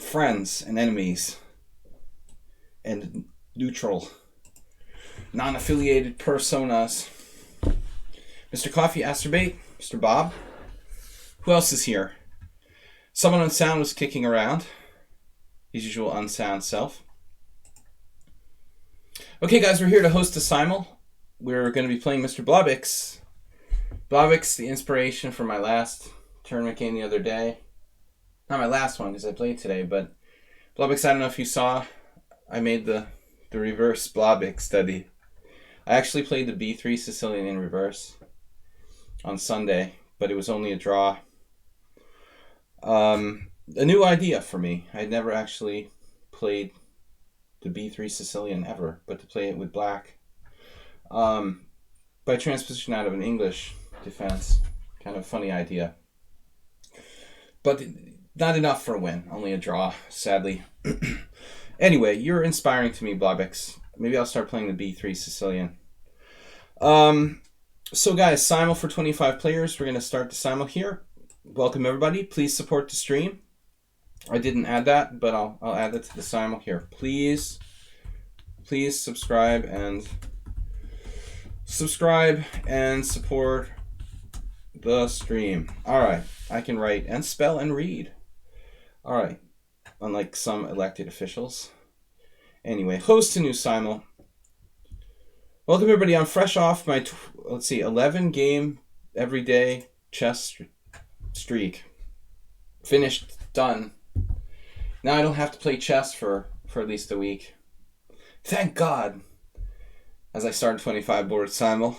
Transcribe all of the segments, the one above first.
friends and enemies and neutral, non-affiliated personas. Mr. Coffee, Asterbait, Mr. Bob. Who else is here? Someone on sound was kicking around. His usual unsound self. Okay, guys, we're here to host a simul. We're going to be playing Mr. Blobix. Blobix, the inspiration for my last tournament game the other day. Not my last one, because I played today, but Blobix, I don't know if you saw, I made the reverse Blobix study. I actually played the B3 Sicilian in reverse on Sunday, but it was only a draw. A new idea for me. I'd never actually played the B3 Sicilian ever, but to play it with black. By transposition out of an English defense. Kind of a funny idea. But not enough for a win. Only a draw, sadly. Anyway, you're inspiring to me, Blobix. Maybe I'll start playing the B3 Sicilian. So guys, simul for 25 players. We're going to start the simul here. Welcome everybody. Please support the stream. I didn't add that, but I'll add that to the simul here. Please subscribe and support the stream. All right, I can write and spell and read. All right, unlike some elected officials. Anyway, host a new simul. Welcome everybody. I'm fresh off my 11 game everyday chess streak. Finished, done. Now I don't have to play chess for at least a week. Thank God. As I start 25 board simul.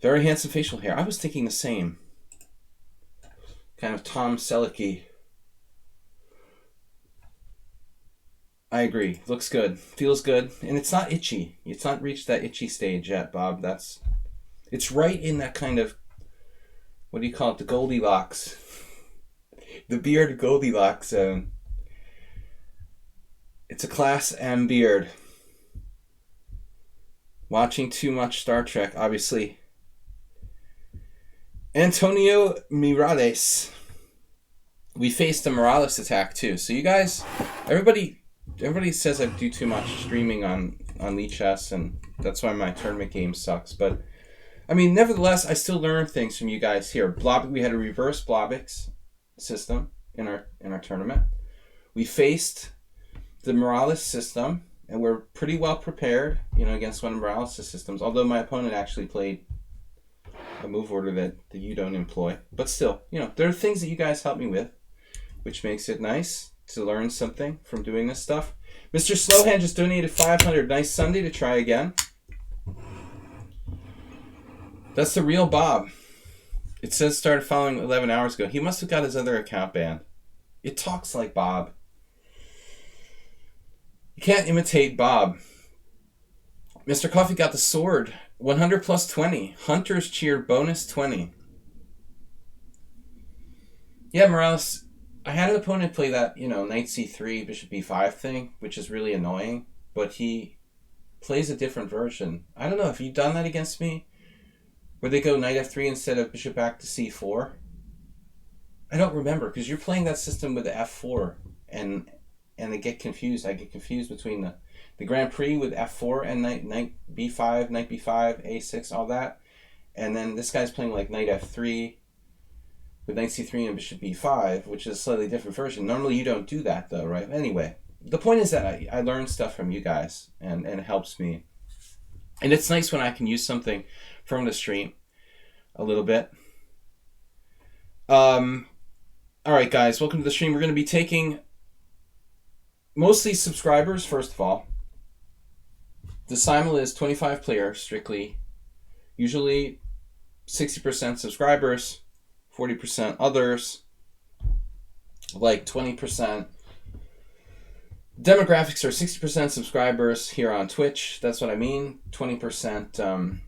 Very handsome facial hair. I was thinking the same. Kind of Tom Selleck-y. I agree. Looks good. Feels good. And it's not itchy. It's not reached that itchy stage yet, Bob. It's right in that kind of, what do you call it? The Goldilocks. The beard Goldilocks zone. It's a class M beard. Watching too much Star Trek, obviously. Antonio Morales. We faced a Morales attack too. So you guys, everybody says I do too much streaming on lichess, and that's why my tournament game sucks. But I mean, nevertheless, I still learn things from you guys here. We had a reverse Blobix system in our tournament. We faced the Morales system, and we're pretty well prepared, against one of Morales' systems. Although my opponent actually played a move order that you don't employ, but still, there are things that you guys help me with, which makes it nice to learn something from doing this stuff. Mr. Slowhand just donated 500. Nice Sunday to try again. That's the real Bob. It says started following 11 hours ago. He must have got his other account banned. It talks like Bob. You can't imitate Bob. Mr. Coffee got the sword. 100 plus 20. Hunters cheered bonus 20. Yeah, Morales, I had an opponent play that, knight c3, bishop b5 thing, which is really annoying, but he plays a different version. I don't know, have you done that against me? Where they go knight f3 instead of bishop back to c4? I don't remember, because you're playing that system with the f4, and I get confused. I get confused between the Grand Prix with f4 and knight b5, a6, all that. And then this guy's playing like knight f3 with knight c3 and bishop b5, which is a slightly different version. Normally you don't do that though, right? Anyway, the point is that I learn stuff from you guys, and it helps me. And it's nice when I can use something from the stream a little bit. All right, guys, welcome to the stream. We're going to be taking mostly subscribers, first of all. The simul is 25 players, strictly. Usually 60% subscribers, 40% others, like 20%. Demographics are 60% subscribers here on Twitch. That's what I mean. 20%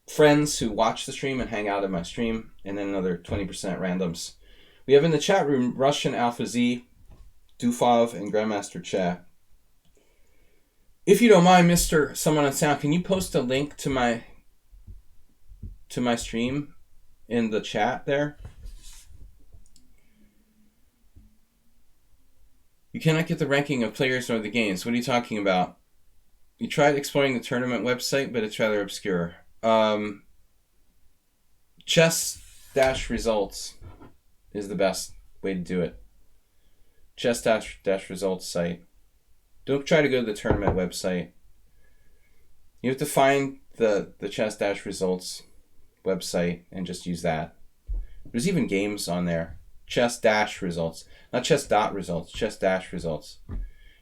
friends who watch the stream and hang out in my stream, and then another 20% randoms. We have in the chat room Russian Alpha Z, Dufov, and Grandmaster Chat. If you don't mind, Mr. Someone on Sound, can you post a link to my stream in the chat there? You cannot get the ranking of players nor the games. What are you talking about? You tried exploring the tournament website, but it's rather obscure. Chess-results is the best way to do it. Chess-results site. Don't try to go to the tournament website. You have to find the chess-results website and just use that. There's even games on there. Chess-results. Not chess.results, chess-results.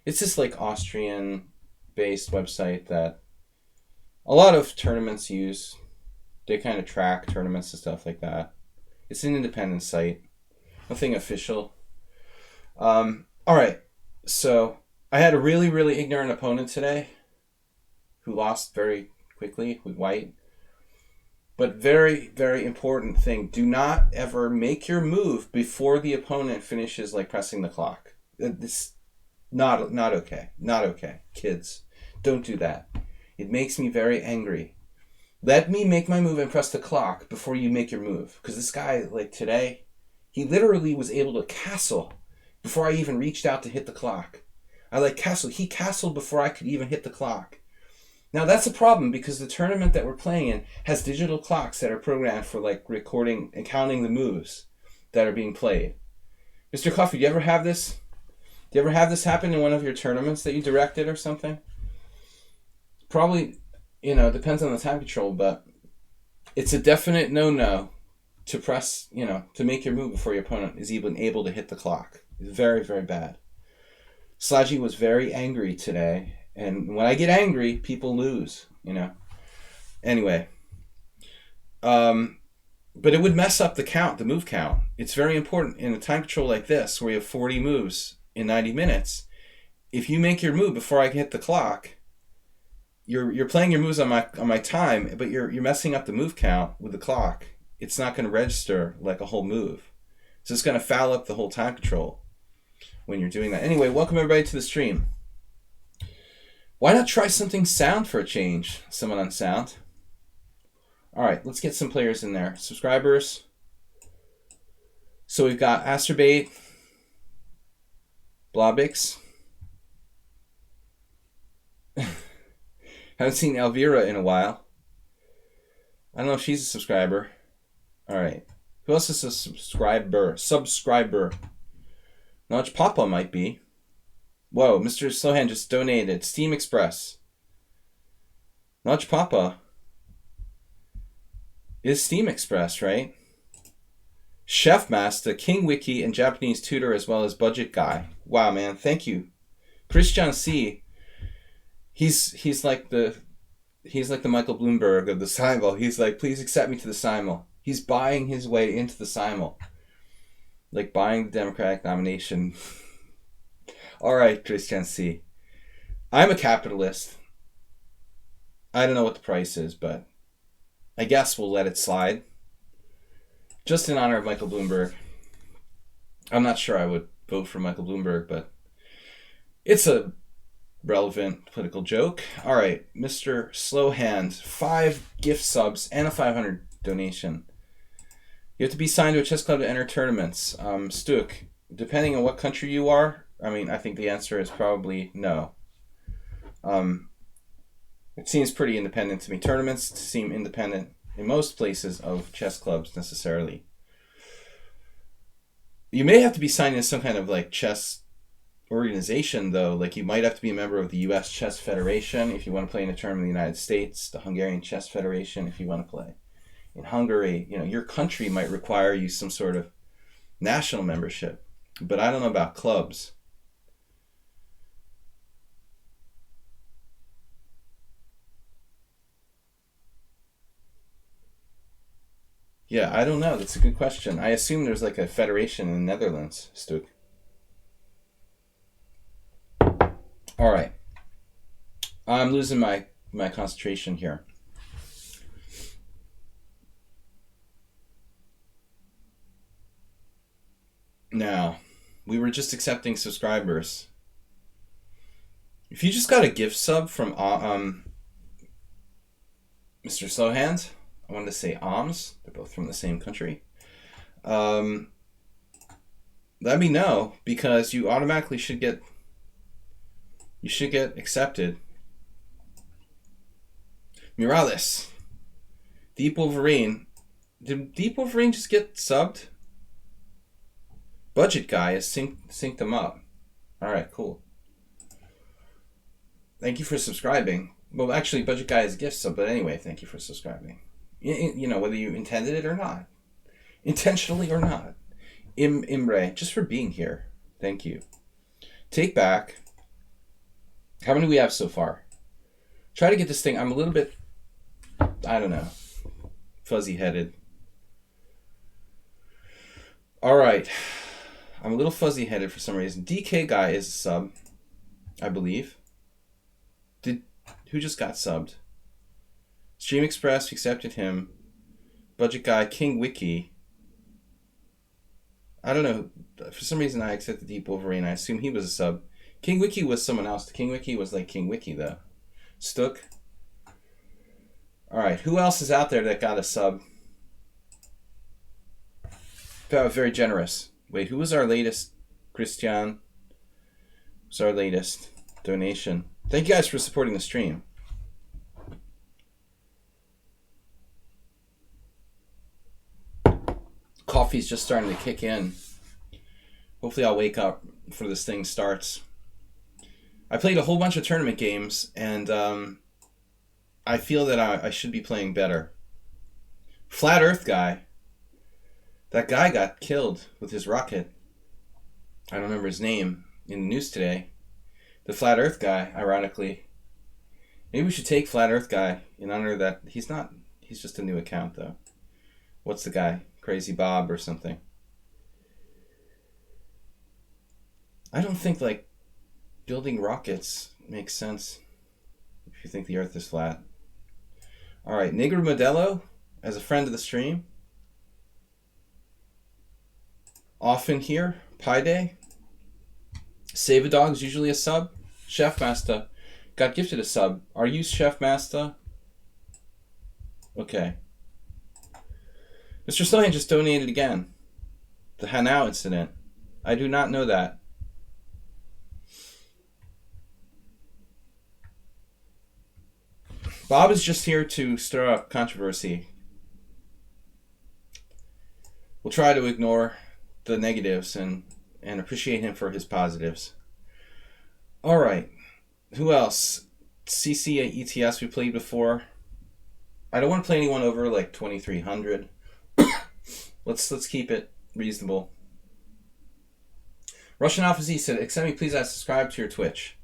It's this like Austrian-based website that a lot of tournaments use. They kind of track tournaments and stuff like that. It's an independent site. Nothing official. Alright, so I had a really, really ignorant opponent today who lost very quickly with white. But very, very important thing. Do not ever make your move before the opponent finishes like pressing the clock. It's not okay. Not okay. Kids, don't do that. It makes me very angry. Let me make my move and press the clock before you make your move. Because this guy, like today, he literally was able to castle before I even reached out to hit the clock. He castled before I could even hit the clock. Now that's a problem because the tournament that we're playing in has digital clocks that are programmed for like recording and counting the moves that are being played. Mr. Coffee, do you ever have this? Do you ever have this happen in one of your tournaments that you directed or something? Probably, depends on the time control, but it's a definite no-no to press, to make your move before your opponent is even able to hit the clock. It's very, very bad. Slagy was very angry today. And when I get angry, people lose, Anyway. But it would mess up the move count. It's very important in a time control like this, where you have 40 moves in 90 minutes. If you make your move before I hit the clock, you're playing your moves on my time, but you're messing up the move count with the clock. It's not going to register like a whole move. So it's going to foul up the whole time control when you're doing that. Anyway, welcome everybody to the stream. Why not try something sound for a change? Someone on sound. All right, let's get some players in there. Subscribers. So we've got Asterbait, Blobix. Haven't seen Elvira in a while. I don't know if she's a subscriber. All right. Who else is a subscriber? Knowledge Papa might be. Whoa, Mr. Slowhand just donated. Steam Express. Knowledge Papa is Steam Express, right? Chef Master, King Wiki, and Japanese tutor, as well as budget guy. Wow, man, thank you. Christian C. He's like the Michael Bloomberg of the Simul. He's like, please accept me to the Simul. He's buying his way into the Simul. Like buying the Democratic nomination. All right, Christian C. I'm a capitalist. I don't know what the price is, but I guess we'll let it slide. Just in honor of Michael Bloomberg. I'm not sure I would vote for Michael Bloomberg, but it's a relevant political joke. All right, Mr. Slowhand, 5 gift subs and a 500 donation. You have to be signed to a chess club to enter tournaments. Stuk, depending on what country you are, I think the answer is probably no. It seems pretty independent to me. Tournaments seem independent in most places of chess clubs necessarily. You may have to be signed in some kind of like chess organization though. Like you might have to be a member of the U.S. Chess Federation if you want to play in a tournament in the United States, the Hungarian Chess Federation if you want to play in Hungary. Your country might require you some sort of national membership, but I don't know about clubs. Yeah, I don't know. That's a good question. I assume there's like a federation in the Netherlands, Stuk. All right. I'm losing my concentration here. Now, we were just accepting subscribers. If you just got a gift sub from Mr. Slowhand, I wanted to say Oms. They're both from the same country. let me know, because you automatically should get accepted. Murales. Deep Wolverine. Did Deep Wolverine just get subbed? Budget Guy has synced them up. Alright, cool. Thank you for subscribing. Well, actually, Budget Guy is a gift sub, but anyway, thank you for subscribing. You know, whether you intended it or not. Intentionally or not. Imre, just for being here. Thank you. Take back. How many do we have so far? Try to get this thing. I'm a little bit, I don't know, fuzzy-headed. All right. I'm a little fuzzy-headed for some reason. DK Guy is a sub, I believe. Who just got subbed? Stream Express, we accepted him. Budget Guy, King Wiki. I don't know. For some reason, I accepted Deep Wolverine. I assume he was a sub. King Wiki was someone else. King Wiki was like King Wiki, though. Stook. Alright, who else is out there that got a sub? That was very generous. Wait, who was our latest? Christian was our latest donation. Thank you guys for supporting the stream. Coffee's just starting to kick in. Hopefully I'll wake up before this thing starts. I played a whole bunch of tournament games, and I feel that I should be playing better. Flat Earth Guy. That guy got killed with his rocket. I don't remember his name in the news today. The Flat Earth Guy, ironically. Maybe we should take Flat Earth Guy in honor of that. He's just a new account, though. What's the guy? Crazy Bob or something. I don't think, like, building rockets makes sense if you think the Earth is flat. Alright, Negro Modelo, as a friend of the stream. Often here, Pi Day. Save a Dog's usually a sub. Chef Master got gifted a sub. Are you Chef Master? Okay. Mr. Sloan just donated again. The Hanau incident. I do not know that. Bob is just here to stir up controversy. We'll try to ignore the negatives and appreciate him for his positives. Alright. Who else? CC at ETS we played before. I don't want to play anyone over like 2300. Let's keep it reasonable. Russian Alpha Z said, accept me please, I subscribe to your Twitch.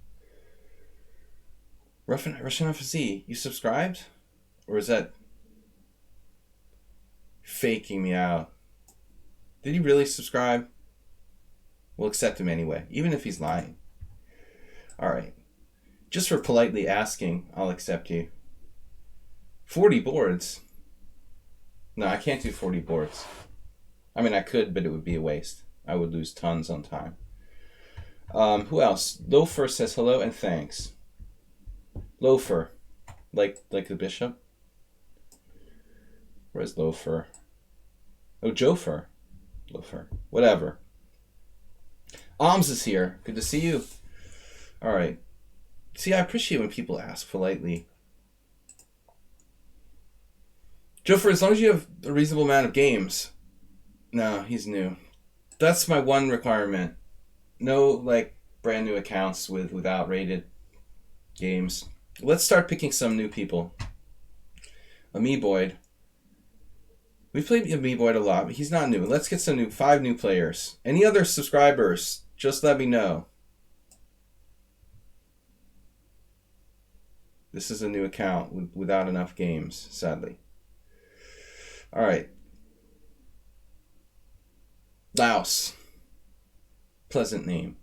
Russian Alpha Z, you subscribed? Or is that faking me out? Did he really subscribe? We'll accept him anyway, even if he's lying. Alright. Just for politely asking, I'll accept you. 40 boards? No, I can't do 40 boards. I mean, I could, but it would be a waste. I would lose tons on time. Who else? Loafer says hello and thanks. Loafer. Like the bishop? Where's Loafer? Oh, Jofer. Loafer. Whatever. Alms is here. Good to see you. Alright. See, I appreciate when people ask politely. Jofer, as long as you have a reasonable amount of games. No, he's new. That's my one requirement. No, like, brand new accounts with outrated games. Let's start picking some new people. Amiiboid. We've played Amiiboid a lot, but he's not new. Let's get some 5 new players. Any other subscribers, just let me know. This is a new account without enough games, sadly. Alright. Laos. Pleasant name.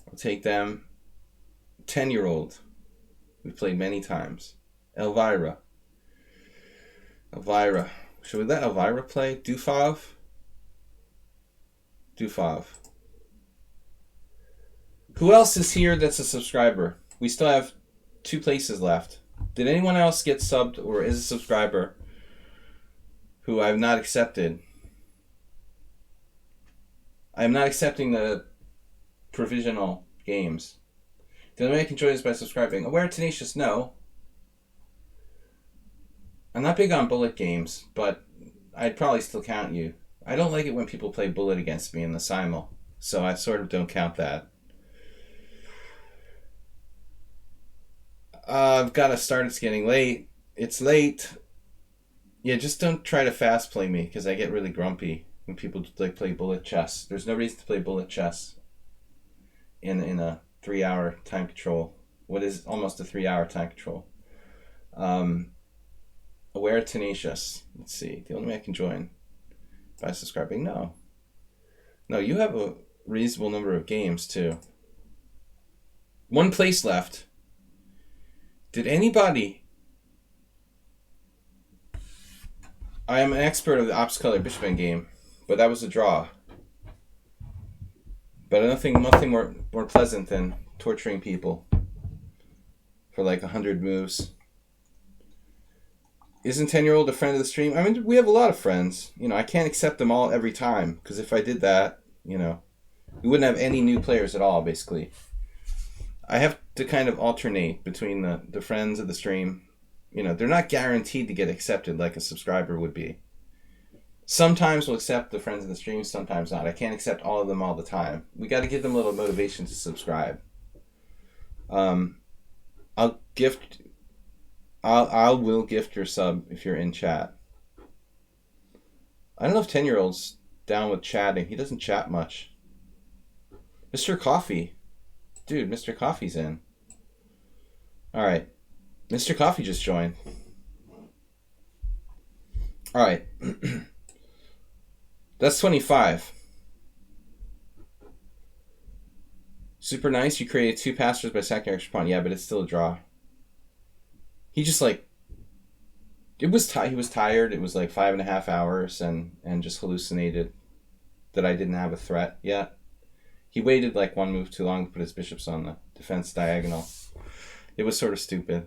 I'll take them. 10-year-old. We've played many times. Elvira. Elvira. Should we let Elvira play? Dufov? Dufov. Who else is here that's a subscriber? We still have 2 places left. Did anyone else get subbed or is a subscriber who I've not accepted? I'm not accepting the provisional games. The only way I can join is by subscribing. Aware Tenacious, no. I'm not big on bullet games, but I'd probably still count you. I don't like it when people play bullet against me in the Simul, so I sort of don't count that. I've got to start. It's getting late. It's late. Yeah, just don't try to fast play me, because I get really grumpy when people like play bullet chess. There's no reason to play bullet chess in a 3-hour time control. What is almost a 3-hour time control? Aware Tenacious. Let's see. The only way I can join by subscribing. No, you have a reasonable number of games too. One place left. Did anybody? I am an expert of the Ops Color Bishop Endgame, but that was a draw. But nothing more pleasant than torturing people for like 100 moves. Isn't 10-year-old a friend of the stream? I mean, we have a lot of friends. You know, I can't accept them all every time, because if I did that, you know, we wouldn't have any new players at all, basically. I have to kind of alternate between the friends of the stream. You know, they're not guaranteed to get accepted like a subscriber would be. Sometimes we'll accept the friends of the stream, sometimes not. I can't accept all of them all the time. We got to give them a little motivation to subscribe. I'll will gift your sub if you're in chat. I don't know if 10-year-old's down with chatting. He doesn't chat much. Mr. Coffee. Dude, Mr. Coffee's in. Alright. Mr. Coffee just joined. Alright. That's 25. Super nice. You created 2 pastors by sacking extra pawn. Yeah, but it's still a draw. He just like... he was tired. It was like 5.5 hours and just hallucinated that I didn't have a threat yet. He waited like one move too long to put his bishops on the defense diagonal. It was sort of stupid.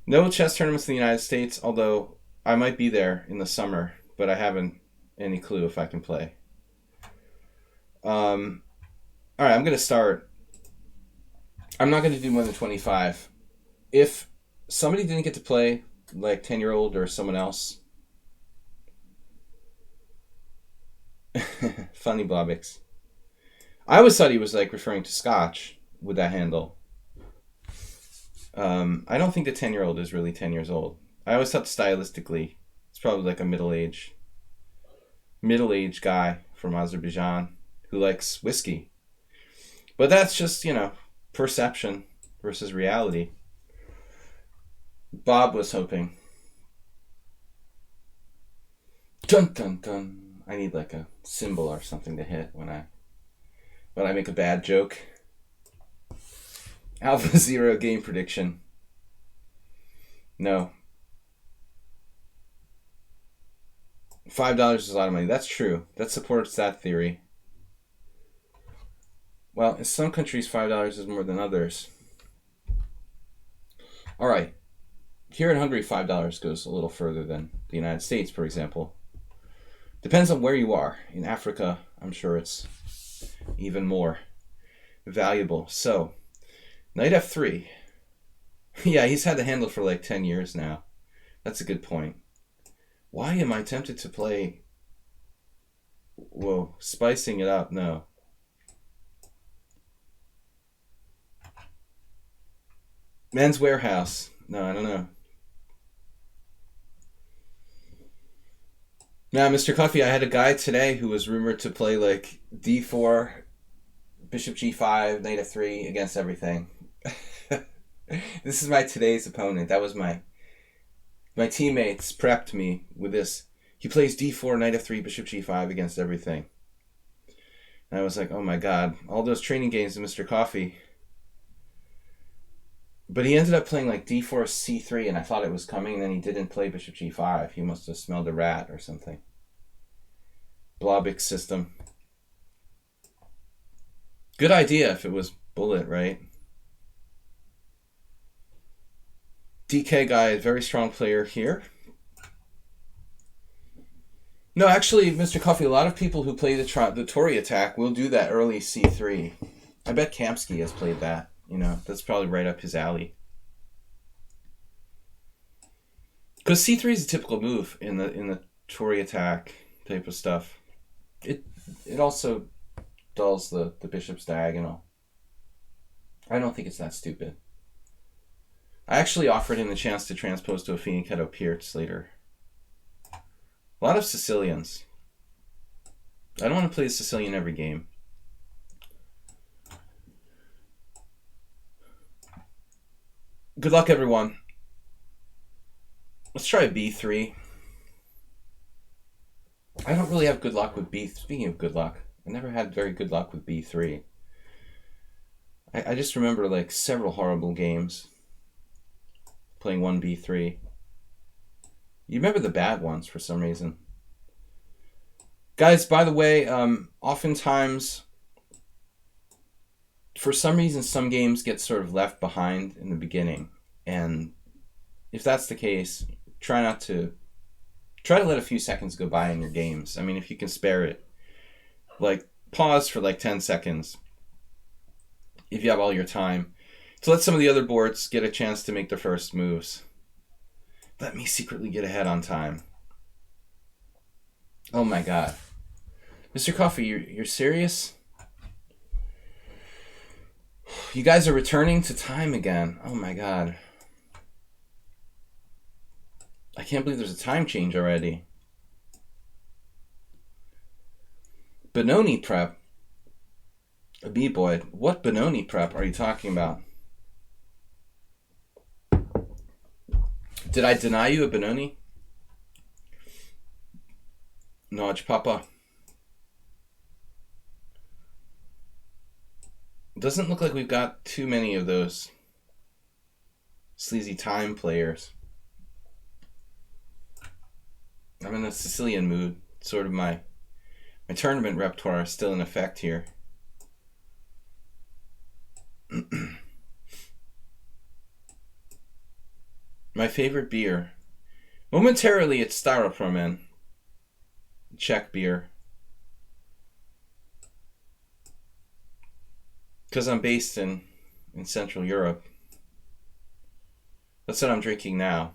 No chess tournaments in the United States, although I might be there in the summer, but I haven't any clue if I can play. Alright, I'm going to start. I'm not going to do more than 25. If somebody didn't get to play, like 10-year-old or someone else... Funny Blobix. I always thought he was like referring to Scotch with that handle. I don't think the 10-year-old is really 10 years old. I always thought stylistically it's probably like a middle-aged guy from Azerbaijan who likes whiskey. But that's just, you know, perception versus reality. Bob was hoping. Dun dun dun. I need like a symbol or something to hit when I make a bad joke. Alpha Zero game prediction. No. $5 is a lot of money. That's true. That supports that theory. Well, in some countries, $5 is more than others. All right. Here in Hungary, $5 goes a little further than the United States, for example. Depends on where you are. In Africa, I'm sure it's even more valuable. So, knight f3. Yeah, he's had the handle for like 10 years now. That's a good point. Why am I tempted to play... Whoa, spicing it up? No. Men's Warehouse. No, I don't know. Now, Mr. Coffee, I had a guy today who was rumored to play like d4, bishop g5, knight f3 against everything. This is my today's opponent. That was my teammates prepped me with this. He plays d4, knight f3, bishop g5 against everything. And I was like, oh my god, all those training games of Mr. Coffee. But he ended up playing like d4, c3, and I thought it was coming, and then he didn't play bishop g5. He must have smelled a rat or something. Blobix system. Good idea if it was bullet, right? DK guy, very strong player here. No, actually, Mr. Coffee, a lot of people who play the Tory attack will do that early c3. I bet Kamsky has played that. You know, that's probably right up his alley. Because c3 is a typical move in the Tory attack type of stuff. It also dulls the bishop's diagonal. I don't think it's that stupid. I actually offered him the chance to transpose to a Fianchetto Pierce later. A lot of Sicilians. I don't want to play the Sicilian every game. Good luck, everyone. Let's try b3. I don't really have good luck with b. Speaking of good luck, I never had very good luck with b3. I just remember like several horrible games playing 1b3. You remember the bad ones for some reason. Guys, by the way, oftentimes, for some reason, some games get sort of left behind in the beginning. And if that's the case, try to let a few seconds go by in your games. I mean, if you can spare it. Like, pause for like 10 seconds if you have all your time, to let some of the other boards get a chance to make their first moves. Let me secretly get ahead on time. Oh my god. Mr. Coffee, you're serious? You guys are returning to time again. Oh my god. I can't believe there's a time change already. Benoni prep. A B-boy. What Benoni prep are you talking about? Did I deny you a Benoni? Noj Papa. Doesn't look like we've got too many of those sleazy time players. I'm in a Sicilian mood. Sort of my tournament repertoire is still in effect here. My favorite beer. Momentarily, it's Staropramen. Czech beer. Because I'm based in Central Europe. That's what I'm drinking now.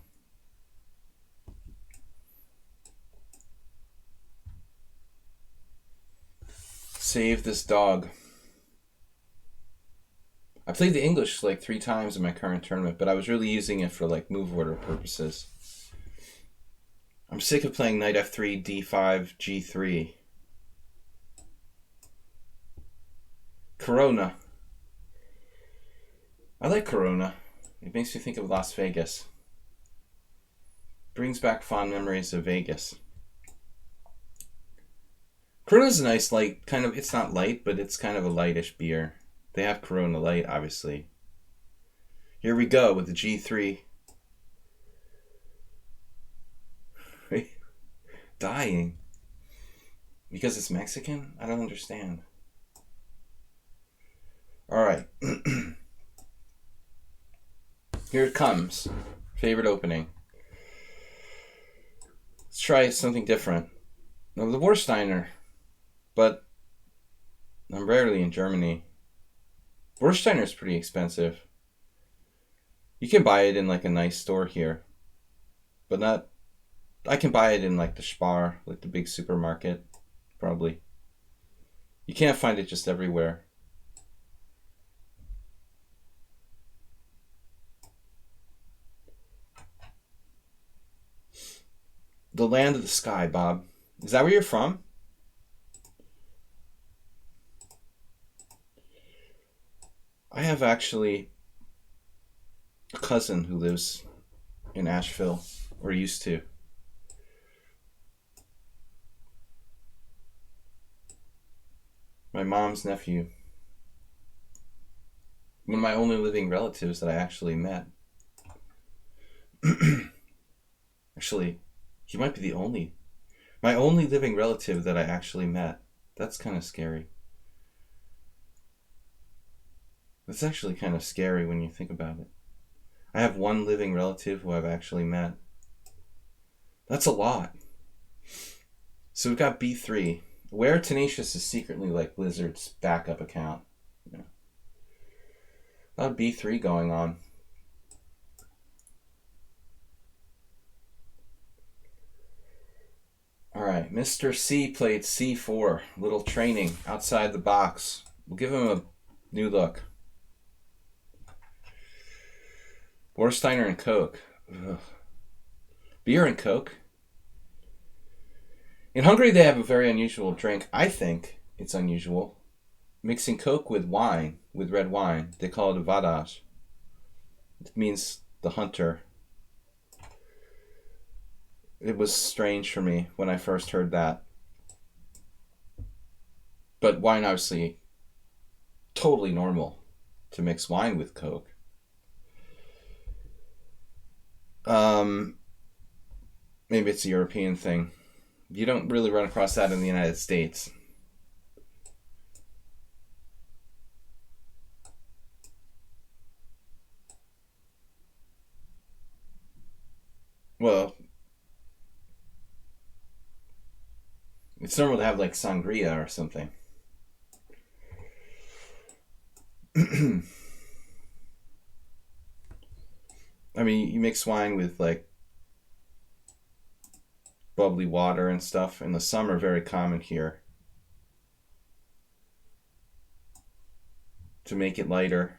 Save this dog. I played the English like 3 times in my current tournament, but I was really using it for like move order purposes. I'm sick of playing knight f3, d5, g3. Corona. I like Corona. It makes me think of Las Vegas. Brings back fond memories of Vegas. Corona's a nice light, kind of, it's not light, but it's kind of a lightish beer. They have Corona Light, obviously. Here we go with the G3. Dying. Because it's Mexican? I don't understand. Alright. Here it comes. Favorite opening. Let's try something different. No, the Warsteiner. But I'm rarely in Germany. Warsteiner is pretty expensive. You can buy it in like a nice store here. But not... I can buy it in like the Spar, like the big supermarket. Probably. You can't find it just everywhere. The land of the sky, Bob. Is that where you're from? I have actually a cousin who lives in Asheville, or used to. My mom's nephew. One of my only living relatives that I actually met. Actually, he might be the only. My only living relative that I actually met. That's kind of scary. That's actually kind of scary when you think about it. I have one living relative who I've actually met. That's a lot. So we've got b3. Where Tenacious is secretly like Blizzard's backup account. Yeah. A lot of b3 going on. All right, Mr. C played c4. Little training outside the box. We'll give him a new look. Warsteiner and Coke. Ugh. Beer and Coke. In Hungary, they have a very unusual drink. I think it's unusual. Mixing Coke with wine, with red wine. They call it a vadás. It means the hunter. It was strange for me when I first heard that. But wine, obviously, totally normal to mix wine with Coke. Maybe it's a European thing. You don't really run across that in the United States. Well, it's normal to have like sangria or something. I mean, you mix wine with like bubbly water and stuff in the summer, very common here. To make it lighter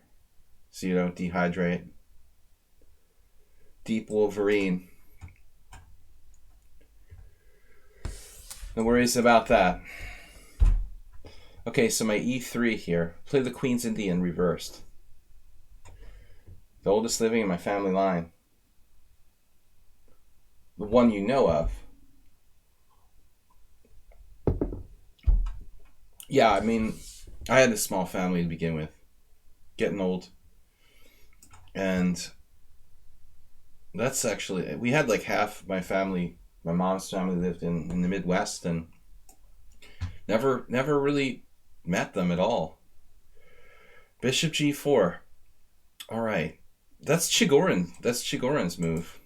so you don't dehydrate. Deep Wolverine. No worries about that. Okay, so my e3 here. Play the Queen's Indian reversed. The oldest living in my family line. The one you know of. Yeah, I mean, I had a small family to begin with. Getting old. And that's actually, we had like half my family, my mom's family lived in the Midwest, and never really met them at all. Bishop g4. All right. That's Chigorin. That's Chigorin's move.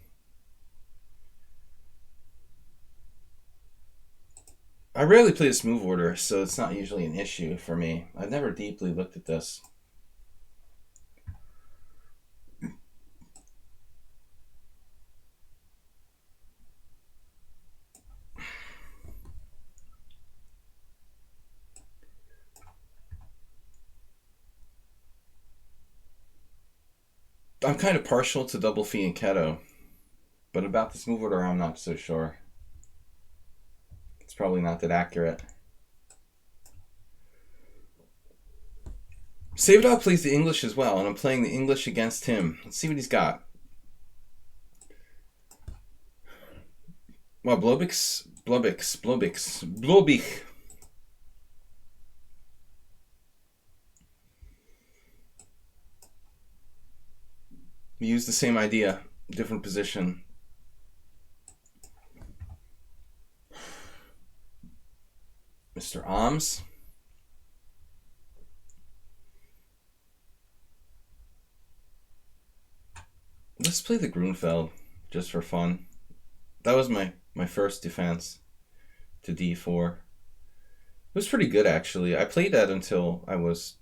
I rarely play this move order, so it's not usually an issue for me. I've never deeply looked at this. I'm kind of partial to double fianchetto, but about this move order, I'm not so sure. It's probably not that accurate. Savadov plays the English as well, and I'm playing the English against him. Let's see what he's got. Well, Blobix. We use the same idea, different position. Mr. Ahms. Let's play the Grunfeld, just for fun. That was my first defense to d4. It was pretty good, actually. I played that until I was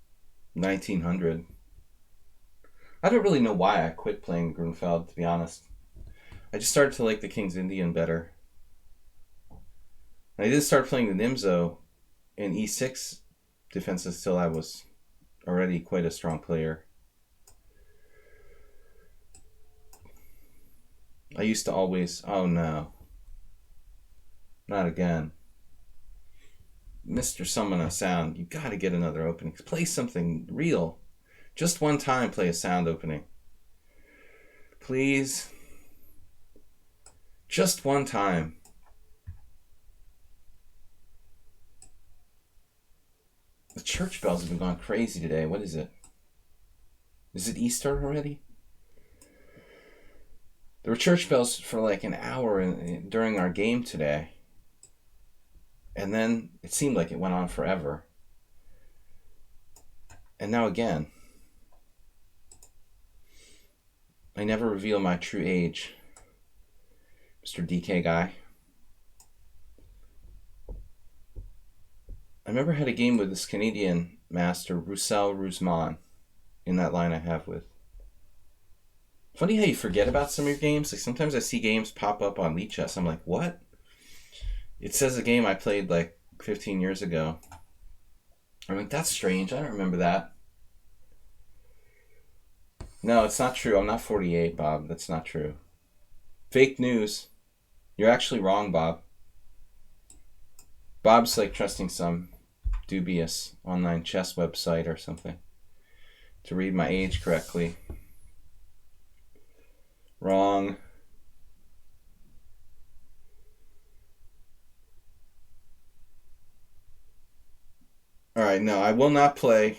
1900. I don't really know why I quit playing Grunfeld, to be honest. I just started to like the King's Indian better. I did start playing the Nimzo in e6 defenses till I was already quite a strong player. I used to always... Oh no. Not again. Mr. Summon a Sound, you gotta get another opening. Play something real. Just one time play a sound opening. Please. Just one time. The church bells have been going crazy today. What is it? Is it Easter already? There were church bells for like an hour during our game today. And then it seemed like it went on forever. And now again. I never reveal my true age, Mr. DK guy. I remember I had a game with this Canadian master, Roussel Rouzman, in that line I have with. Funny how you forget about some of your games. Like sometimes I see games pop up on lichess. I'm like, what? It says a game I played like 15 years ago. I'm like, that's strange. I don't remember that. No, it's not true. I'm not 48, Bob. That's not true. Fake news. You're actually wrong, Bob. Bob's like trusting some dubious online chess website or something to read my age correctly. Wrong. All right, no, I will not play.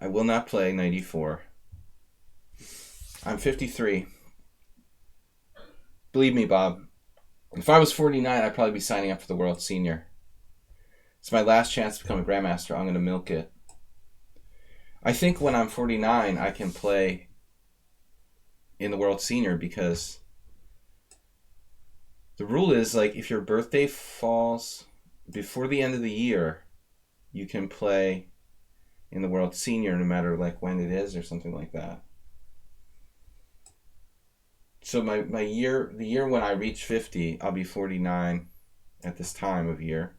I will not play 94. I'm 53. Believe me, Bob. If I was 49, I'd probably be signing up for the World Senior. It's my last chance to become a Grandmaster. I'm going to milk it. I think when I'm 49, I can play in the World Senior because the rule is like if your birthday falls before the end of the year, you can play in the World Senior no matter like when it is or something like that. So the year when I reach 50, I'll be 49 at this time of year,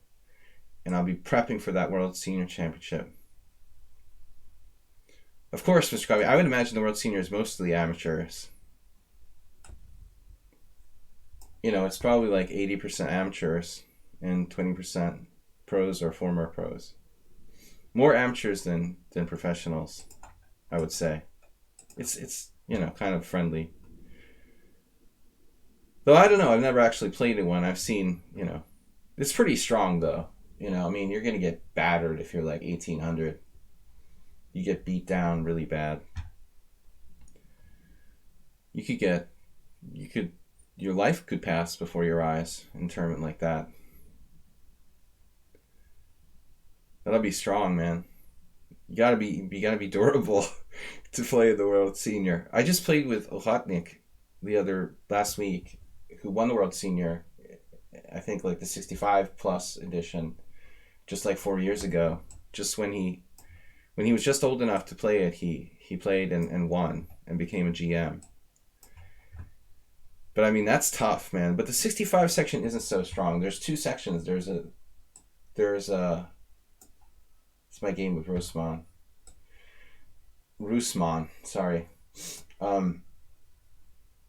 and I'll be prepping for that World Senior Championship. Of course, Mr. Covey, I would imagine the World Senior is mostly amateurs. You know, it's probably like 80% amateurs and 20% pros or former pros. More amateurs than professionals, I would say. It's you know, kind of friendly. Though I don't know, I've never actually played in one. I've seen, you know, it's pretty strong though. You know, I mean, you're going to get battered if you're like 1800. You get beat down really bad. Your life could pass before your eyes in a tournament like that. That'll be strong, man. You gotta be durable to play the World Senior. I just played with Ochotnik last week, who won the World Senior, I think like the 65 plus edition, just like 4 years ago. Just when he was just old enough to play it, he played and won and became a GM. But I mean, that's tough, man. But the 65 section isn't so strong. There's two sections. There's it's my game with Rusman, sorry.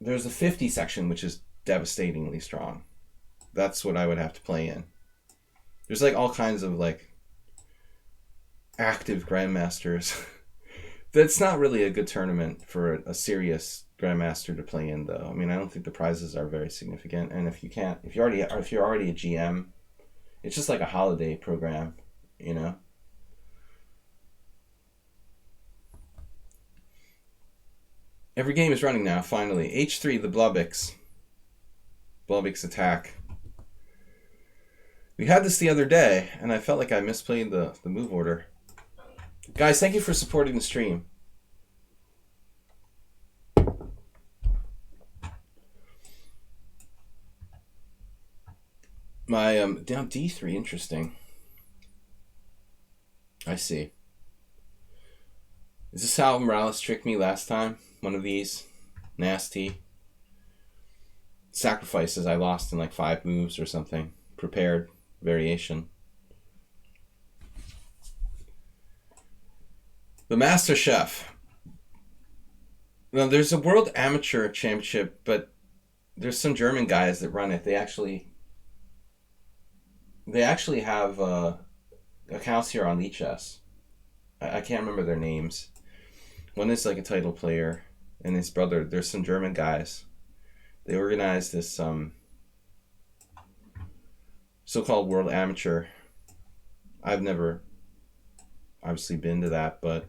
There's a 50 section, which is devastatingly strong. That's what I would have to play in. There's like all kinds of like active grandmasters. That's not really a good tournament for a serious grandmaster to play in, though. I mean, I don't think the prizes are very significant, and if you're already a GM, it's just like a holiday program, you know. Every game is running now, finally. H3, the Blubix. Blubix attack. We had this the other day, and I felt like I misplayed the move order. Guys, thank you for supporting the stream. My, down D3, interesting. I see. Is this how Morales tricked me last time? One of these? Nasty. Sacrifices I lost in like 5 moves or something. Prepared variation. The Master Chef. Now, there's a World Amateur Championship, but there's some German guys that run it. They actually have accounts here on lichess. I can't remember their names. One is like a title player, and his brother. There's some German guys. They organized this so-called World Amateur. I've never obviously been to that, but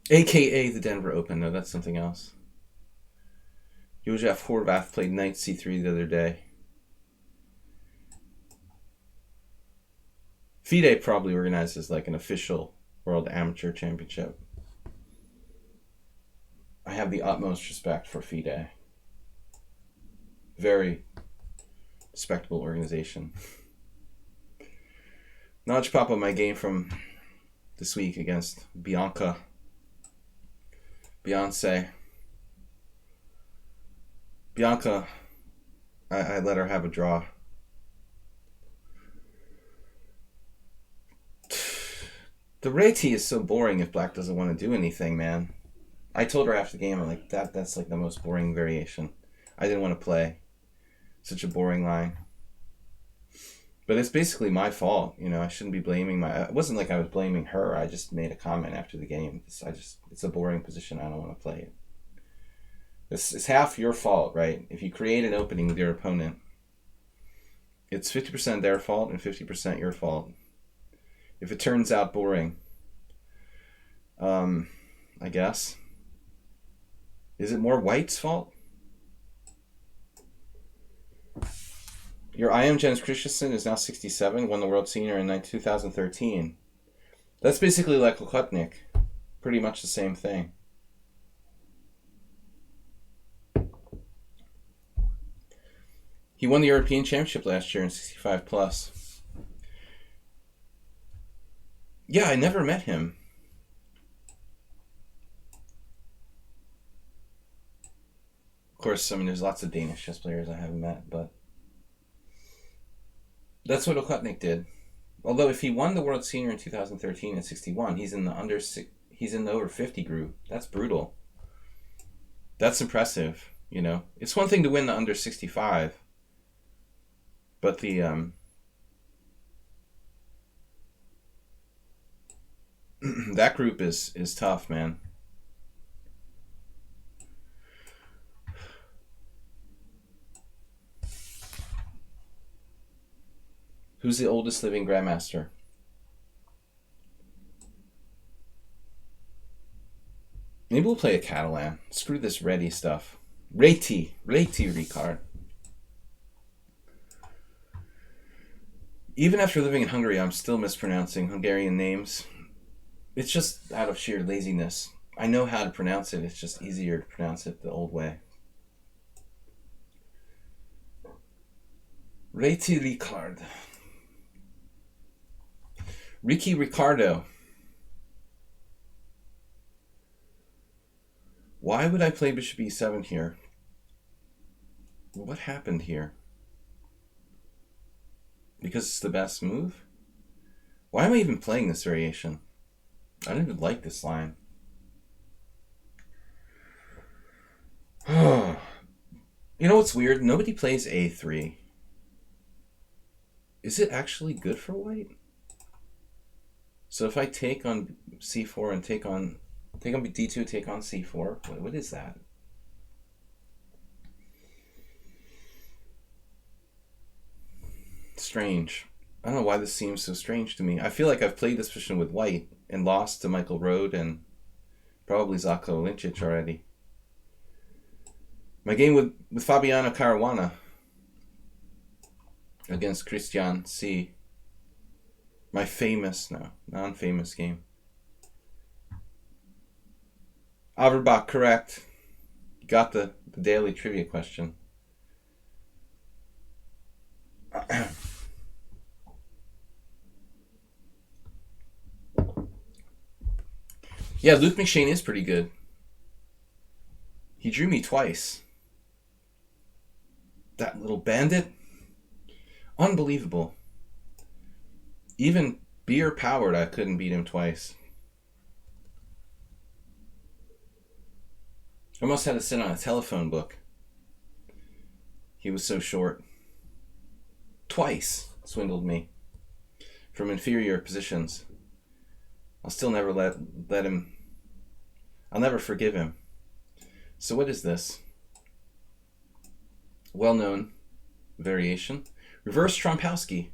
AKA the Denver Open. No, that's something else. Jozef Horvath played knight c3 the other day. FIDE probably organizes like an official World Amateur Championship. I have the utmost respect for FIDE. Very respectable organization. Notch pop up my game from this week against Beyonce. Bianca, I let her have a draw. The Reti is so boring if black doesn't want to do anything, man. I told her after the game, I'm like, that's like the most boring variation. I didn't want to play. Such a boring line. But it's basically my fault, you know. I shouldn't be blaming it wasn't like I was blaming her. I just made a comment after the game. It's a boring position. I don't want to play it. It's half your fault, right? If you create an opening with your opponent, it's 50% their fault and 50% your fault. If it turns out boring, I guess. Is it more white's fault? Your I am Jens Christensen is now 67, won the World Senior in 2013. That's basically like Lukutnik. Pretty much the same thing. He won the European Championship last year in 65 plus. Yeah, I never met him. Of course, I mean, there's lots of Danish chess players I haven't met, but that's what Lukutnik did. Although if he won the World Senior in 2013 at 61, he's in the over 50 group. That's brutal. That's impressive, you know. It's one thing to win the under 65, but the that group is tough, man. Who's the oldest living grandmaster? Maybe we'll play a Catalan. Screw this ready stuff. Reti Ricard. Even after living in Hungary, I'm still mispronouncing Hungarian names. It's just out of sheer laziness. I know how to pronounce it. It's just easier to pronounce it the old way. Reti Ricard. Ricky Ricardo. Why would I play bishop e7 here? What happened here? Because it's the best move? Why am I even playing this variation? I don't even like this line. You know what's weird? Nobody plays a3. Is it actually good for white? So if I take on c4 and take on d2, take on c4, what is that? Strange. I don't know why this seems so strange to me. I feel like I've played this position with white and lost to Michael Rode and probably Zako Linčić already. My game with Fabiano Caruana against Christian C. My non-famous game. Averbach, correct. Got the daily trivia question. Yeah, Luke McShane is pretty good. He drew me twice. That little bandit. Unbelievable. Even beer powered, I couldn't beat him twice. I almost had to sit on a telephone book. He was so short. Twice swindled me from inferior positions. I'll still never let him. I'll never forgive him. So what is this? Well-known variation. Reverse Trompowsky.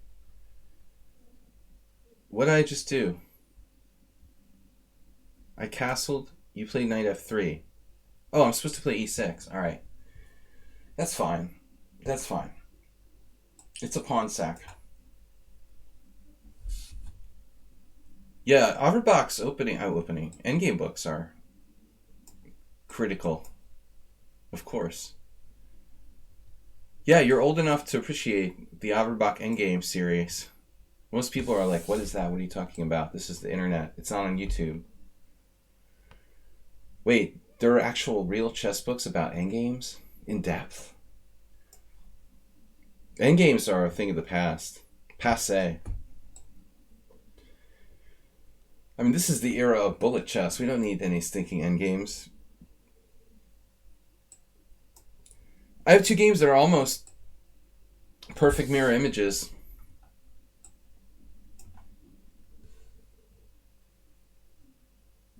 What did I just do? I castled. You played knight f3. Oh, I'm supposed to play e6. All right. That's fine. That's fine. It's a pawn sack. Yeah, Averbach's endgame books are critical. Of course. Yeah, you're old enough to appreciate the Averbach endgame series. Most people are like, what is that? What are you talking about? This is the internet. It's not on YouTube. Wait, there are actual real chess books about endgames? In depth? Endgames are a thing of the past. Passe. I mean, this is the era of bullet chess. We don't need any stinking endgames. I have two games that are almost perfect mirror images.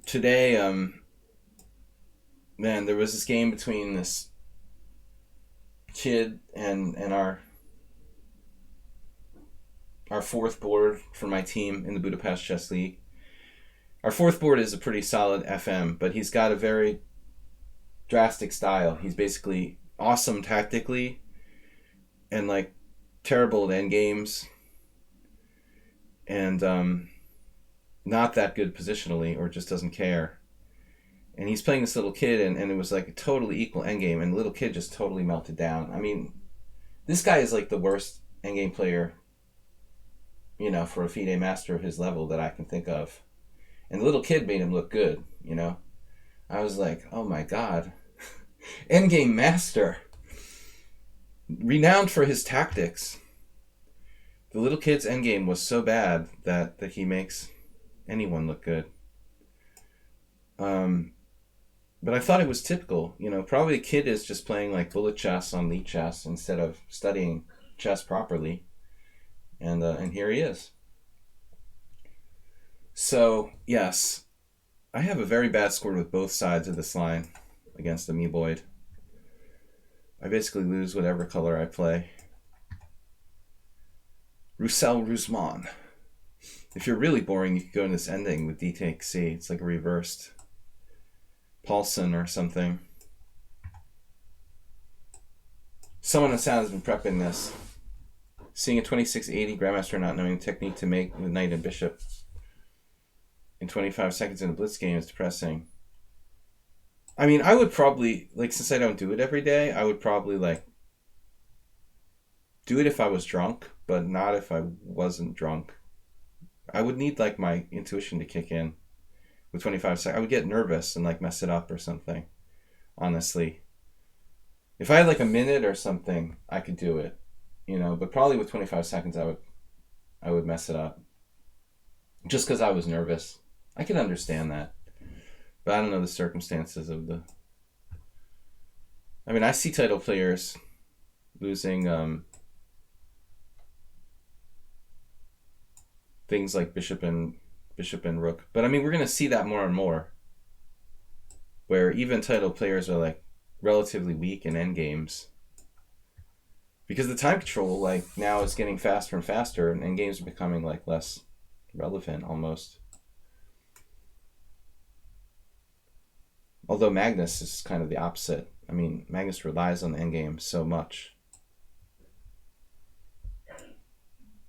Today, man, there was this game between this kid and our fourth board for my team in the Budapest Chess League. Our fourth board is a pretty solid FM, but he's got a very drastic style. He's basically awesome tactically and like terrible at end games and not that good positionally, or just doesn't care. And he's playing this little kid, and it was like a totally equal endgame, and the little kid just totally melted down. I mean, this guy is like the worst endgame player, you know, for a FIDE master of his level that I can think of. And the little kid made him look good, you know. I was like, oh my god. Endgame master. Renowned for his tactics. The little kid's endgame was so bad that he makes anyone look good. But I thought it was typical, you know. Probably the kid is just playing like bullet chess on lichess instead of studying chess properly. And here he is. So, yes, I have a very bad score with both sides of this line against the Amoeboid. I basically lose whatever color I play. Roussel Rousseman. If you're really boring, you could go in this ending with D takes C. It's like a reversed Paulson or something. Someone on sound has been prepping this. Seeing a 2680 Grandmaster not knowing the technique to make with knight and bishop in 25 seconds in a blitz game is depressing. I mean, I would probably, like, since I don't do it every day, I would probably, like, do it if I was drunk, but not if I wasn't drunk. I would need, like, my intuition to kick in with 25 seconds. I would get nervous and, like, mess it up or something, honestly. If I had, like, a minute or something, I could do it, you know, but probably with 25 seconds, I would mess it up. Just because I was nervous. I can understand that. But I don't know the circumstances of the... I mean, I see title players losing things like bishop and rook. But I mean, we're going to see that more and more. Where even title players are like relatively weak in endgames. Because the time control like now is getting faster and faster, and endgames are becoming like less relevant almost. Although Magnus is kind of the opposite. I mean, Magnus relies on the endgame so much.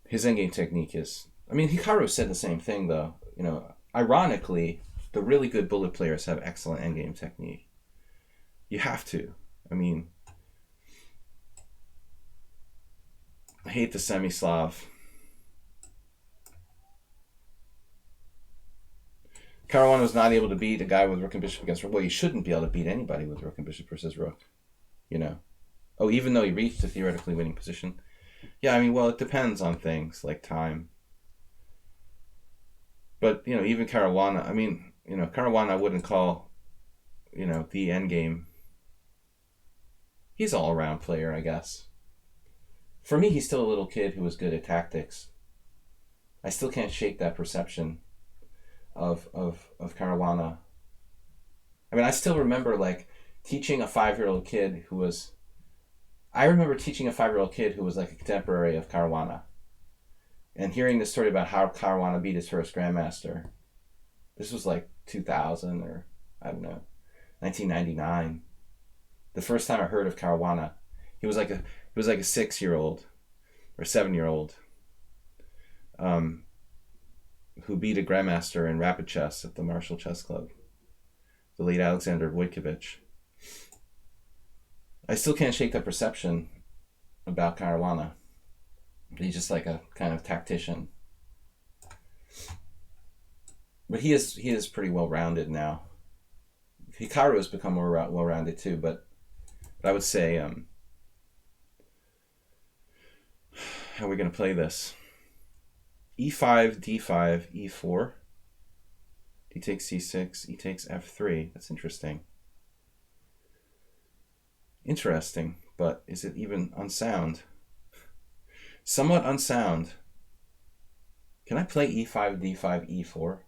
His endgame technique is... I mean, Hikaru said the same thing, though. You know, ironically, the really good bullet players have excellent endgame technique. You have to. I mean, I hate the semi-Slav. Caruana was not able to beat a guy with rook and bishop against rook. Well, you shouldn't be able to beat anybody with rook and bishop versus rook, you know. Oh, even though he reached a theoretically winning position. Yeah, I mean, well, it depends on things like time. But, you know, even Caruana, I mean, you know, Caruana I wouldn't call, you know, the endgame. He's an all-around player, I guess. For me, he's still a little kid who was good at tactics. I still can't shake that perception of Caruana. I mean, I still remember like teaching a 5-year-old kid who was... I remember teaching a 5-year-old kid who was like a contemporary of Caruana. And hearing the story about how Caruana beat his first grandmaster. This was like 2000 or, I don't know, 1999. The first time I heard of Caruana. He was like a 6-year-old or 7-year-old. Who beat a grandmaster in rapid chess at the Marshall Chess Club, the late Alexander Wojtkiewicz. I still can't shake that perception about Caruana. He's just like a kind of tactician. But he is pretty well rounded now. Hikaru has become more well rounded too. But I would say, how are we gonna play this? E5, D5, E4. D takes C6. E takes F3. That's interesting. Interesting, but is it even unsound? Somewhat unsound. Can I play E5, D5, E4?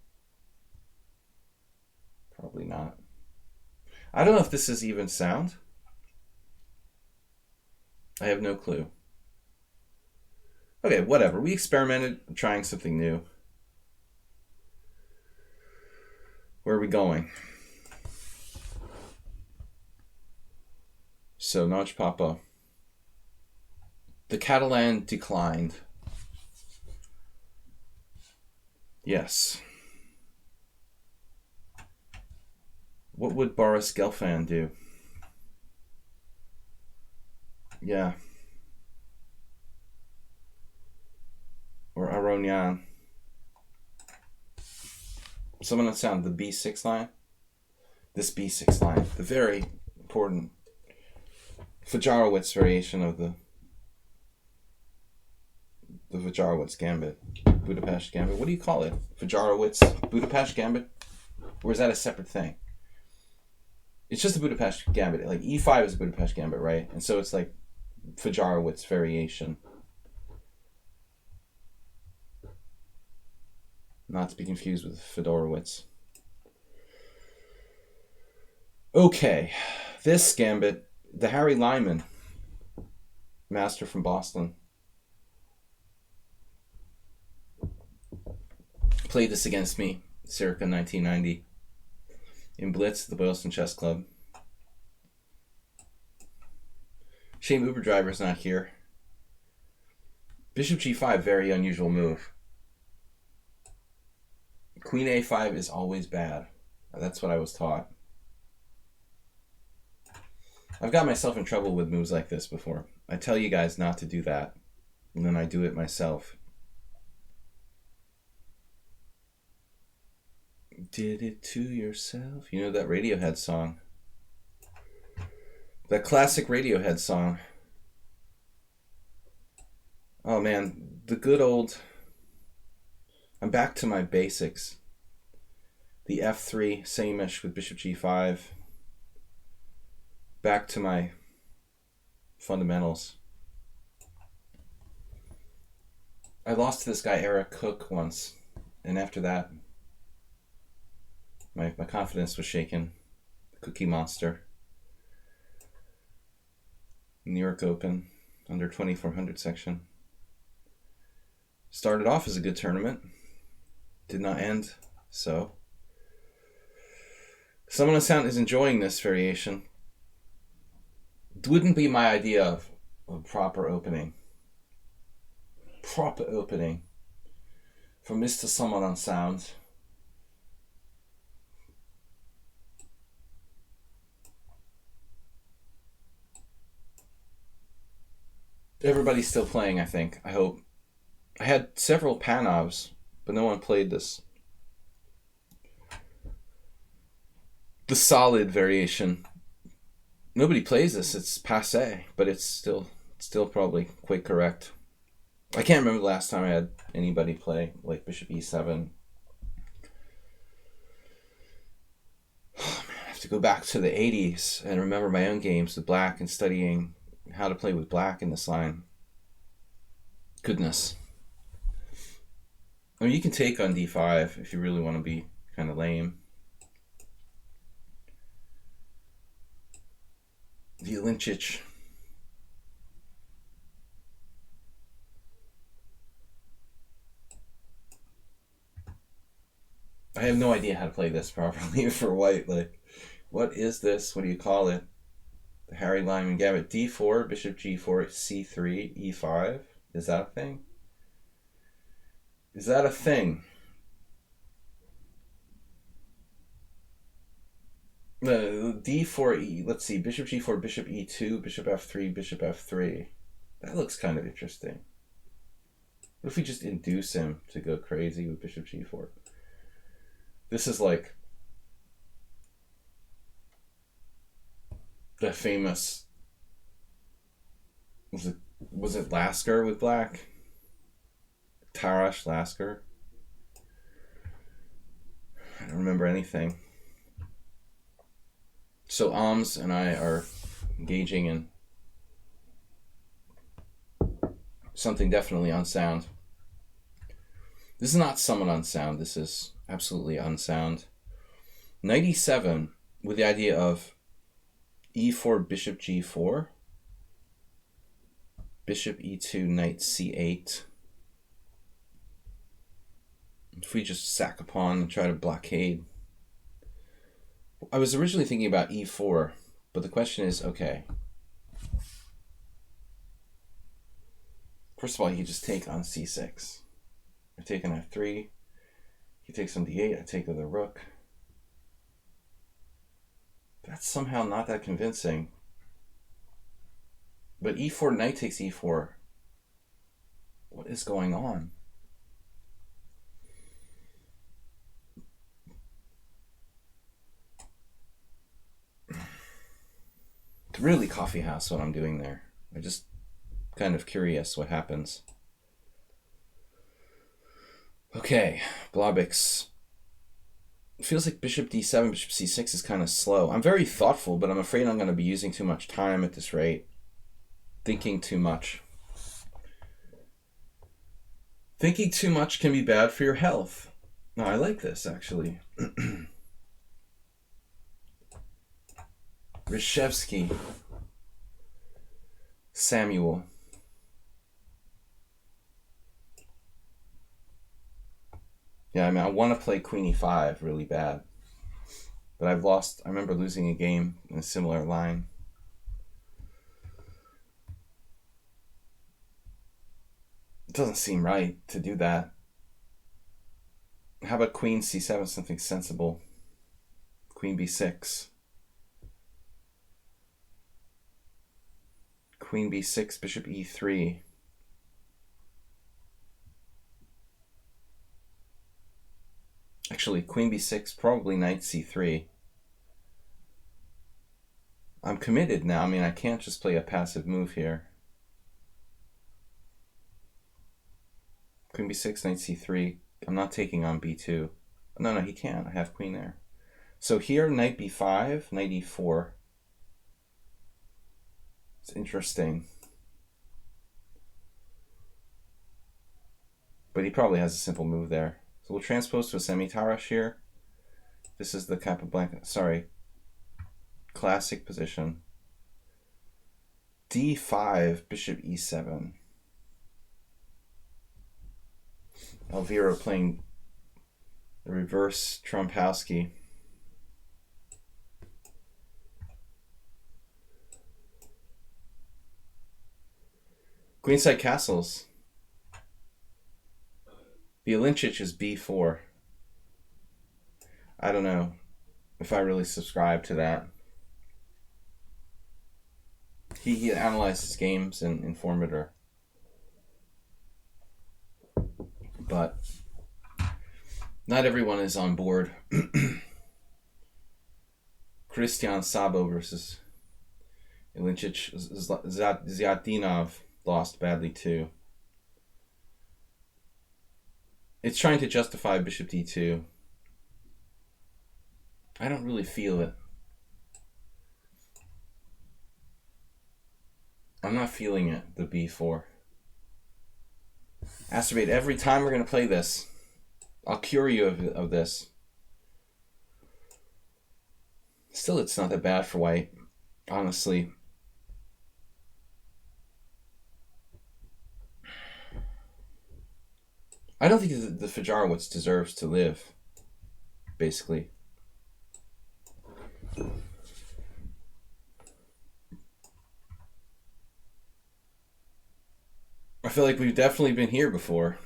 Probably not. I don't know if this is even sound. I have no clue. Okay, whatever. We experimented, trying something new. Where are we going? So, Notch Papa. The Catalan declined. Yes. What would Boris Gelfand do? Yeah. Or Aronian. Someone on sound, the B6 line. This B6 line. The very important Fajarowicz variation of the Fajarowicz Gambit. Budapest Gambit. What do you call it? Fajarowicz Budapest Gambit? Or is that a separate thing? It's just a Budapest Gambit. Like E5 is a Budapest Gambit, right? And so it's like Fajarowicz variation. Not to be confused with Fedorowicz. Okay. This Gambit, the Harry Lyman, master from Boston, played this against me circa 1990 in Blitz at the Boylston Chess Club. Shame Uber Driver's not here. Bishop G5, very unusual move. Queen A5 is always bad. That's what I was taught. I've got myself in trouble with moves like this before. I tell you guys not to do that, and then I do it myself. Did it to yourself. You know that Radiohead song? That classic Radiohead song. Oh man, the good old... I'm back to my basics. The F3, same-ish with Bishop G5. Back to my fundamentals. I lost to this guy Eric Cook once, and after that, my confidence was shaken. Cookie Monster. New York Open, under 2400 section. Started off as a good tournament. Did not end so. Someone on sound is enjoying this variation. It wouldn't be my idea of a proper opening. Proper opening from Mr. Someone on sound. Everybody's still playing, I think. I hope. I had several Panovs, but no one played this. The solid variation. Nobody plays this. It's passé, but it's still probably quite correct. I can't remember the last time I had anybody play like Bishop E7. Oh man, I have to go back to the 80s and remember my own games with black and studying how to play with black in this line. Goodness. I mean, you can take on D5 if you really want to be kind of lame. Violinchich. I have no idea how to play this properly for white. Like, what is this? What do you call it? The Harry Lyman Gambit. D4, Bishop G4, C3, E5. Is that a thing? Is that a thing? D4, let's see, Bishop G4, Bishop E2, Bishop F3, Bishop F3. That looks kind of interesting. What if we just induce him to go crazy with Bishop G4? This is like the famous, was it Lasker with black? Tarash Lasker? I don't remember anything. So Alms and I are engaging in something definitely unsound. This is not somewhat unsound. This is absolutely unsound. Knight e7 with the idea of e4, bishop g4, bishop e2, knight c8. If we just sack a pawn and try to blockade. I was originally thinking about e4, but the question is, okay. First of all, you just take on c6. I take on f3. He takes on d8. I take with the rook. That's somehow not that convincing. But e4, knight takes e4. What is going on? It's really coffee house what I'm doing there. I'm just kind of curious what happens. Okay, Blobix. It feels like bishop d7, bishop c6 is kind of slow. I'm very thoughtful, but I'm afraid I'm going to be using too much time at this rate. Thinking too much. Thinking too much can be bad for your health. No, I like this, actually. Rishevsky. Samuel. Yeah, I mean, I want to play queen e5 really bad. But I've lost, I remember losing a game in a similar line. It doesn't seem right to do that. How about queen c7, something sensible? Queen b6. Queen b6, bishop e3. Actually, queen b6, probably knight c3. I'm committed now. I mean, I can't just play a passive move here. Queen b6, knight c3. I'm not taking on b2. No, he can't. I have queen there. So here, knight b5, knight e4. It's interesting. But he probably has a simple move there. So we'll transpose to a semi-Tarash here. This is the Capablanca, classic position. d5, bishop e7. Elvira playing the reverse Trompowsky. Queenside castles. Bielinchich is b4. I don't know if I really subscribe to that. He analyzes games in Informator. But not everyone is on board. Christian Sabo versus Ilinchich. Zyatinov lost badly too. It's trying to justify bishop d2. I don't really feel it. I'm not feeling it, the b4. Acerbate, every time we're going to play this, I'll cure you of this. Still, it's not that bad for white, honestly. I don't think the Fajarowicz deserves to live, basically. I feel like we've definitely been here before.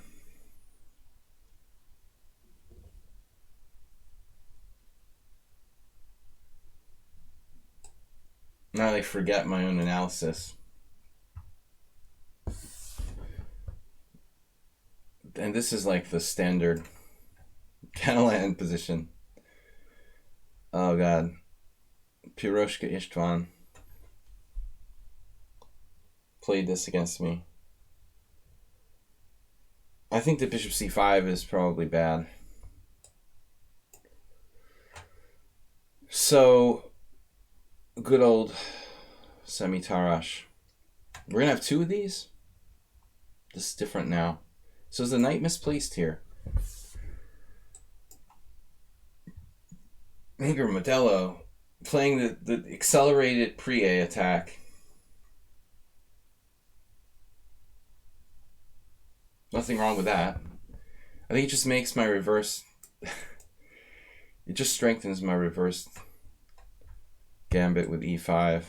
Now I forget my own analysis. And this is like the standard Catalan position. Oh god. Piroshka Istvan played this against me. I think that bishop c5 is probably bad. So, good old Semitarash. We're going to have two of these? This is different now. So is the knight misplaced here? Igor Modelo playing the accelerated pre-A attack. Nothing wrong with that. I think it just makes my reverse... it just strengthens my reverse gambit with e5.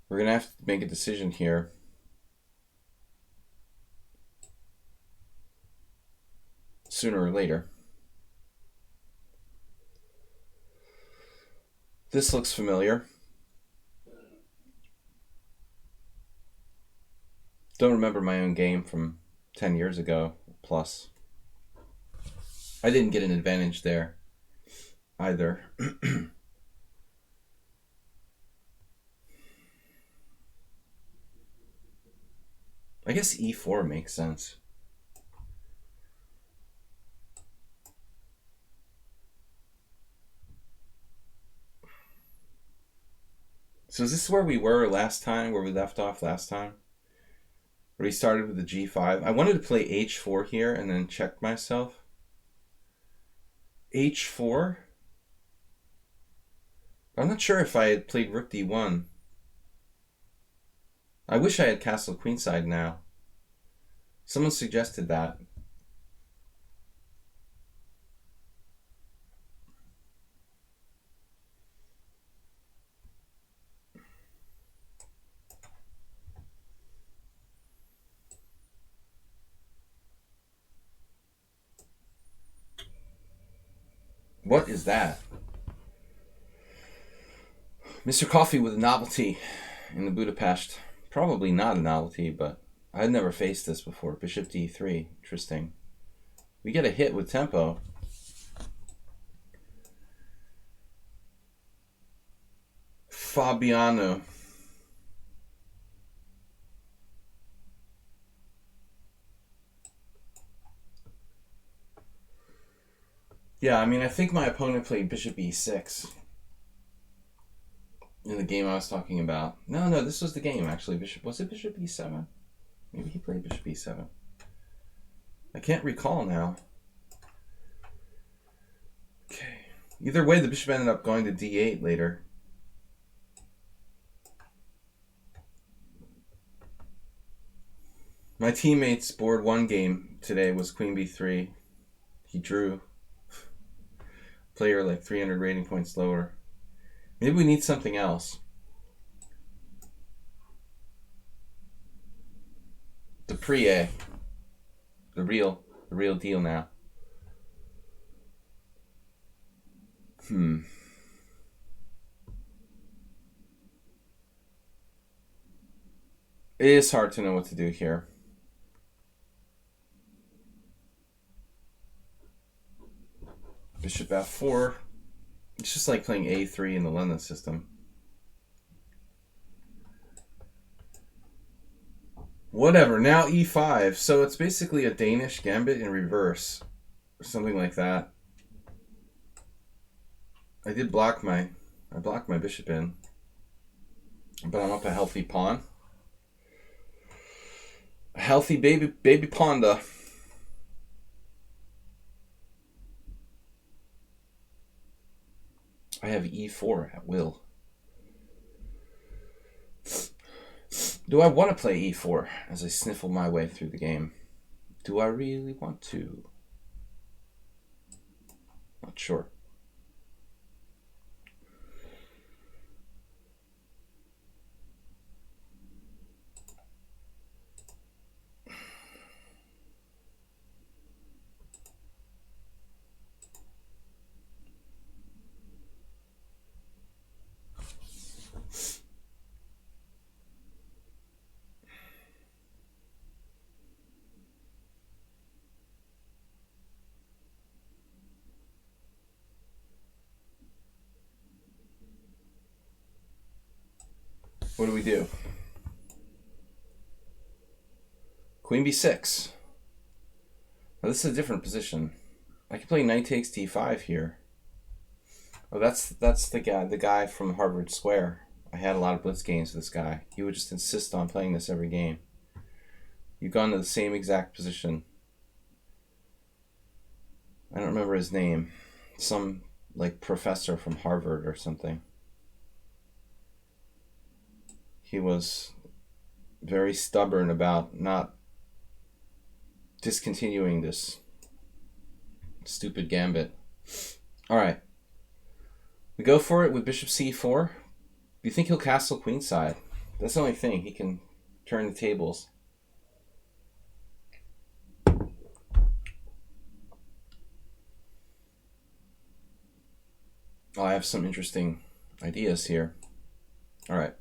We're going to have to make a decision here. Sooner or later. This looks familiar. Don't remember my own game from 10 years ago plus. I didn't get an advantage there either. I guess e4 makes sense. So is this where we were last time, where we left off last time? Where we started with the g5. I wanted to play h4 here and then check myself. h4? I'm not sure if I had played rook d1. I wish I had castle queenside now. Someone suggested that. What is that? Mr. Coffee with a novelty in the Budapest. Probably not a novelty, but I'd never faced this before. Bishop d3. Interesting. We get a hit with tempo. Fabiano. Yeah, I mean, I think my opponent played bishop e6 in the game I was talking about. No, this was the game, actually. Was it bishop e7? Maybe he played bishop e7. I can't recall now. Okay. Either way, the bishop ended up going to d8 later. My teammate's board one game today was queen b3. He drew. Player like 300 rating points lower. Maybe we need something else. The pre-A. The real deal now. It is hard to know what to do here. Bishop f4. It's just like playing a3 in the London system. Whatever, now e5. So it's basically a Danish gambit in reverse. Or something like that. I blocked my bishop in. But I'm up a healthy pawn. A healthy baby ponda. I have e4 at will. Do I want to play e4 as I sniffle my way through the game? Do I really want to? Not sure. What do we do? Queen b6. Now this is a different position. I can play knight takes d5 here. Oh, that's the guy from Harvard Square. I had a lot of blitz games with this guy. He would just insist on playing this every game. You've gone to the same exact position. I don't remember his name. Some like professor from Harvard or something. He was very stubborn about not discontinuing this stupid gambit. All right. We go for it with bishop c4. Do you think he'll castle queenside? That's the only thing. He can turn the tables. Oh, I have some interesting ideas here. All right.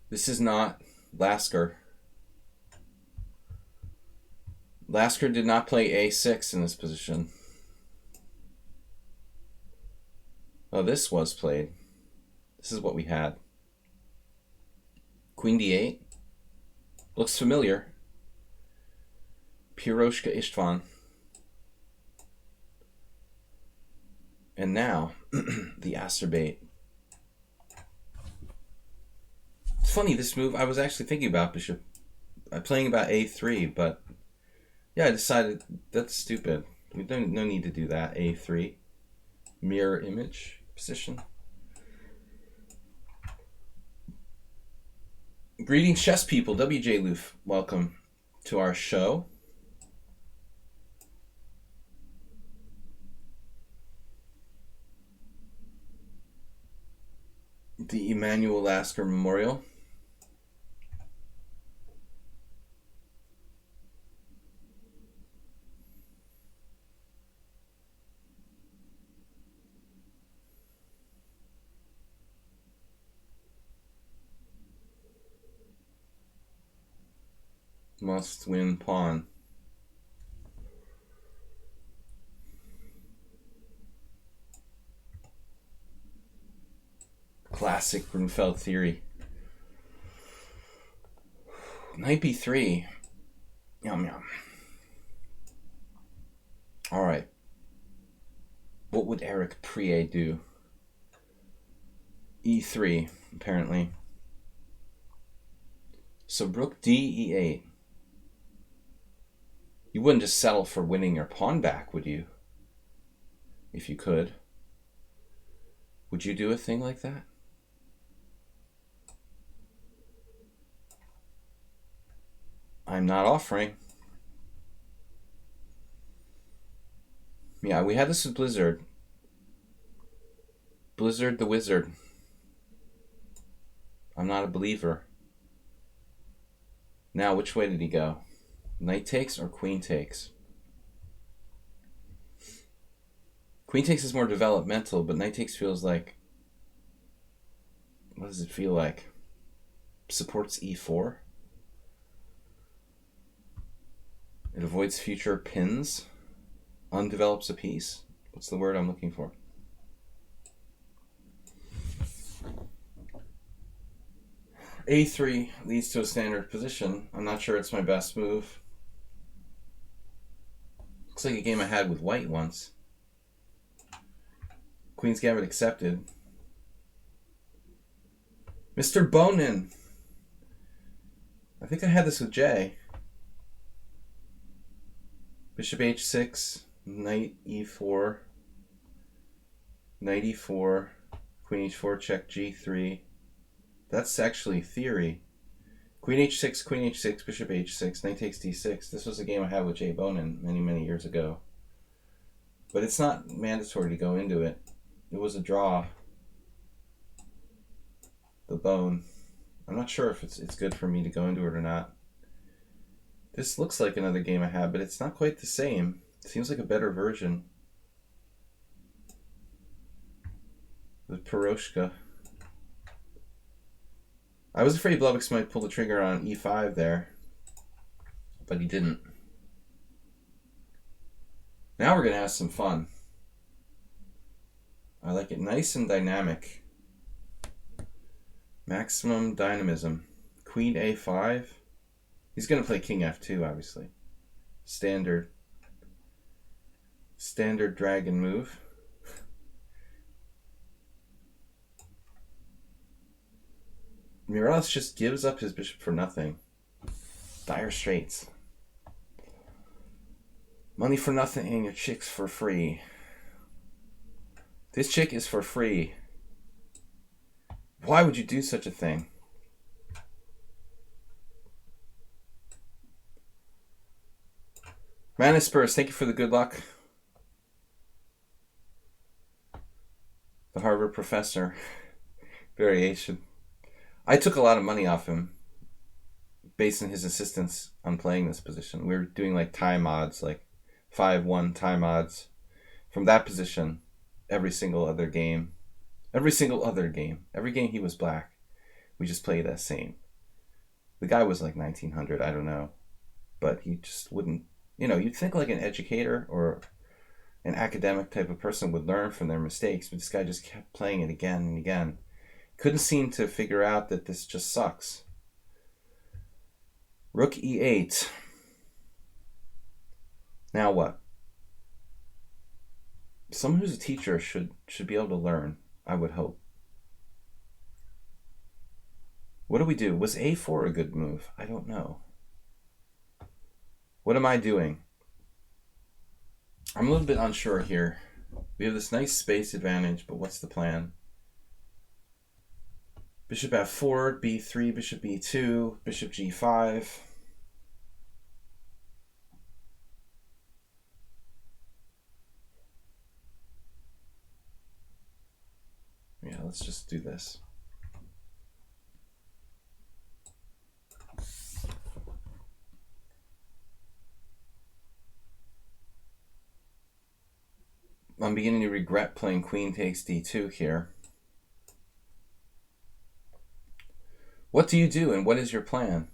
This is not Lasker. Lasker did not play a6 in this position. Oh, this was played. This is what we had. Queen d8. Looks familiar. Piroshka Istvan. And now, the Asterbait. It's funny, this move, I was actually thinking about bishop, playing about a3, but yeah, I decided that's stupid. We don't, no need to do that, a3. Mirror image position. Greetings, chess people. WJ Loof, welcome to our show. The Emanuel Lasker Memorial. Must win pawn. Classic Grunfeld theory. Knight b3. Yum yum. All right. What would Eric Prie do? e3, apparently. So rook d e8. You wouldn't just settle for winning your pawn back, would you? If you could. Would you do a thing like that? I'm not offering. Yeah, we had this with Blizzard. Blizzard the Wizard. I'm not a believer. Now, which way did he go? Knight takes or queen takes? Queen takes is more developmental, but knight takes feels like... What does it feel like? Supports e4? It avoids future pins? Undevelops a piece? What's the word I'm looking for? a3 leads to a standard position. I'm not sure it's my best move. Looks like a game I had with white once. Queen's Gambit accepted. Mr. Bonin. I think I had this with Jay. Bishop h6, knight e4, knight e4, queen h4, check g3. That's actually theory. Queen h6, bishop h6, knight takes d6. This was a game I had with Jay Bonin many, many years ago. But it's not mandatory to go into it. It was a draw. The bone. I'm not sure if it's good for me to go into it or not. This looks like another game I had, but it's not quite the same. It seems like a better version. With Piroshka. I was afraid Blubix might pull the trigger on e5 there, but he didn't. Now we're going to have some fun. I like it nice and dynamic. Maximum dynamism. Queen a5. He's going to play king f2, obviously. Standard dragon move. Morales just gives up his bishop for nothing. Dire straits. Money for nothing and your chick's for free. This chick is for free. Why would you do such a thing? Mana Spurs, thank you for the good luck. The Harvard professor. Variation. I took a lot of money off him based on his insistence on playing this position. We were doing like time odds, like 5-1 time odds from that position every single other game. Every game he was black, we just played that same. The guy was like 1900, I don't know. But he just wouldn't, you'd think like an educator or an academic type of person would learn from their mistakes, but this guy just kept playing it again and again. Couldn't seem to figure out that this just sucks. Rook e8. Now what? Someone who's a teacher should be able to learn, I would hope. What do we do? Was a4 a good move? I don't know. What am I doing? I'm a little bit unsure here. We have this nice space advantage, but what's the plan? Bishop f4, b3, bishop b2, bishop g5. Yeah, let's just do this. I'm beginning to regret playing queen takes d2 here. What do you do and what is your plan?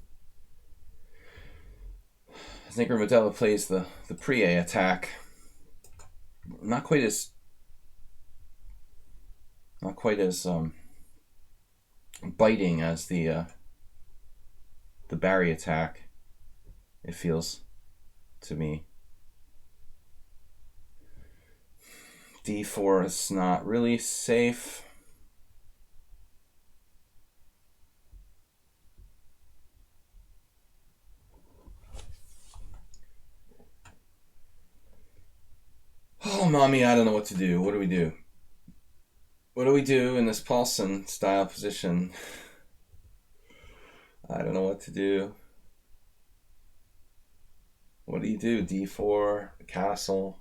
I think Modella plays the pre-A attack. Not quite as biting as the Barry attack, it feels to me. d4 is not really safe. Oh, mommy, I don't know what to do. What do we do? What do we do in this Paulson style position? I don't know what to do. What do you do? d4, castle.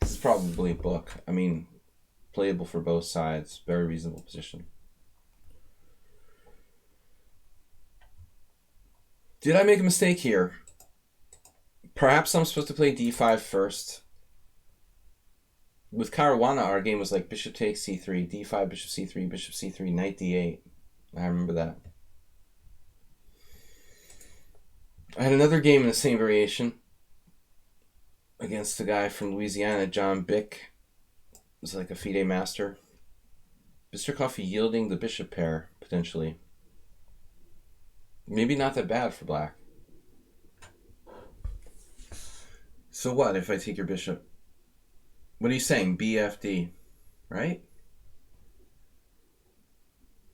This is probably a book. I mean, playable for both sides. Very reasonable position. Did I make a mistake here? Perhaps I'm supposed to play d5 first. With Caruana, our game was like bishop takes c3, d5, bishop c3, bishop c3, knight d8. I remember that. I had another game in the same variation against a guy from Louisiana, John Bick. It was like a FIDE master. Bistrokoff yielding the bishop pair, potentially. Maybe not that bad for black. So what if I take your bishop? What are you saying? BFD, right?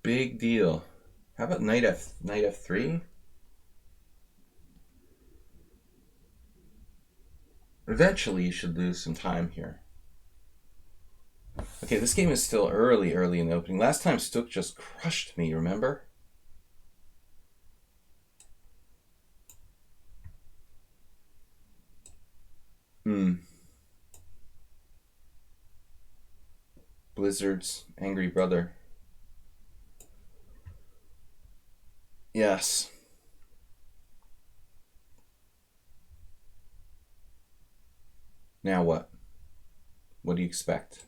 Big deal. How about knight f3? Eventually you should lose some time here. Okay, this game is still early in the opening. Last time Stook just crushed me, remember? Blizzard's angry brother. Yes. Now what? What do you expect?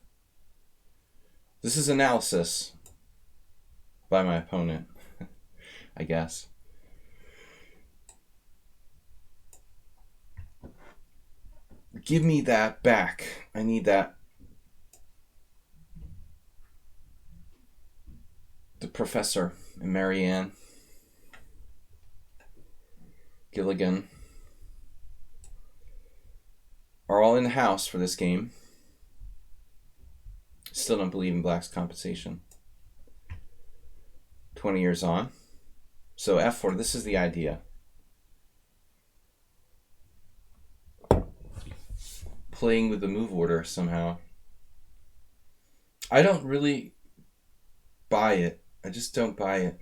This is analysis by my opponent, I guess. Give me that back. I need that. The Professor and Marianne Gilligan are all in the house for this game. Still don't believe in black's compensation. 20 years on. So f4, this is the idea. Playing with the move order somehow. I don't really buy it. I just don't buy it.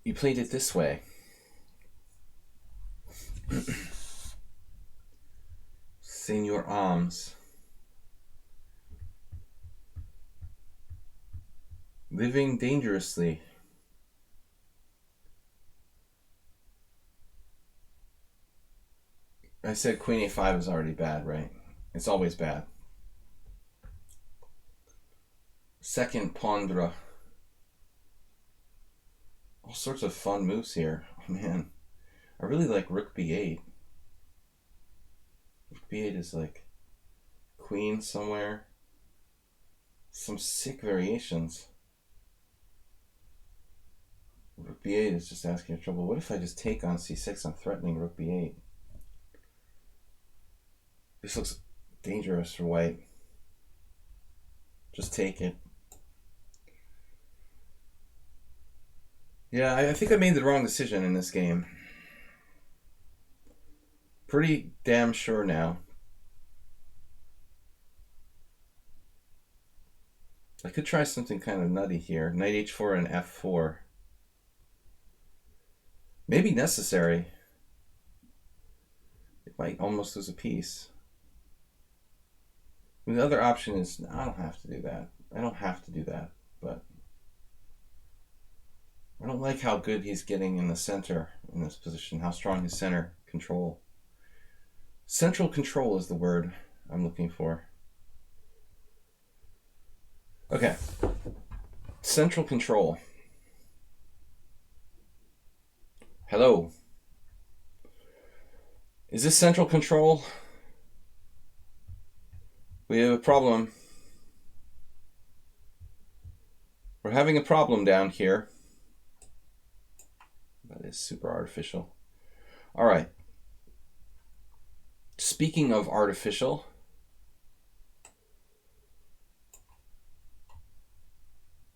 You played it this way. Senior arms. Living dangerously. I said Queen A5 is already bad, right? It's always bad. Second pawn draw. All sorts of fun moves here. Oh man, I really like Rook B8. Rook B8 is like Queen somewhere. Some sick variations. Rook B8 is just asking for trouble. What if I just take on C6? I'm threatening Rook B8. This looks dangerous for white. Just take it. Yeah, I think I made the wrong decision in this game. Pretty damn sure now. I could try something kind of nutty here. Knight H4 and F4. Maybe necessary. It might almost lose a piece. I mean, the other option is, I don't have to do that. I don't have to do that, but I don't like how good he's getting in the center in this position, how strong his center control. Central control is the word I'm looking for. Okay. Central control. Hello. Is this central control? We have a problem. We're having a problem down here. That is super artificial. All right. Speaking of artificial,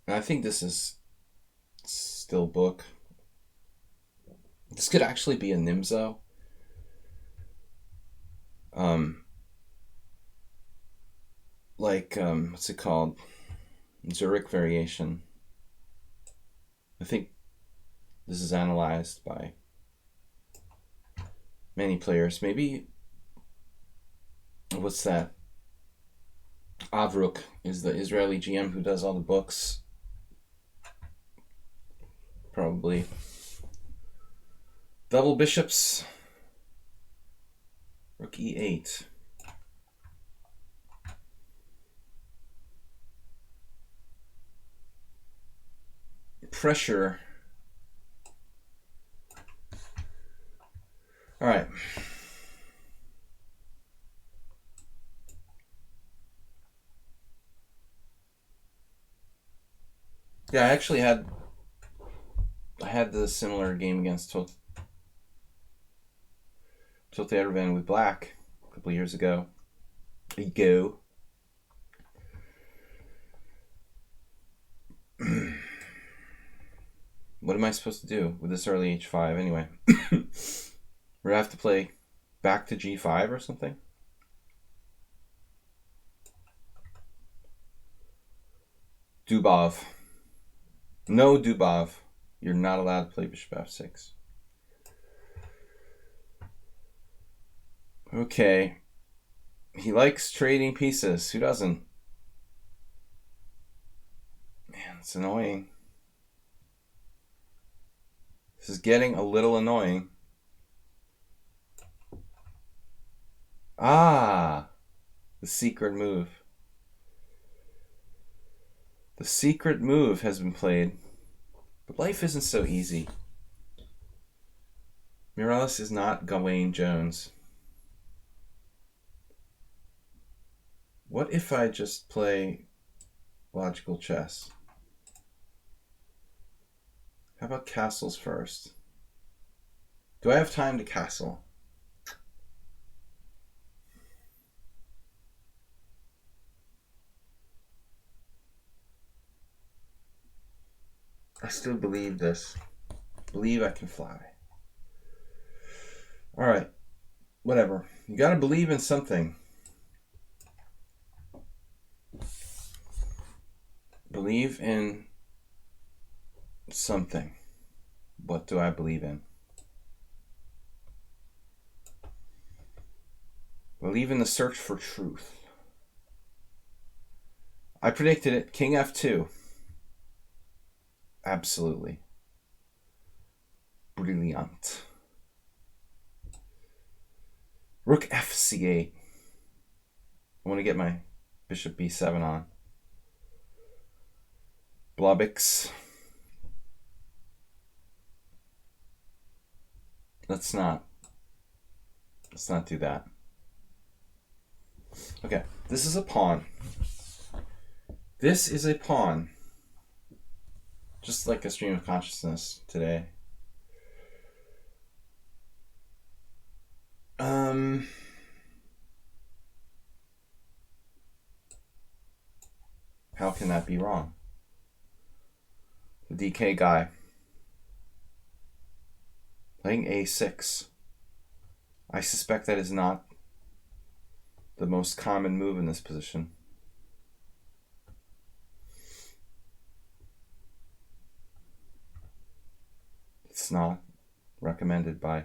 I think this is still book. This could actually be a Nimzo. What's it called? Zurich variation. I think this is analyzed by many players. Maybe, what's that? Avruk is the Israeli GM who does all the books. Probably. Double bishops. Rook E8. Pressure. All right. Yeah, I actually had the similar game against Tote Erdogan with black a couple years ago. What am I supposed to do with this early H5 anyway? We're gonna have to play back to G5 or something? Dubov. No Dubov. You're not allowed to play bishop F6. Okay. He likes trading pieces. Who doesn't? Man, it's annoying. This is getting a little annoying. Ah, the secret move. The secret move has been played, but life isn't so easy. Morales is not Gawain Jones. What if I just play logical chess? How about castles first? Do I have time to castle? I still believe this. Believe I can fly. Alright. Whatever. You gotta believe in something. Believe in something. What do I believe in? Believe in the search for truth. I predicted it. King F2. Absolutely. Brilliant. Rook FC8. I want to get my bishop B7 on. Blobix. Let's not do that. Okay, this is a pawn. This is a pawn. Just like a stream of consciousness today. How can that be wrong? The DK guy playing A6. I suspect that is not the most common move in this position. It's not recommended by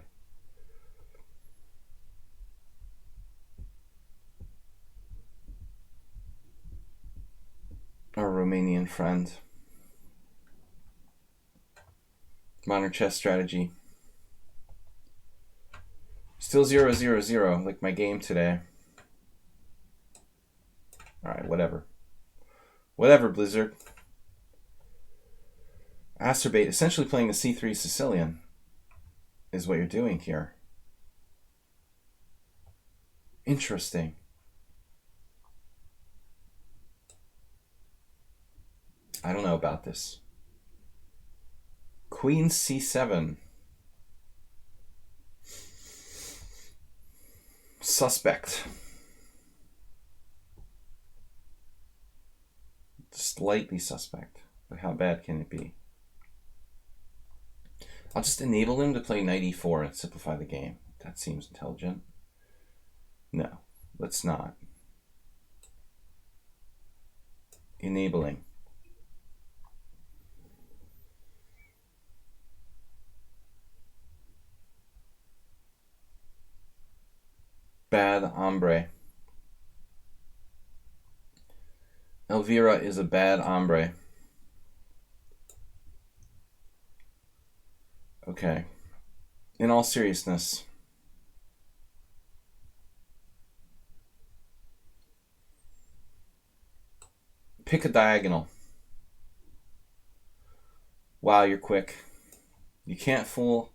our Romanian friend. Modern chess strategy. Still 0-0-0, like my game today. Alright, whatever. Whatever, Blizzard. Acerbate, essentially playing a C3 Sicilian, is what you're doing here. Interesting. I don't know about this. Queen C7. Suspect. Slightly suspect. But how bad can it be? I'll just enable him to play knight e4 and simplify the game. That seems intelligent. No, let's not. Enabling. Bad hombre. Elvira is a bad hombre. Okay. In all seriousness, pick a diagonal. Wow, you're quick. You can't fool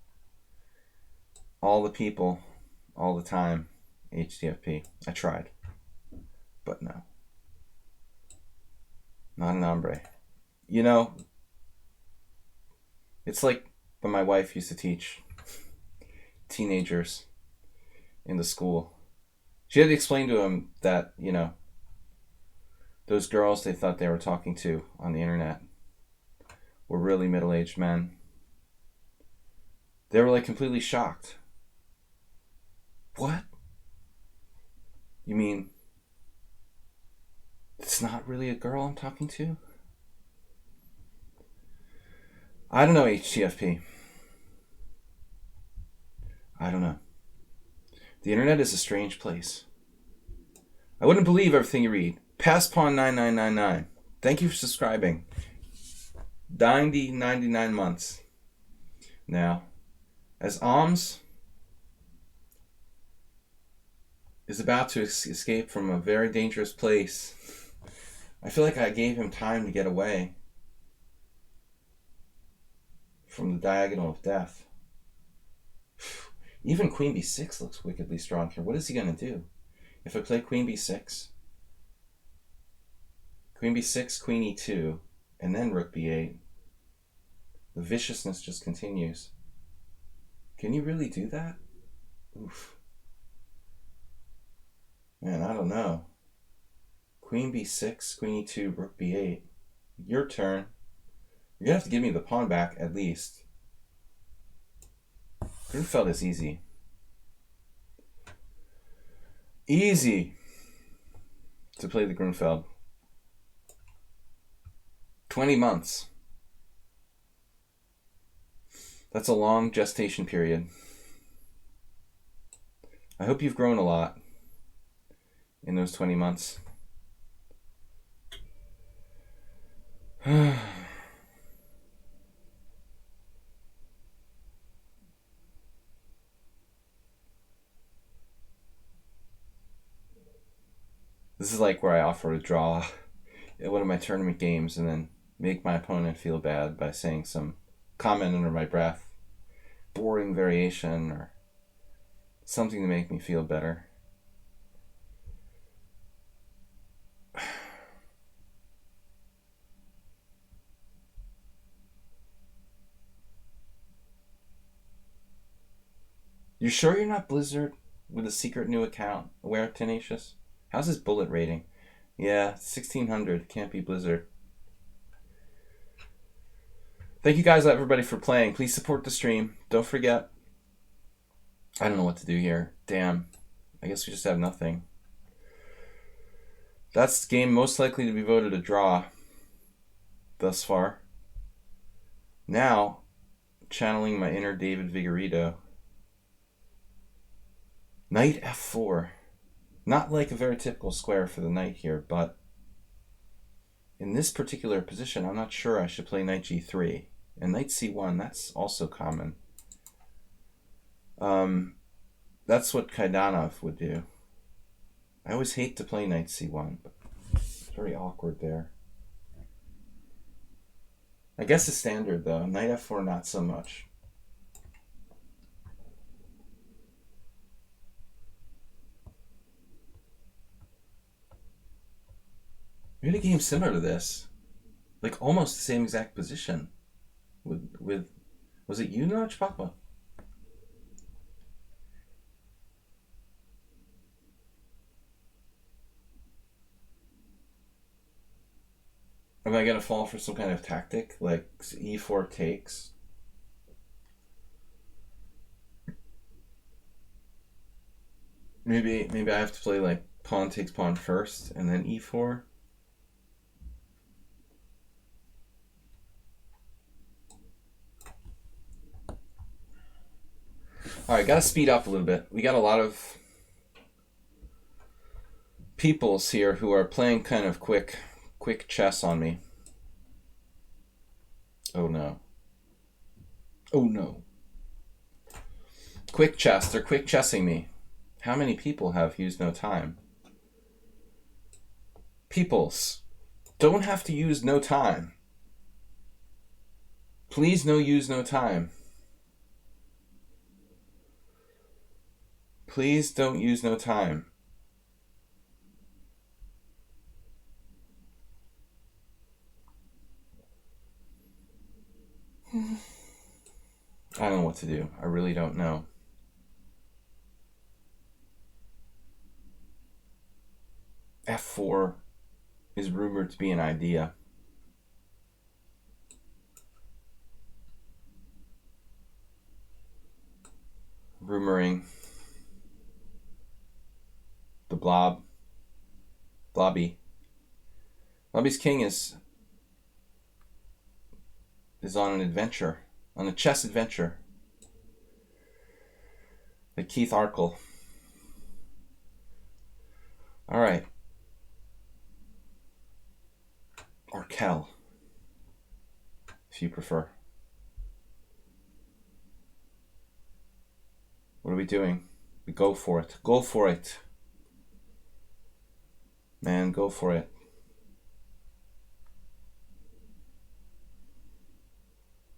all the people all the time, HTFP. I tried, but no. Not an hombre. You know, it's like when my wife used to teach teenagers in the school. She had to explain to them that, you know, those girls they thought they were talking to on the internet were really middle-aged men. They were like completely shocked. What? You mean it's not really a girl I'm talking to? I don't know, HTFP. I don't know. The internet is a strange place. I wouldn't believe everything you read. PassPawn9999. Thank you for subscribing. 99 months. Now, as Alms is about to escape from a very dangerous place, I feel like I gave him time to get away from the diagonal of death. Even queen b6 looks wickedly strong here. What is he going to do? If I play queen b6, queen b6, queen e2, and then rook b8, the viciousness just continues. Can you really do that? Oof. Man, I don't know. Queen b6, queen e2, rook b8. Your turn. You're going to have to give me the pawn back at least. Grunfeld is easy. Easy to play the Grunfeld. 20 months. That's a long gestation period. I hope you've grown a lot in those 20 months. This is like where I offer to draw at one of my tournament games and then make my opponent feel bad by saying some comment under my breath, boring variation, or something to make me feel better. You sure you're not Blizzard with a secret new account? Aware Tenacious? How's his bullet rating? Yeah, 1600. Can't be Blizzard. Thank you guys, everybody, for playing. Please support the stream. Don't forget. I don't know what to do here. Damn. I guess we just have nothing. That's the game most likely to be voted a draw thus far. Now, channeling my inner David Vigorito. Knight f4. Not like a very typical square for the knight here, but in this particular position, I'm not sure I should play knight g3. And knight c1, that's also common. That's what Kaidanov would do. I always hate to play knight c1, but it's very awkward there. I guess it's standard, though. Knight f4, not so much. We had a game similar to this. Like, almost the same exact position. With was it you, Notch Papa? Am I going to fall for some kind of tactic, like e4 takes? Maybe I have to play like pawn takes pawn first, and then e4? Alright, gotta speed up a little bit. We got a lot of peoples here who are playing kind of quick chess on me. Oh no. Oh no. Quick chess. They're quick chessing me. How many people have used no time? Peoples. Don't have to use no time. Please no use no time. Please don't use no time. I don't know what to do. I really don't know. F4 is rumored to be an idea. Rumoring the Blobby. Blobby's king is on an adventure, on a chess adventure. Like Keith Arkell. All right. Arkell, if you prefer. What are we doing? We go for it. Go for it. Man, go for it.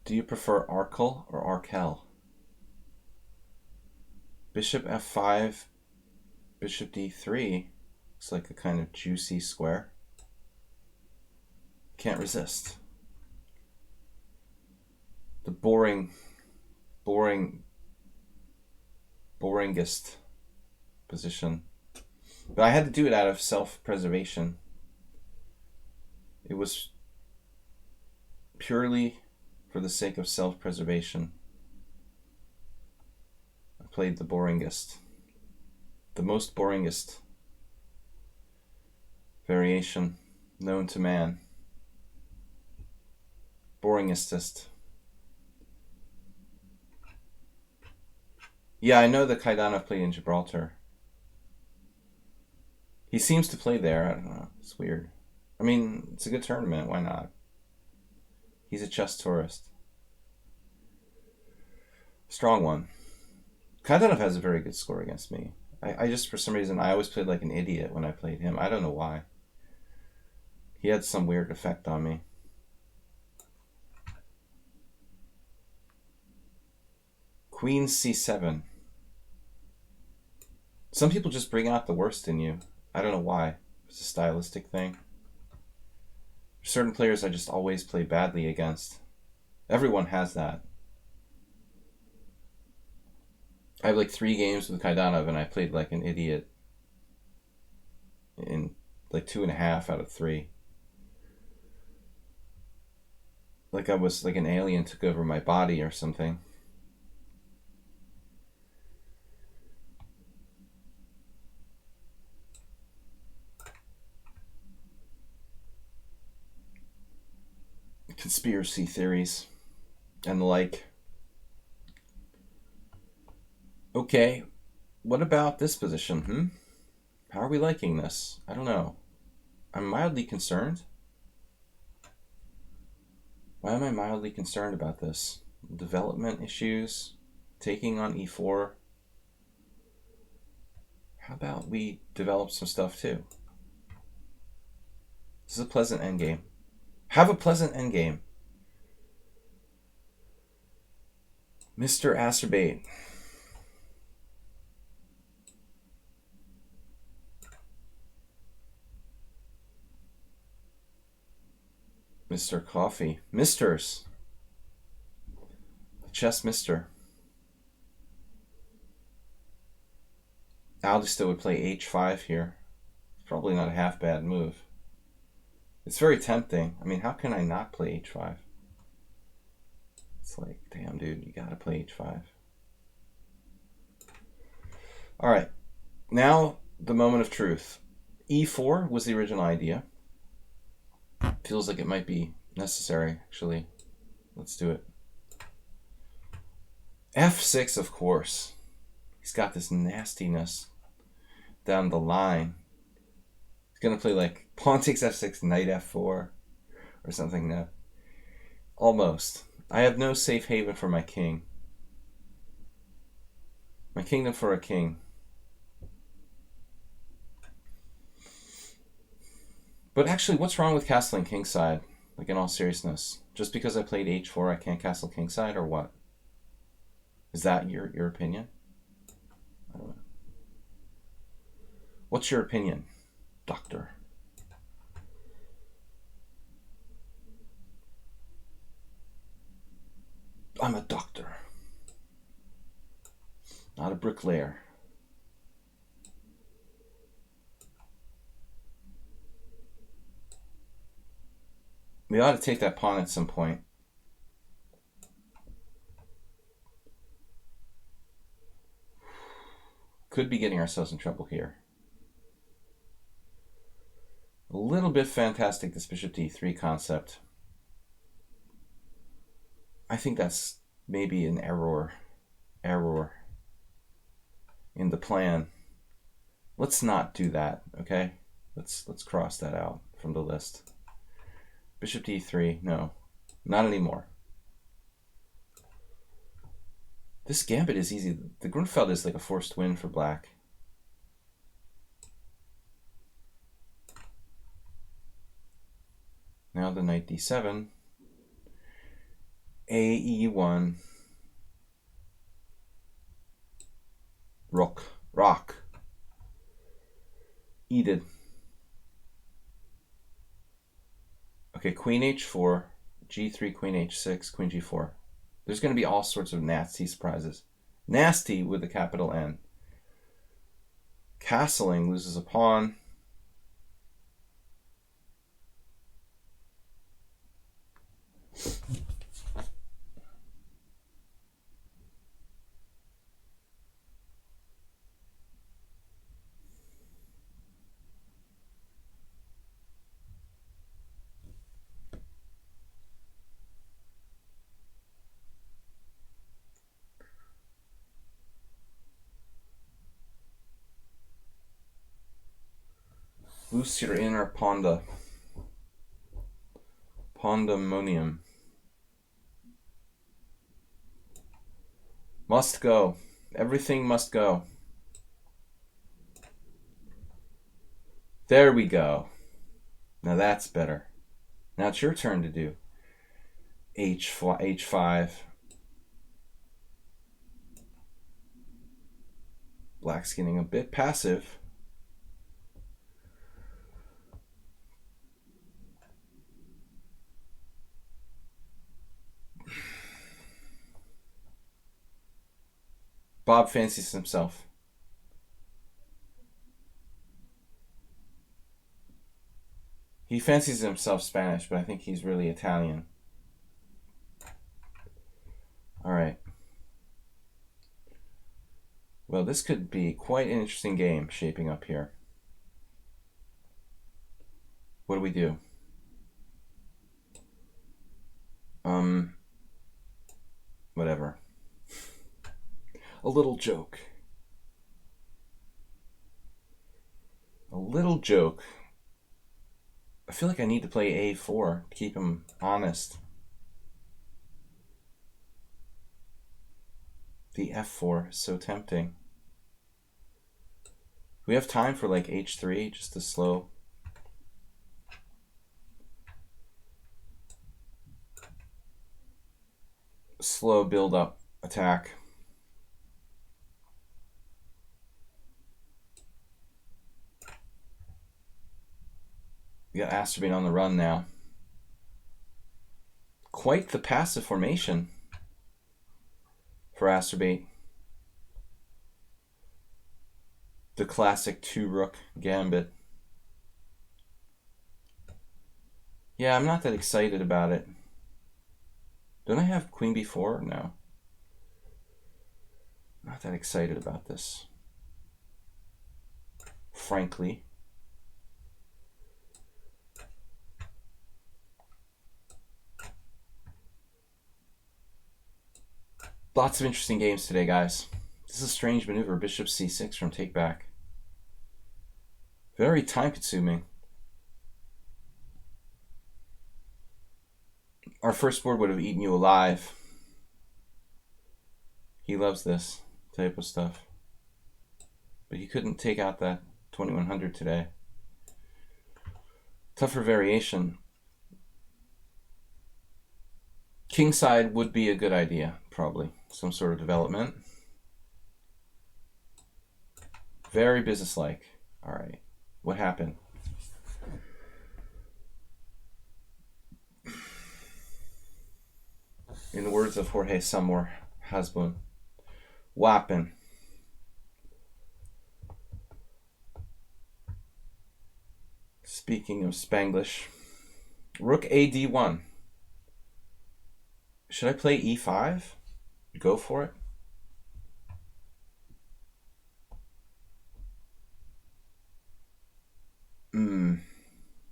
Do you prefer Arkle or Arkell? Bishop f5, bishop d3. Looks like a kind of juicy square. Can't resist. The boringest position. But I had to do it out of self-preservation. It was purely for the sake of self-preservation. I played the boringest. The most boringest variation known to man. Boringestest. Yeah, I know that Kaidanov played in Gibraltar. He seems to play there. I don't know. It's weird. I mean, it's a good tournament. Why not? He's a chess tourist. Strong one. Kaidanov has a very good score against me. I just, for some reason, I always played like an idiot when I played him. I don't know why. He had some weird effect on me. Queen c7. Some people just bring out the worst in you. I don't know why. It's a stylistic thing. Certain players I just always play badly against. Everyone has that. I have like 3 games with Kaidanov and I played like an idiot in like 2.5 out of 3. Like I was like an alien took over my body or something. Conspiracy theories and the like. Okay, what about this position? How are we liking this? I don't know. I'm mildly concerned. Why am I mildly concerned about this? Development issues, taking on e4. How about we develop some stuff too? This is a pleasant endgame. Have a pleasant endgame. Mr. Acerbate. Mr. Coffee. Misters. Chess Mister. Aldisto would play h5 here. Probably not a half bad move. It's very tempting. I mean, how can I not play h5? It's like, damn, dude, you gotta play h5. All right, now the moment of truth. e4 was the original idea. Feels like it might be necessary, actually. Let's do it. f6, of course. He's got this nastiness down the line. He's gonna play like pawn takes f6, knight f4, or something. No, almost. I have no safe haven for my king. My kingdom for a king. But actually, what's wrong with castling kingside? Like, in all seriousness, just because I played h4, I can't castle kingside, or what? Is that your opinion? I don't know. What's your opinion, doctor? I'm a doctor, not a bricklayer. We ought to take that pawn at some point. Could be getting ourselves in trouble here. A little bit fantastic, this bishop d3 concept. I think that's maybe an error in the plan. Let's not do that, okay? Let's cross that out from the list. Bishop d3, no, not anymore. This gambit is easy. The Grunfeld is like a forced win for black. Now the knight d7. AE1. Rock. Edith. Okay, queen h4, g3, queen h6, queen g4. There's going to be all sorts of nasty surprises. Nasty with a capital N. Castling loses a pawn. Loose your inner pandemonium. Must go. Everything must go. There we go. Now that's better. Now it's your turn to do h5. Black's getting a bit passive. Bob fancies himself. He fancies himself Spanish, but I think he's really Italian. All right. Well, this could be quite an interesting game shaping up here. What do we do? Whatever. A little joke. A little joke. I feel like I need to play a4 to keep him honest. The f4 is so tempting. We have time for like h3, just a slow build up attack. We got Asterbate on the run now. Quite the passive formation for Asterbate. The classic 2-rook gambit. Yeah, I'm not that excited about it. Don't I have queen b4? No. Not that excited about this. Frankly. Lots of interesting games today, guys. This is a strange maneuver. Bishop c6 from take back. Very time consuming. Our first board would have eaten you alive. He loves this type of stuff. But he couldn't take out that 2100 today. Tougher variation. Kingside would be a good idea, probably. Some sort of development. Very businesslike. All right. What happened? In the words of Jorge Samor Hasbun, Wappen. Speaking of Spanglish, Rook AD1. Should I play E5? Go for it.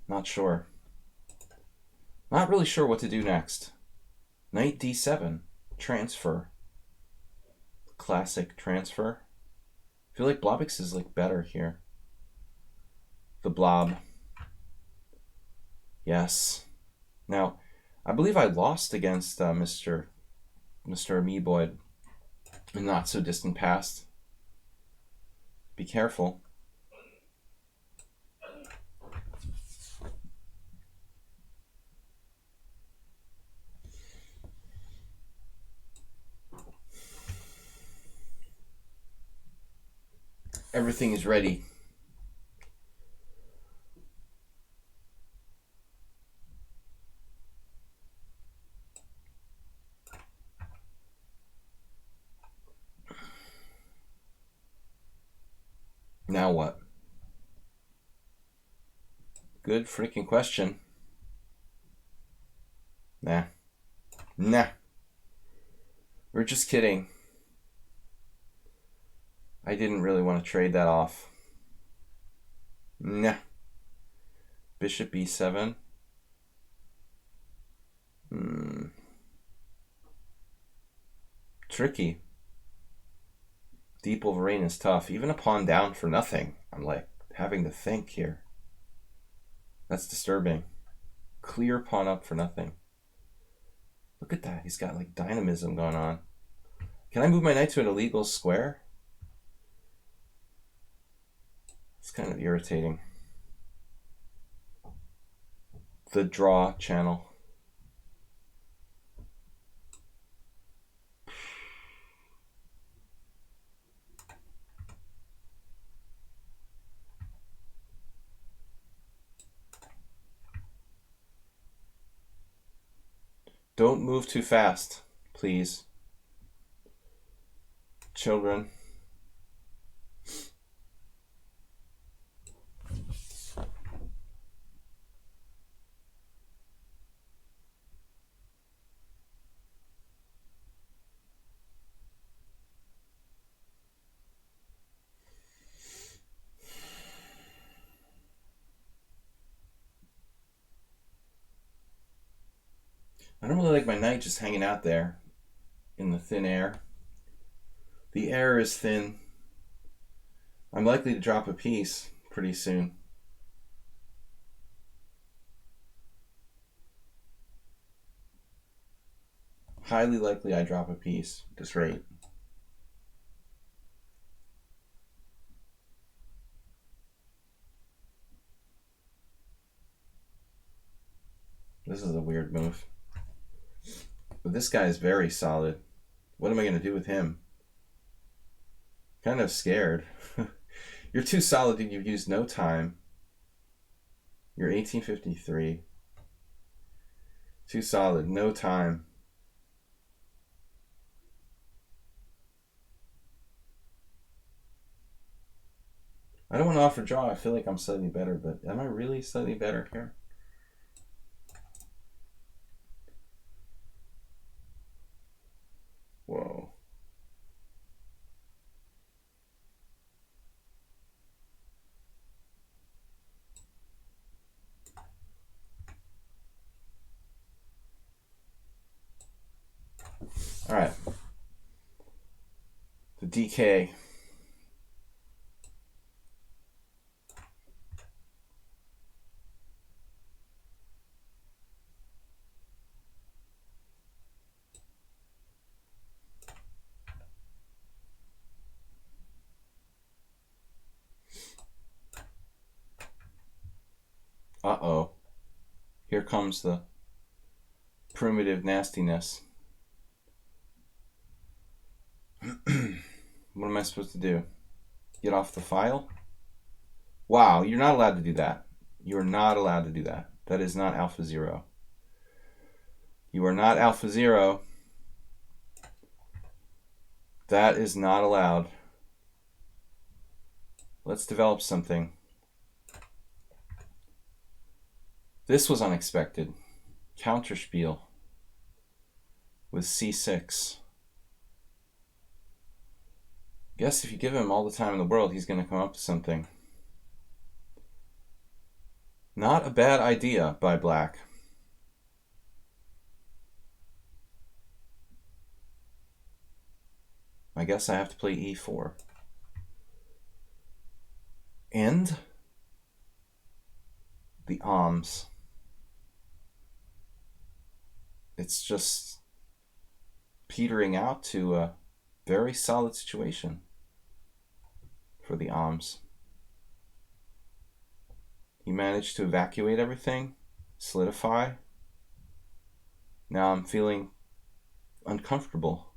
Not sure. Not really sure what to do next. Knight D7. Transfer. Classic transfer. I feel like Blobix is like better here. The blob. Yes. Now, I believe I lost against Mr. Amoeboid and not so distant past. Be careful. Everything is ready. Now what? Good freaking question. Nah. We're just kidding. I didn't really want to trade that off. Nah. Bishop b7. Tricky. Deep Wolverine is tough. Even a pawn down for nothing. I'm like having to think here. That's disturbing. Clear pawn up for nothing. Look at that. He's got like dynamism going on. Can I move my knight to an illegal square? It's kind of irritating. The draw channel. Don't move too fast, please. Children. I don't really like my knight just hanging out there in the thin air. The air is thin. I'm likely to drop a piece pretty soon. Highly likely I drop a piece at this rate. This is a weird move. But this guy is very solid. What am I going to do with him? Kind of scared. You're too solid and you've used no time. You're 1853. Too solid, no time. I don't want to offer draw. I feel like I'm slightly better, but am I really slightly better here? Whoa. All right. The DK. Uh-oh. Here comes the primitive nastiness. What am I supposed to do? Get off the file? Wow, you're not allowed to do that. You're not allowed to do that. That is not Alpha Zero. You are not Alpha Zero. That is not allowed. Let's develop something. This was unexpected. Counterspiel with c6. Guess if you give him all the time in the world, he's going to come up with something. Not a bad idea by Black. I guess I have to play e4. And the Oms. It's just petering out to Very solid situation for the Alms. He managed to evacuate everything, solidify. Now I'm feeling uncomfortable.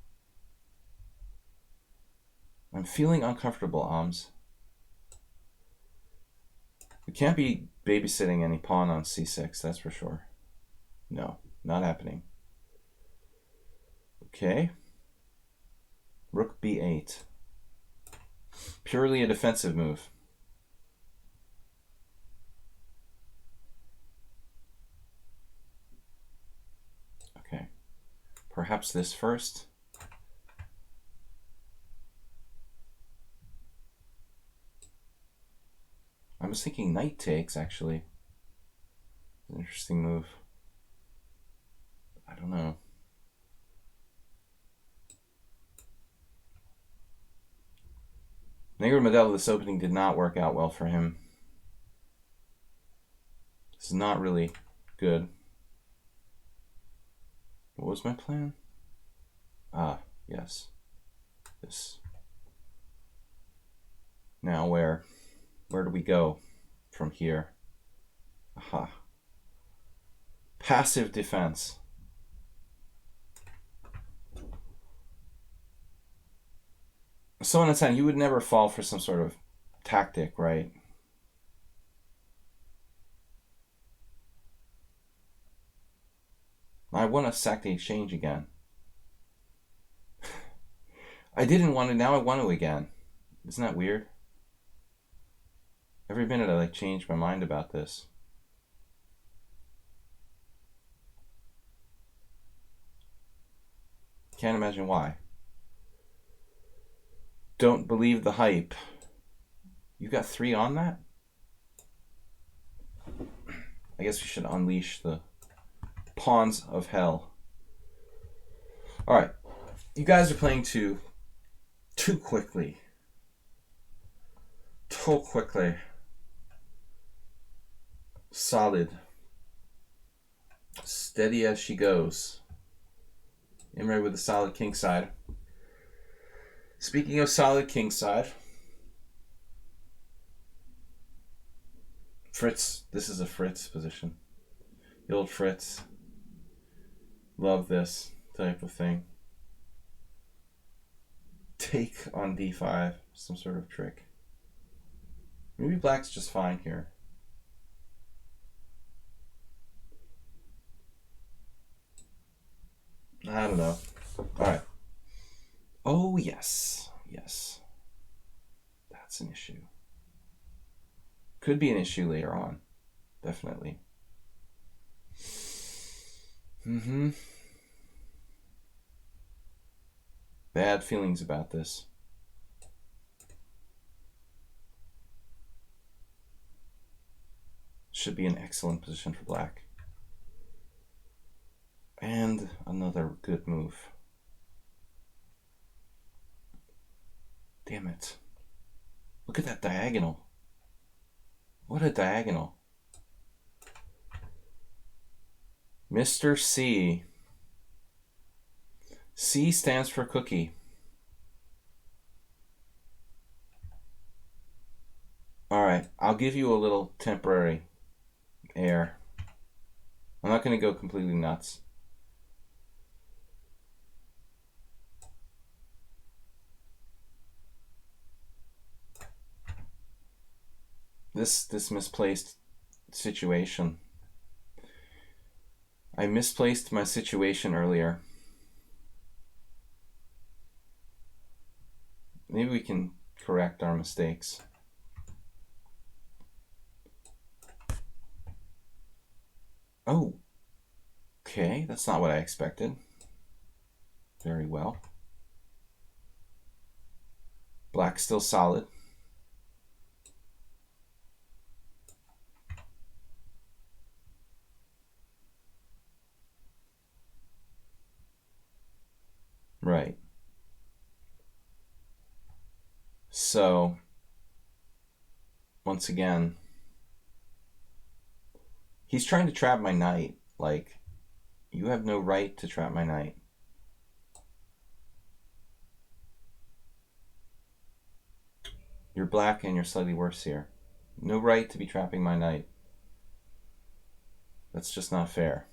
I'm feeling uncomfortable, Alms. We can't be babysitting any pawn on c6, that's for sure. No, not happening. Okay. Rook b8. Purely a defensive move. Okay. Perhaps this first. I was thinking knight takes, actually. Interesting move. I don't know. Negro Modelo, this opening did not work out well for him. This is not really good. What was my plan? Ah, yes. This. Now where? Where do we go from here? Aha. Passive defense. So in a sense, you would never fall for some sort of tactic, right? I want to sack the exchange again. I didn't want to, now I want to again. Isn't that weird? Every minute I change my mind about this. Can't imagine why. Don't believe the hype. You got 3 on that? I guess we should unleash the pawns of hell. Alright. You guys are playing too quickly. Too quickly. Solid. Steady as she goes. Imre with a solid king side. Speaking of solid king side, Fritz, this is a Fritz position. The old Fritz. Love this type of thing. Take on d5, some sort of trick. Maybe black's just fine here. I don't know. Alright. Oh, yes. Yes. That's an issue. Could be an issue later on. Definitely. Bad feelings about this. Should be an excellent position for black. And another good move. Damn it. Look at that diagonal. What a diagonal. Mr. C. C stands for cookie. Alright, I'll give you a little temporary air. I'm not going to go completely nuts. This misplaced situation. I misplaced my situation earlier. Maybe we can correct our mistakes. Oh, okay, that's not what I expected. Very well. Black's still solid. Right. So, once again, he's trying to trap my knight. Like, you have no right to trap my knight. You're black and you're slightly worse here. No right to be trapping my knight. That's just not fair.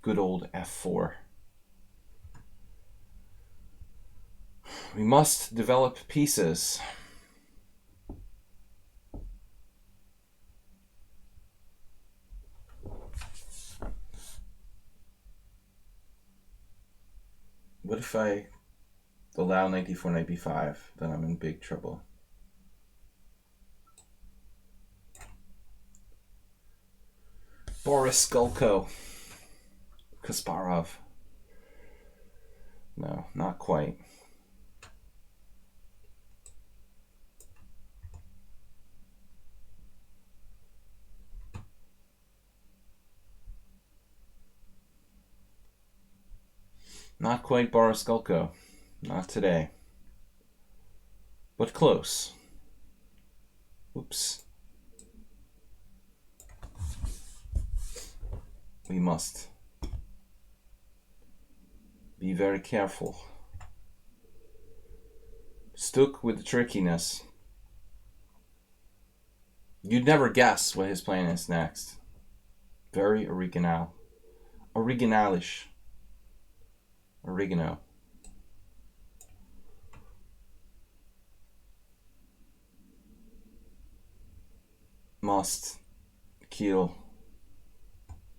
Good old f4. We must develop pieces. What if I allow knight d4, knight b5? Then I'm in big trouble. Boris Gulko. Kasparov. No, not quite. Not quite Boris Gulko. Not today. But close. Oops. We must be very careful. Stuck with the trickiness. You'd never guess what his plan is next. Very original. Originalish. Oregano. Must kill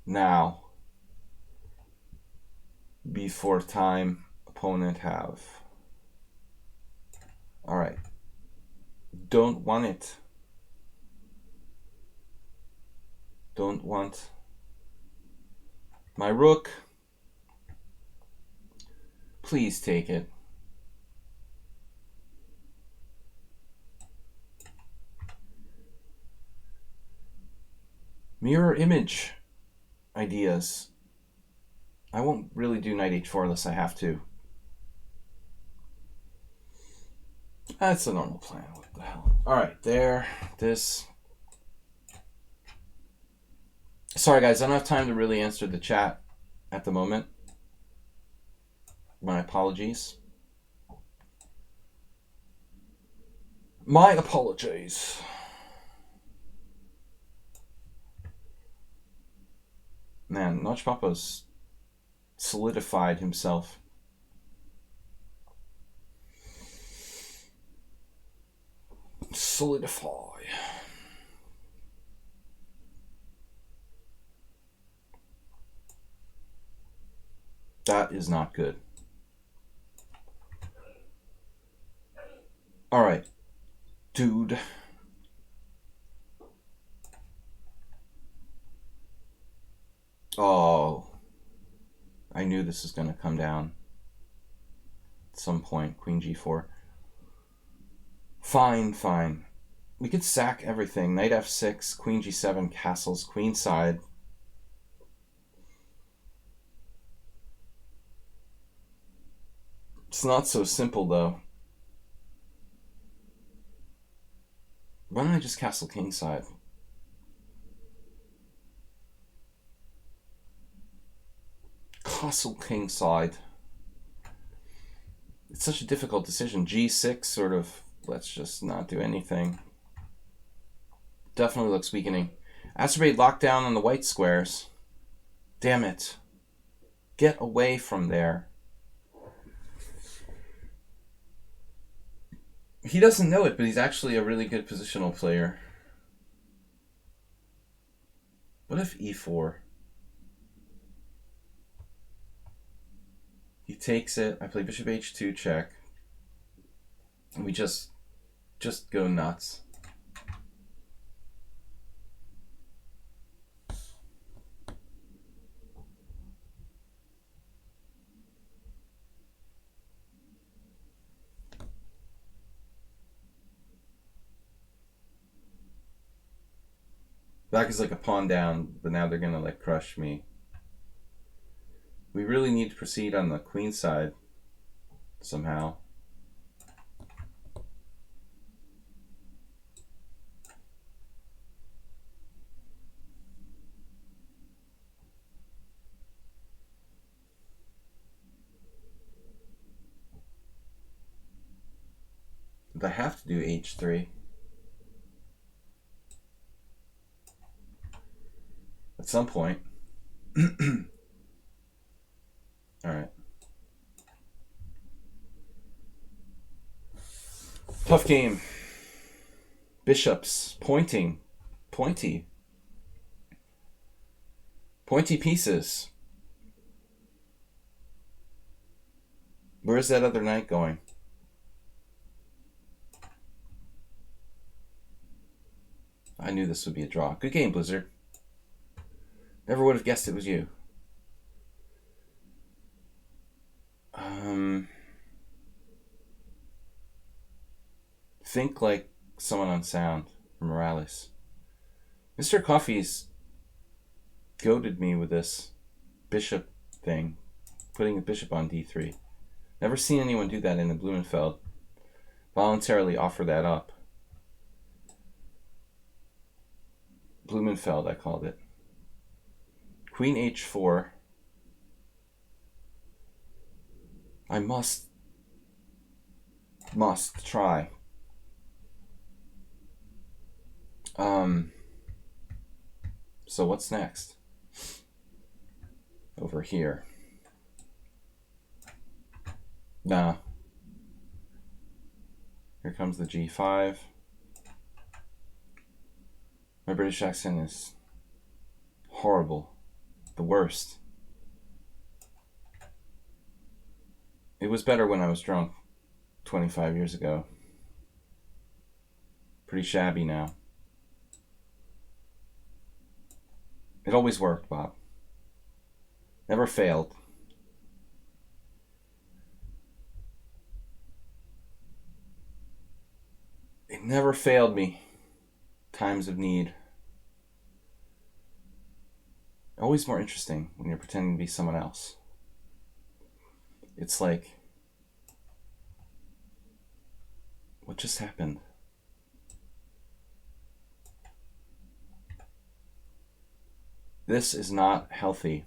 now before time opponent have. Alright. Don't want it. Don't want my rook. Please take it. Mirror image ideas. I won't really do knight h4 unless I have to. That's a normal plan. What the hell? Alright, there. This. Sorry guys, I don't have time to really answer the chat at the moment. My apologies. My apologies. Man, Notch Papa's solidified himself. Solidify. That is not good. All right, dude. Oh, I knew this was going to come down at some point. Queen g4. Fine, fine. We could sack everything. Knight f6, queen g7, castles, queen side. It's not so simple, though. Why don't I just castle kingside? Castle kingside. It's such a difficult decision. G6 sort of, let's just not do anything. Definitely looks weakening. Acerbate lockdown on the white squares. Damn it. Get away from there. He doesn't know it, but he's actually a really good positional player. What if e4? He takes it. I play bishop h2 check. And we just go nuts. Black is like a pawn down, but now they're gonna like crush me. We really need to proceed on the queen side somehow. But I have to do h3. At some point. Alright. Tough game. Bishops. Pointing. Pointy. Pointy pieces. Where's that other knight going? I knew this would be a draw. Good game, Blizzard. Never would have guessed it was you. Think like someone on sound from Morales. Mr. Coffee's goaded me with this bishop thing, putting a bishop on d3. Never seen anyone do that in the Blumenfeld. Voluntarily offer that up. Blumenfeld, I called it. Queen h4. I must try. So what's next? Over here. Nah. Here comes the g5. My British accent is horrible. The worst. It was better when I was drunk 25 years ago. Pretty shabby now. It always worked, Bob. Never failed. It never failed me. Times of need. Always more interesting when you're pretending to be someone else. It's like, what just happened? This is not healthy.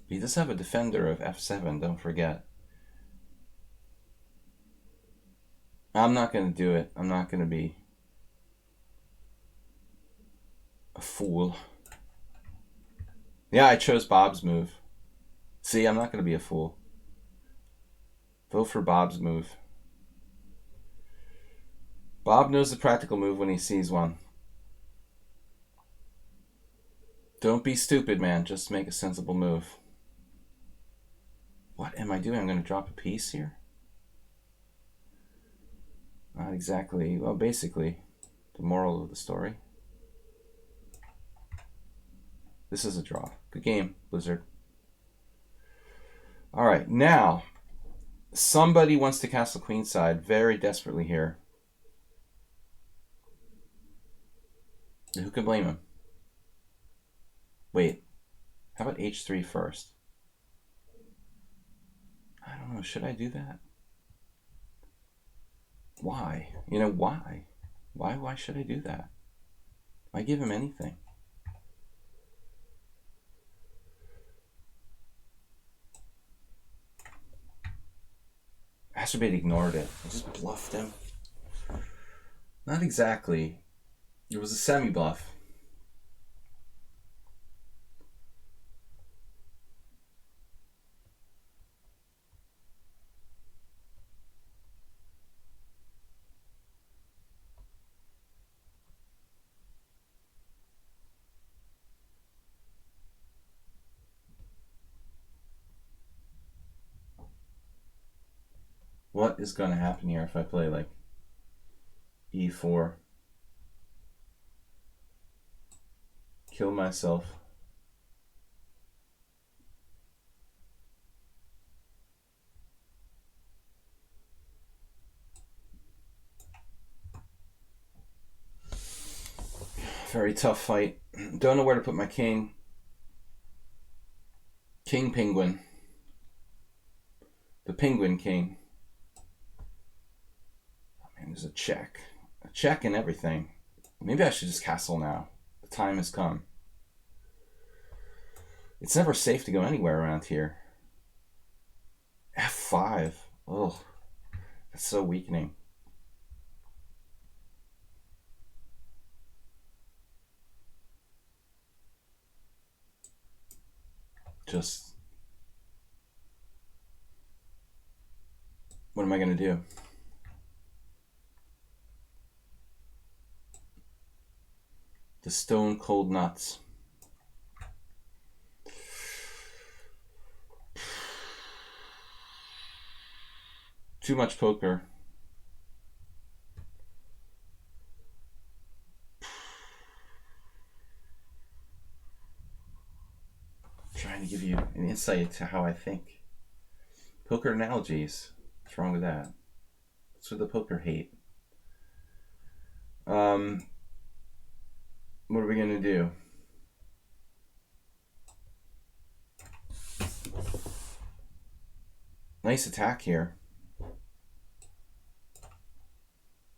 He does have a defender of f7, don't forget. I'm not going to do it. I'm not going to be a fool. Yeah, I chose Bob's move. See, I'm not going to be a fool. Vote for Bob's move. Bob knows the practical move when he sees one. Don't be stupid, man. Just make a sensible move. What am I doing? I'm going to drop a piece here? Not exactly. Well, basically, the moral of the story. This is a draw. Good game, Blizzard. All right, now, somebody wants to castle queenside very desperately here. And who can blame him? Wait, how about h3 first? I don't know, should I do that? Why? You know, why? Why should I do that? Why give him anything? Astrobate ignored it. I just bluffed him. Not exactly. It was a semi-bluff. What is going to happen here if I play like e4? Kill myself. Very tough fight. Don't know where to put my king. King Penguin. The Penguin King. Oh man, there's a check. A check and everything. Maybe I should just castle now. The time has come. It's never safe to go anywhere around here. 5. Oh, that's so weakening. Just, what am I going to do? The stone cold nuts. Too much poker. Trying to give you an insight to how I think. Poker analogies. What's wrong with that? What's with the poker hate? What are we gonna do? Nice attack here.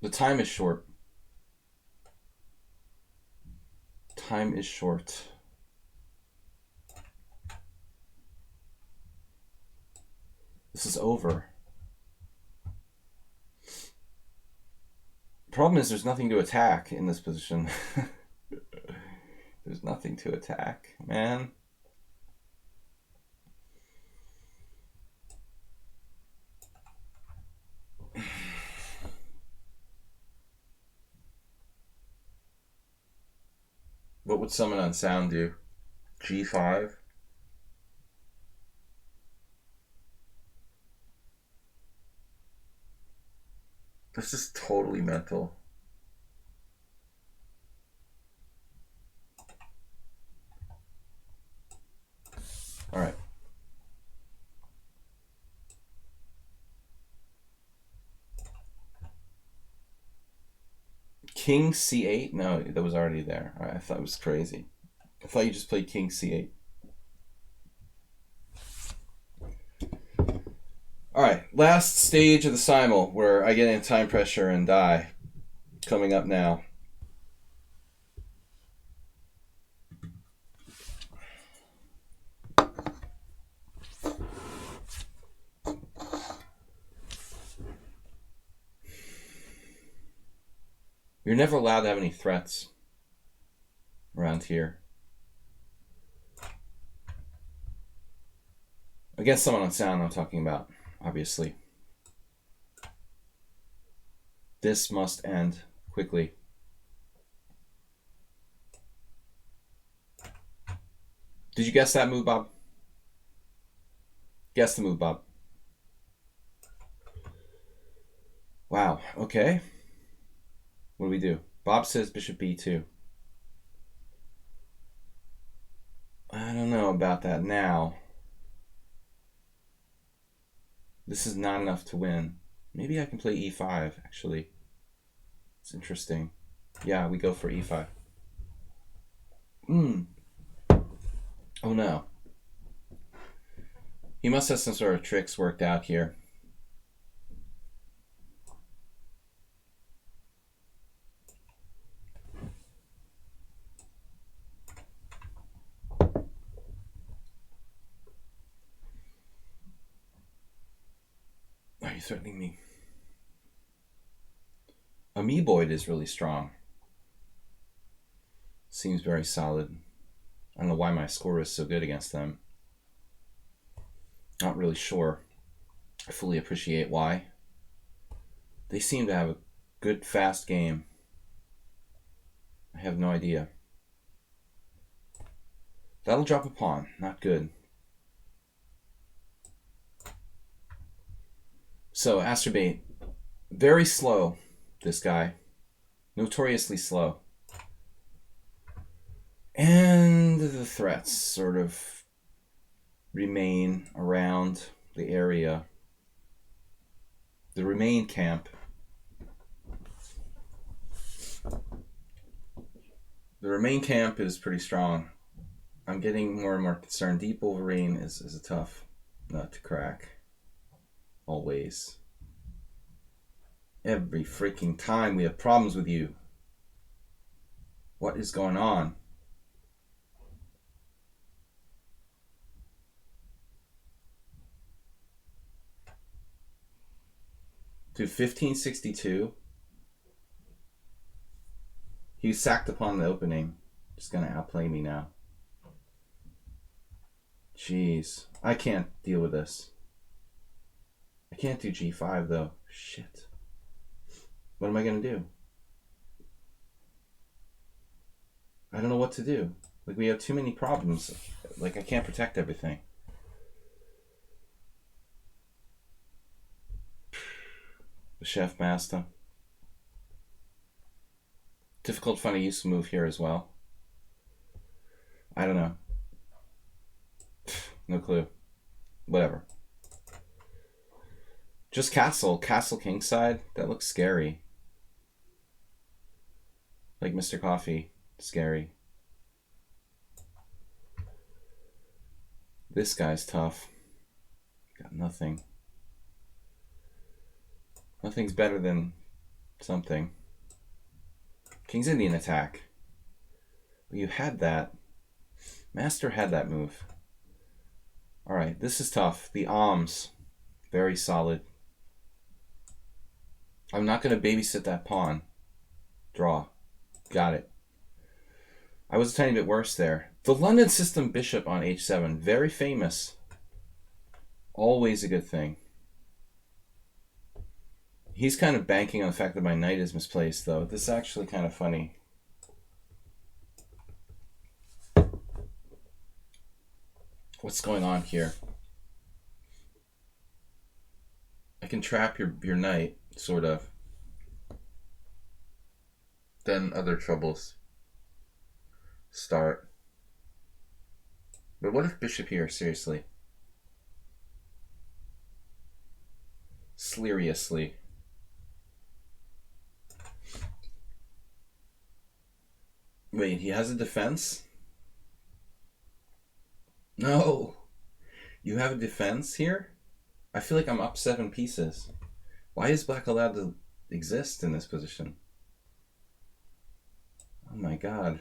The time is short. Time is short. This is over. Problem is there's nothing to attack in this position. There's nothing to attack, man. What would summon on sound do? G5? This is totally mental. All right. King C8? No, that was already there. All right, I thought it was crazy. I thought you just played King C8. All right, last stage of the simul where I get in time pressure and die. Coming up now. You're never allowed to have any threats around here. Against someone on sound I'm talking about, obviously. This must end quickly. Did you guess that move, Bob? Guess the move, Bob. Wow, okay. What do we do? Bob says bishop b2. I don't know about that now. This is not enough to win. Maybe I can play e5, actually. It's interesting. Yeah, we go for e5. Oh no. He must have some sort of tricks worked out here. Are you threatening me? Amoeboid is really strong. Seems very solid. I don't know why my score is so good against them. Not really sure. I fully appreciate why. They seem to have a good, fast game. I have no idea. That'll drop a pawn. Not good. So, Astrobate. Very slow, this guy. Notoriously slow. And the threats sort of remain around the area. The remain camp. The remain camp is pretty strong. I'm getting more and more concerned. Deep Wolverine is a tough nut to crack. Always. Every freaking time we have problems with you. What is going on? Dude, 1562. He was sacked upon the opening. Just gonna outplay me now. Jeez. I can't deal with this. I can't do g5 though. Shit. What am I gonna do? I don't know what to do. Like, we have too many problems. Like, I can't protect everything. The chef master. Difficult funny use move here as well. I don't know. No clue. Whatever. Just castle. Castle kingside. That looks scary. Like Mr. Coffee. Scary. This guy's tough. Got nothing. Nothing's better than something. King's Indian attack. You had that. Master had that move. Alright, this is tough. The alms. Very solid. I'm not going to babysit that pawn. Draw. Got it. I was a tiny bit worse there. The London system bishop on h7. Very famous. Always a good thing. He's kind of banking on the fact that my knight is misplaced, though. This is actually kind of funny. What's going on here? I can trap your knight, sort of. Then other troubles start. But what if bishop here, seriously? Seriously. Wait, he has a defense? No! You have a defense here? I feel like I'm up 7 pieces. Why is black allowed to exist in this position? Oh my god.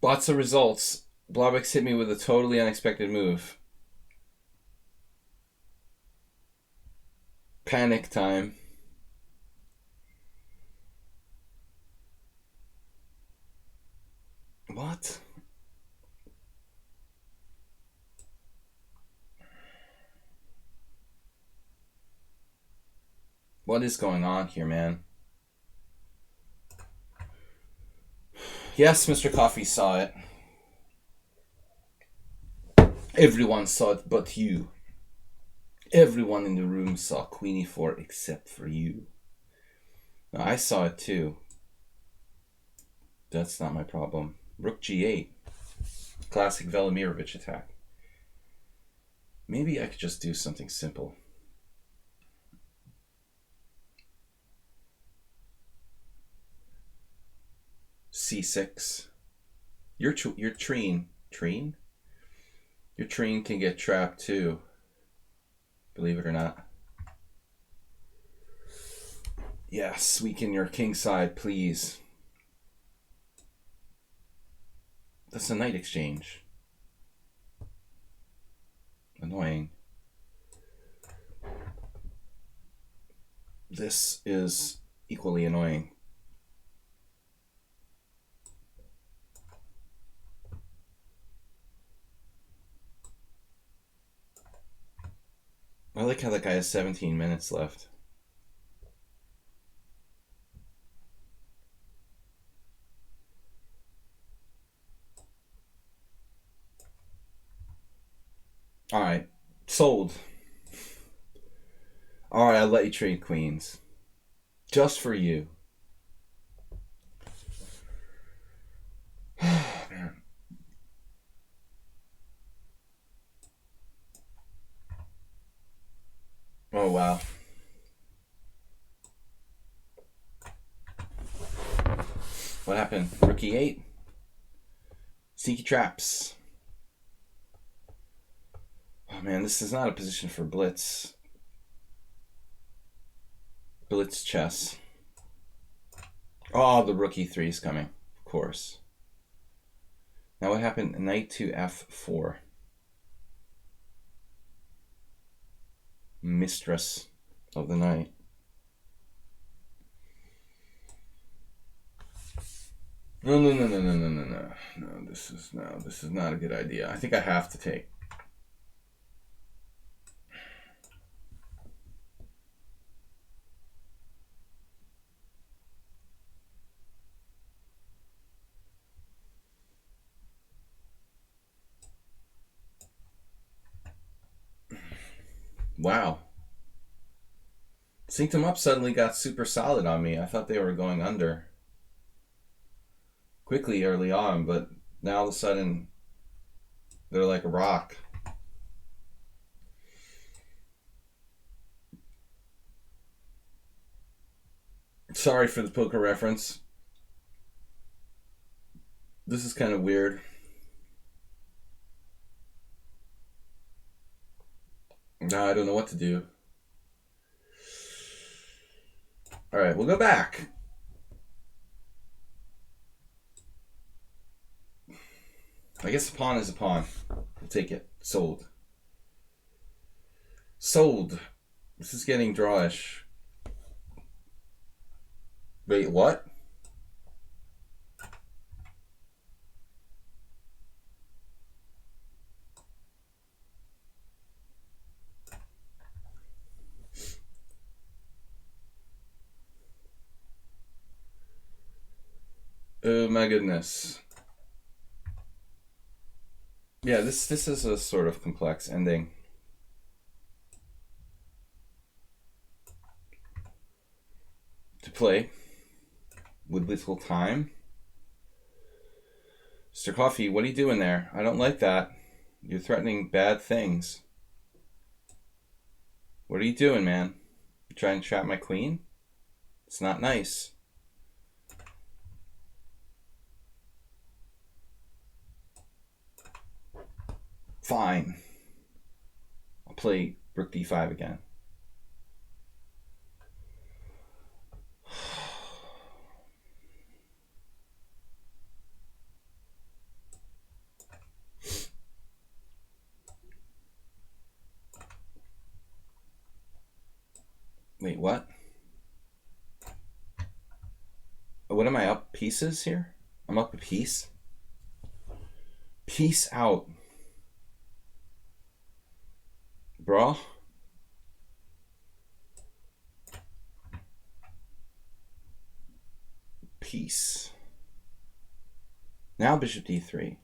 Lots of results. Blobix hit me with a totally unexpected move. Panic time. What? What is going on here, man? Yes, Mr. Coffee saw it. Everyone saw it but you. Everyone in the room saw Queen e4 except for you. Now, I saw it too. That's not my problem. Rook g8. Classic Velimirovich attack. Maybe I could just do something simple. c6. Your treen. Treen? Your treen can get trapped too. Believe it or not. Yes, weaken your king side, please. That's a knight exchange. Annoying. This is equally annoying. I like how that guy has 17 minutes left. Alright. Sold. Alright, I'll let you trade queens. Just for you. Man. Oh, wow. What happened? Rook e8. Sneaky traps. Oh man, this is not a position for blitz. Blitz chess. Oh, the rook e3 is coming, of course. Now what happened? Knight to f4. Mistress of the night. No. No, this is not a good idea. I think I have to take. Wow. Synced them up suddenly got super solid on me. I thought they were going under quickly early on, but now all of a sudden they're like a rock. Sorry for the poker reference. This is kind of weird. Now I don't know what to do. All right, we'll go back. I guess a pawn is a pawn. We'll take it. Sold. Sold. This is getting drawish. Wait, what? Oh my goodness. Yeah, this is a sort of complex ending. To play with little time. Mr. Coffee, what are you doing there? I don't like that. You're threatening bad things. What are you doing, man? You trying to trap my queen? It's not nice. Fine. I'll play rook d5 again. Wait, what? What am I up pieces here? I'm up a piece? Peace out. Bro. Peace. Now bishop d3.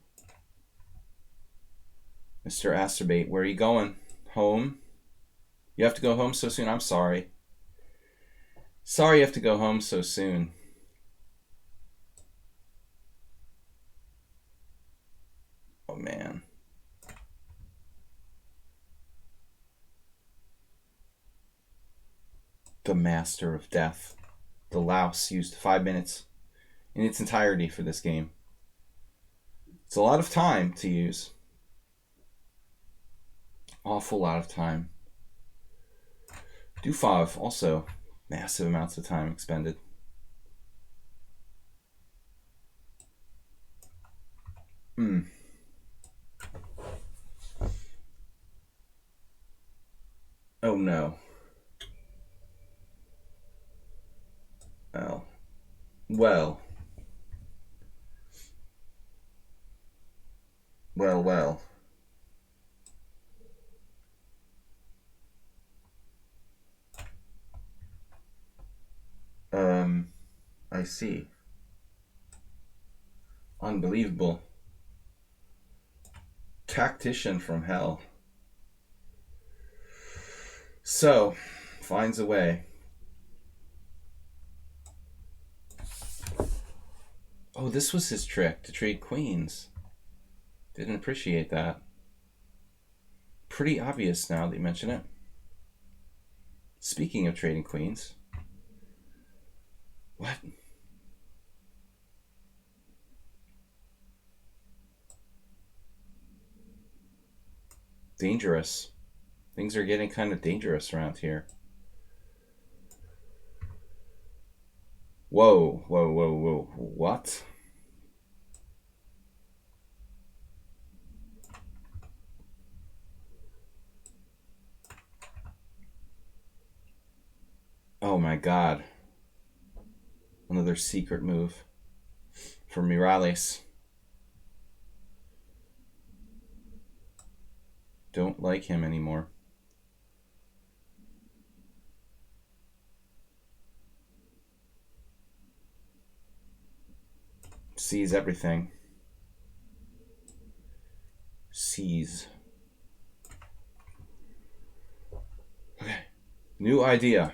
Mr. Asterbate, where are you going? Home? You have to go home so soon? I'm sorry. Sorry you have to go home so soon. Oh, man. The master of death. The louse used 5 minutes in its entirety for this game. It's a lot of time to use. Awful lot of time. Do5 also massive amounts of time expended. Oh no. Oh. Well. Well. I see. Unbelievable. Tactician from hell. So, finds a way. Oh, this was his trick, to trade queens. Didn't appreciate that. Pretty obvious now that you mention it. Speaking of trading queens. What? Dangerous. Things are getting kind of dangerous around here. Whoa, whoa, whoa, whoa. What? Oh my god. Another secret move for Miralles. Don't like him anymore. Sees everything. Sees. Okay. New idea.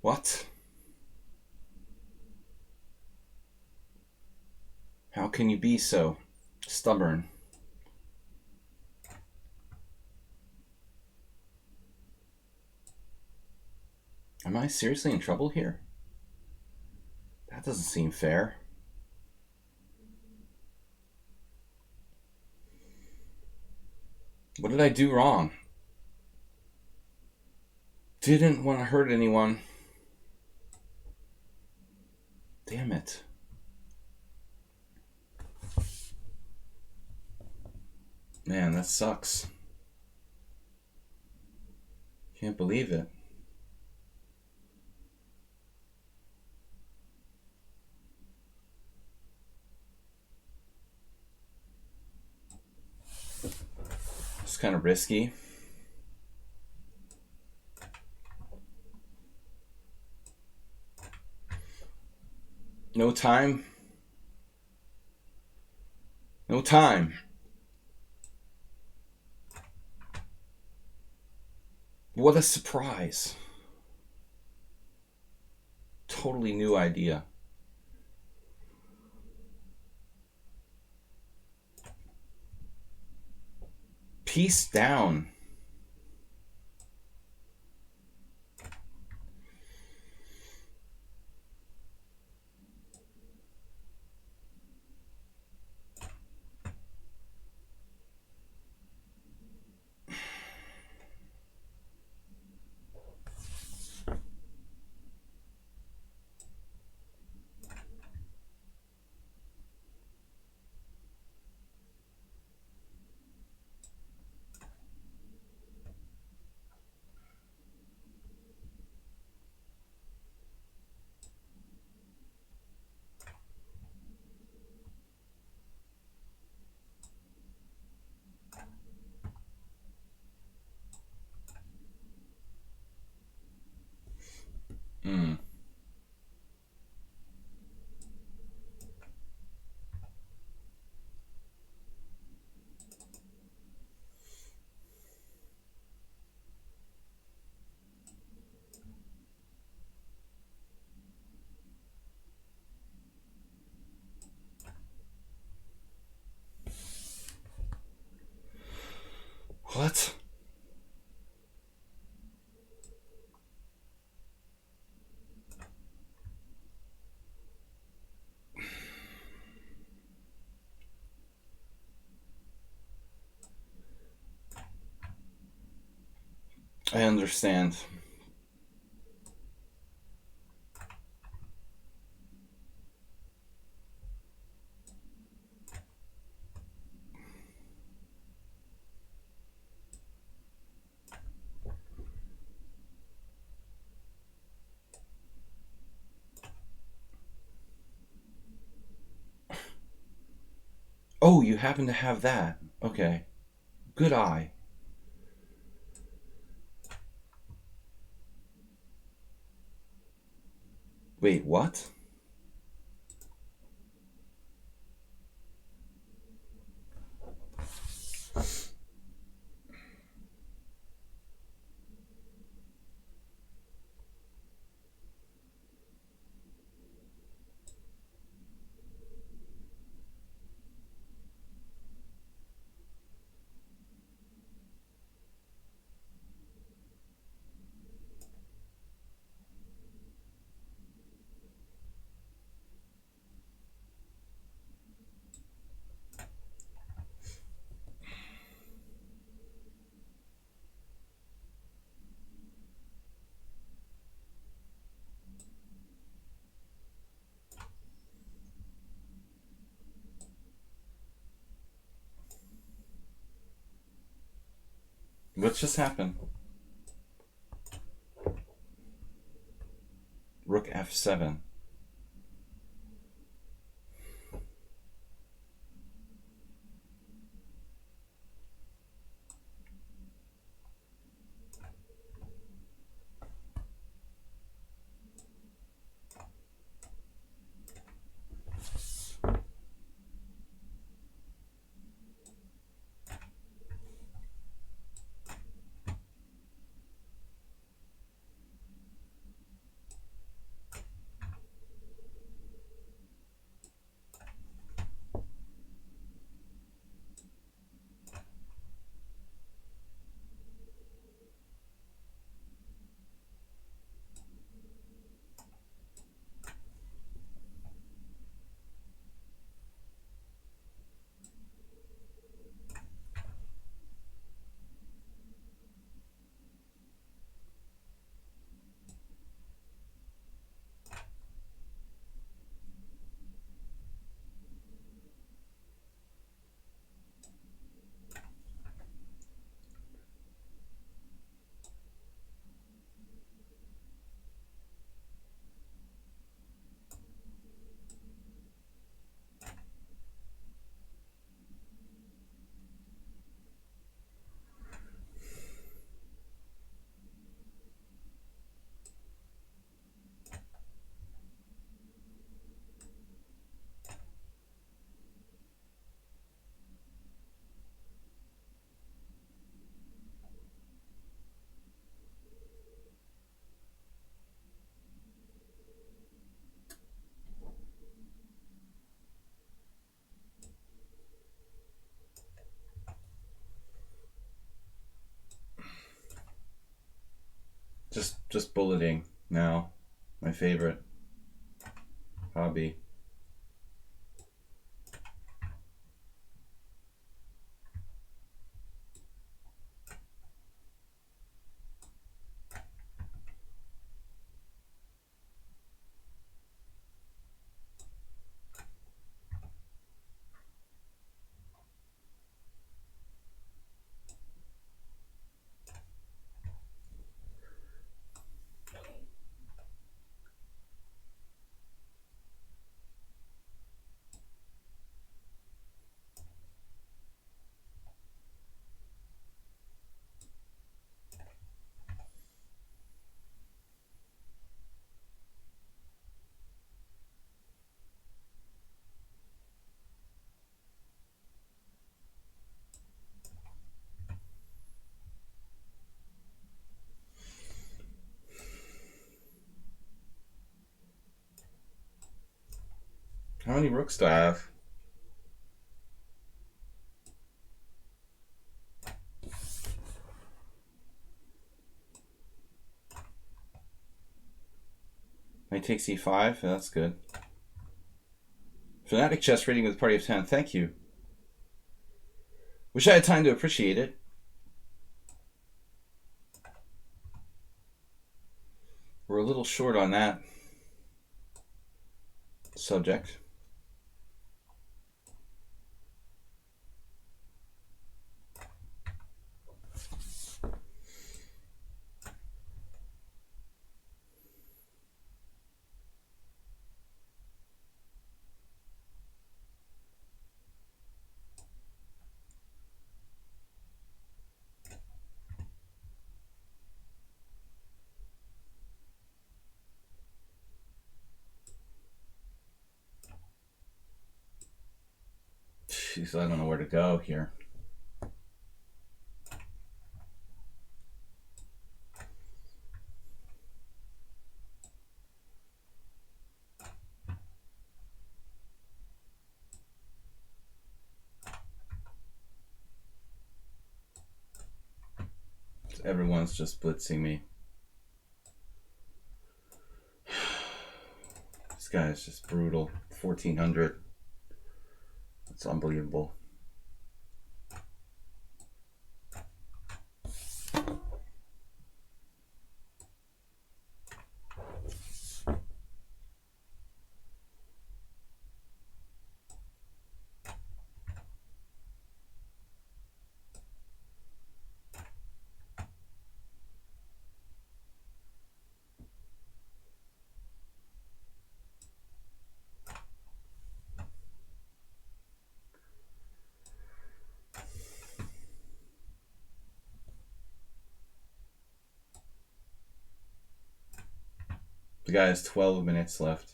What? How can you be so stubborn? Am I seriously in trouble here? That doesn't seem fair. What did I do wrong? Didn't want to hurt anyone. Damn it. Man, that sucks. Can't believe it. It's kind of risky. No time. No time. What a surprise. Totally new idea. Piece down. Hmm. What? I understand. Oh, you happen to have that. Okay. Good eye. Wait, what? What just happened? Rook f7. Just bulleting now. My favorite hobby. How many rooks do I have? I take c5. That's good. Fanatic chess rating with party of 10. Thank you. Wish I had time to appreciate it. We're a little short on that subject. Jeez, I don't know where to go here. Everyone's just blitzing me. This guy is just brutal. 1400. It's unbelievable. guy has 12 minutes left.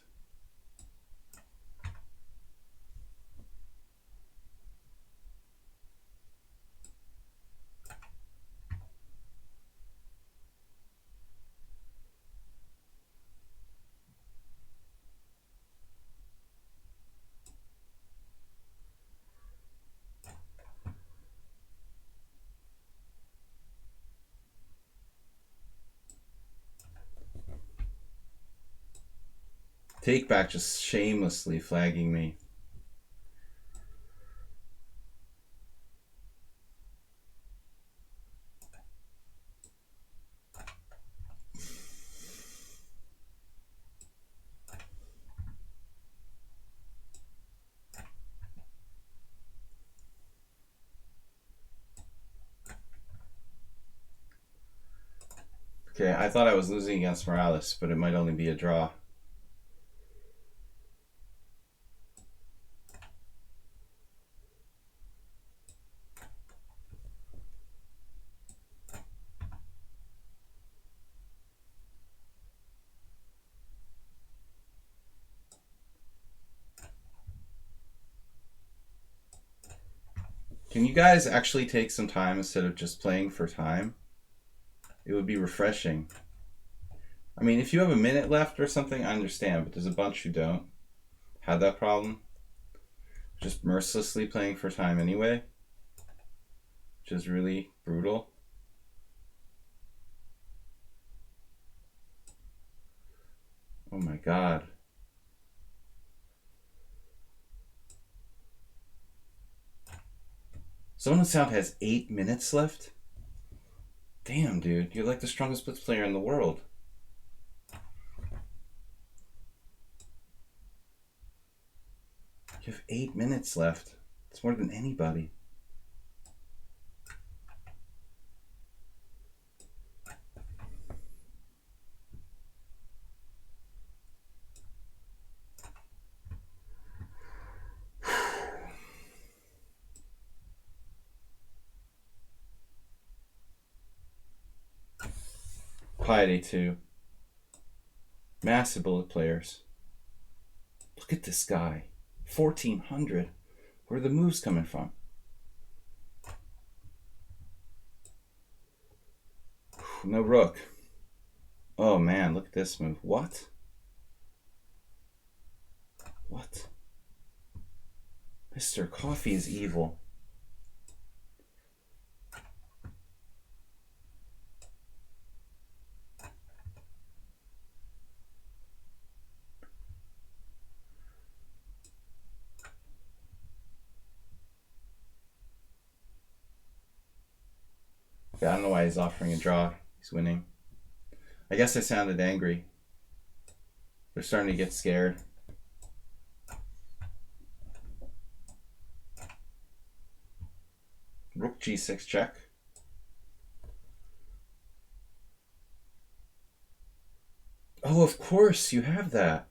Take back just shamelessly flagging me. Okay, I thought I was losing against Morales, but it might only be a draw. Can you guys actually take some time instead of just playing for time? It would be refreshing. I mean, if you have a minute left or something, I understand, but there's a bunch who don't have that problem. Just mercilessly playing for time anyway, which is really brutal. Oh my god. Someone Sound has 8 minutes left? Damn, dude, you're like the strongest blitz player in the world. You have 8 minutes left. It's more than anybody. Piety 2. Massive bullet players. Look at this guy. 1400. Where are the moves coming from? No rook. Oh man, look at this move. What? What? Mr. Coffee is evil. Yeah, I don't know why he's offering a draw. He's winning. I guess I sounded angry. They're starting to get scared. Rook g6 check. Oh, of course, you have that.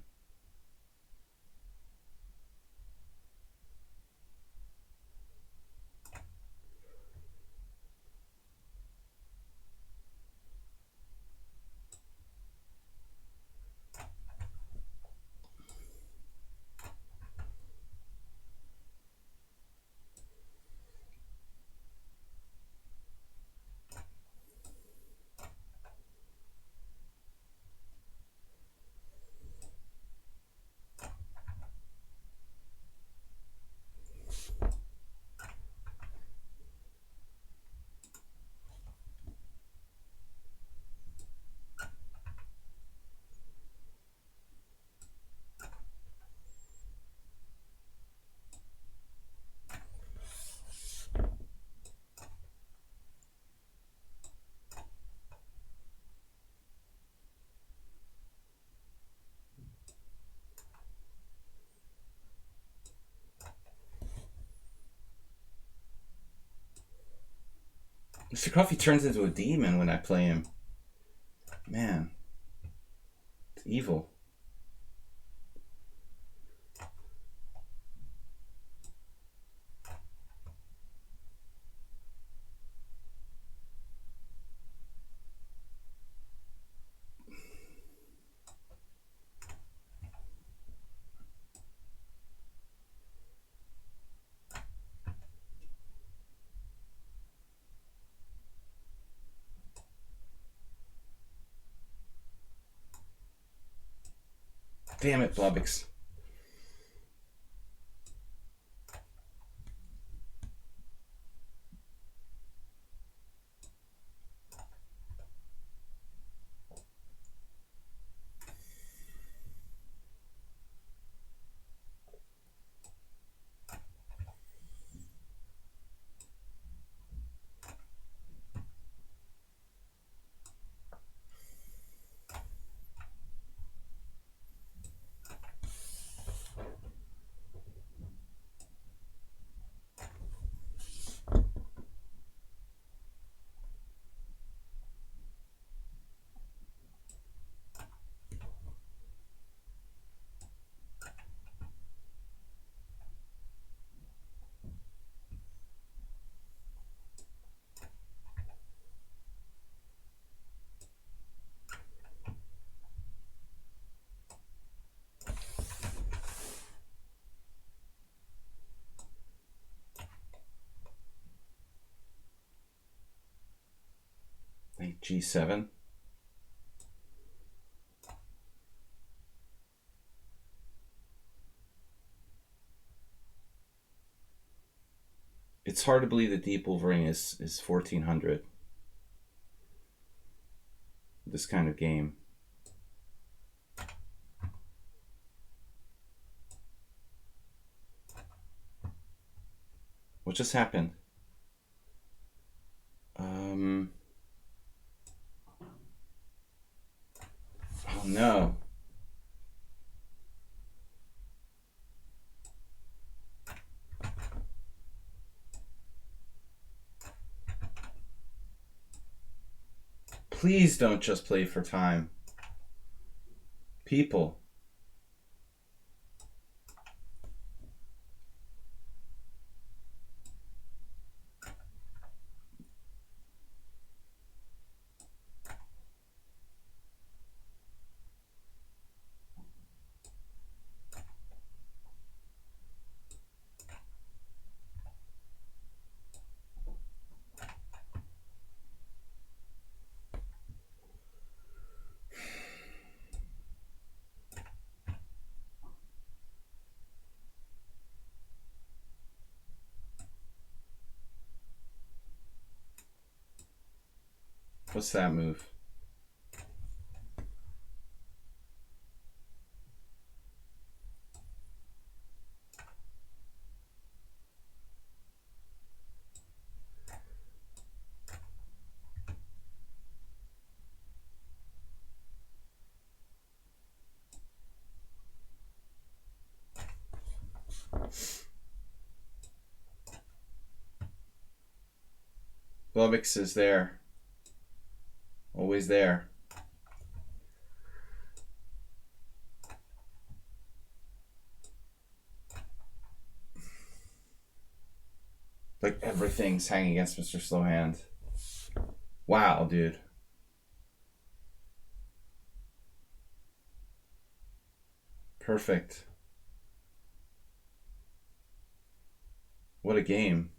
Mr. Coffee turns into a demon when I play him. Man, it's evil. Damn it, Blobix. Knight G7. It's hard to believe that Deep Wolverine is 1400. This kind of game. What just happened? Oh no. Please don't just play for time. People. What's that move? Blobix is there. Always there. Like everything's hanging against Mr. Slowhand. Wow, dude. Perfect. What a game.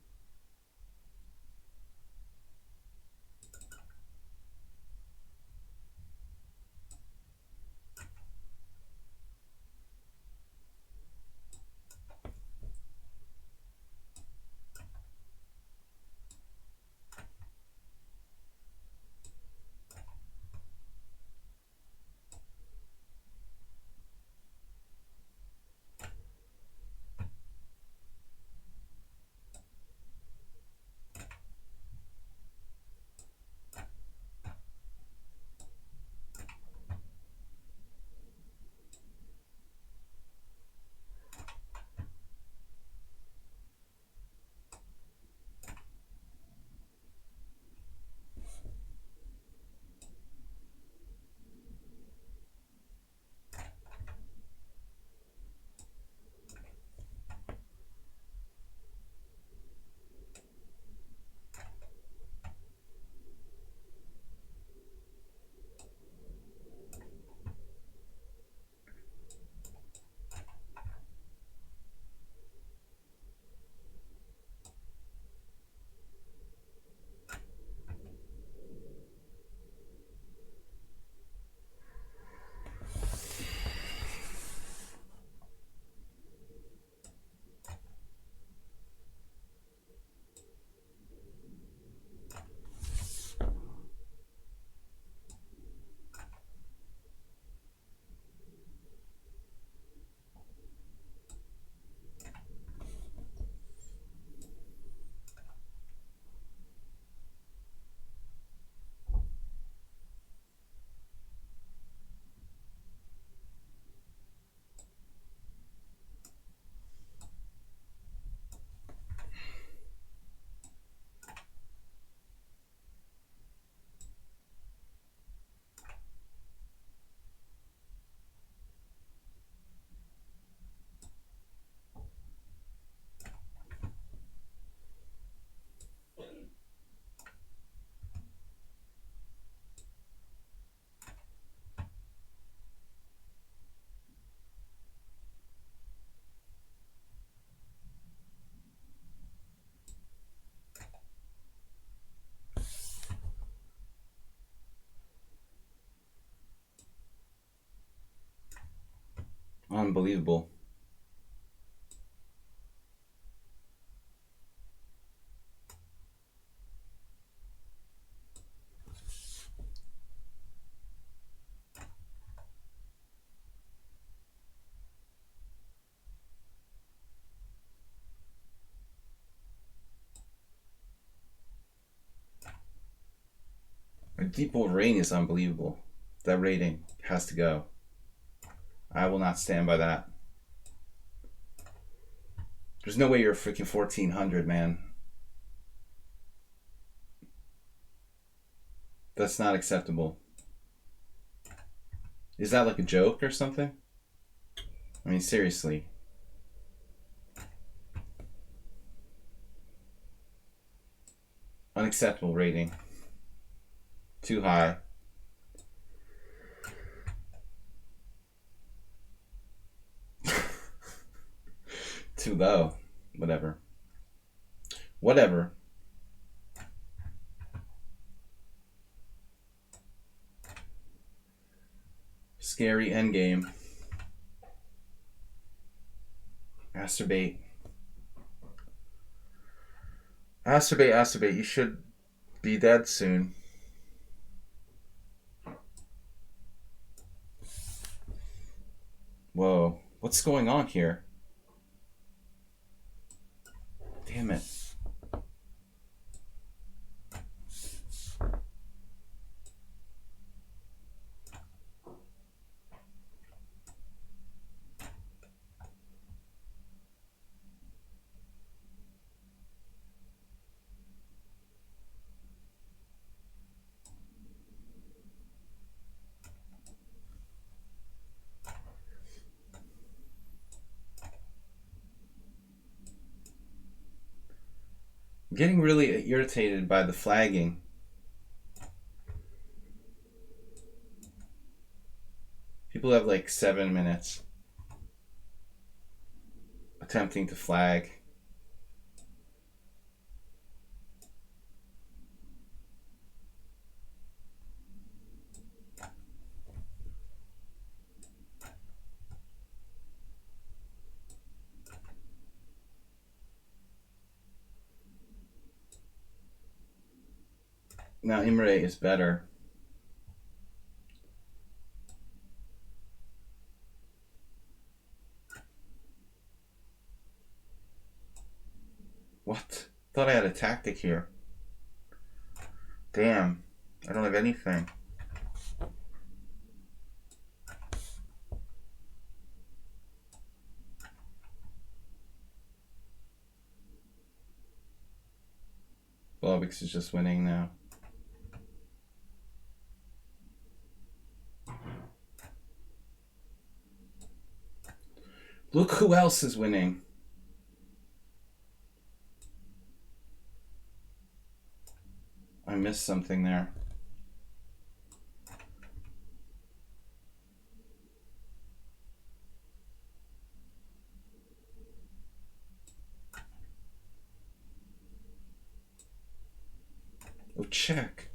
Unbelievable. A deep old rain is unbelievable. That rating has to go. I will not stand by that. There's no way you're freaking 1400, man. That's not acceptable. Is that like a joke or something? I mean, seriously. Unacceptable rating. Too high. Too low. Whatever. Whatever. Scary endgame. Masturbate. Masturbate, masturbate. You should be dead soon. Whoa. What's going on here? Damn it. I'm getting really irritated by the flagging. People have like 7 minutes attempting to flag. Now Imre is better. What? Thought I had a tactic here. Damn. I don't have anything. Bobix is just winning now. Look who else is winning. I missed something there. Oh, check.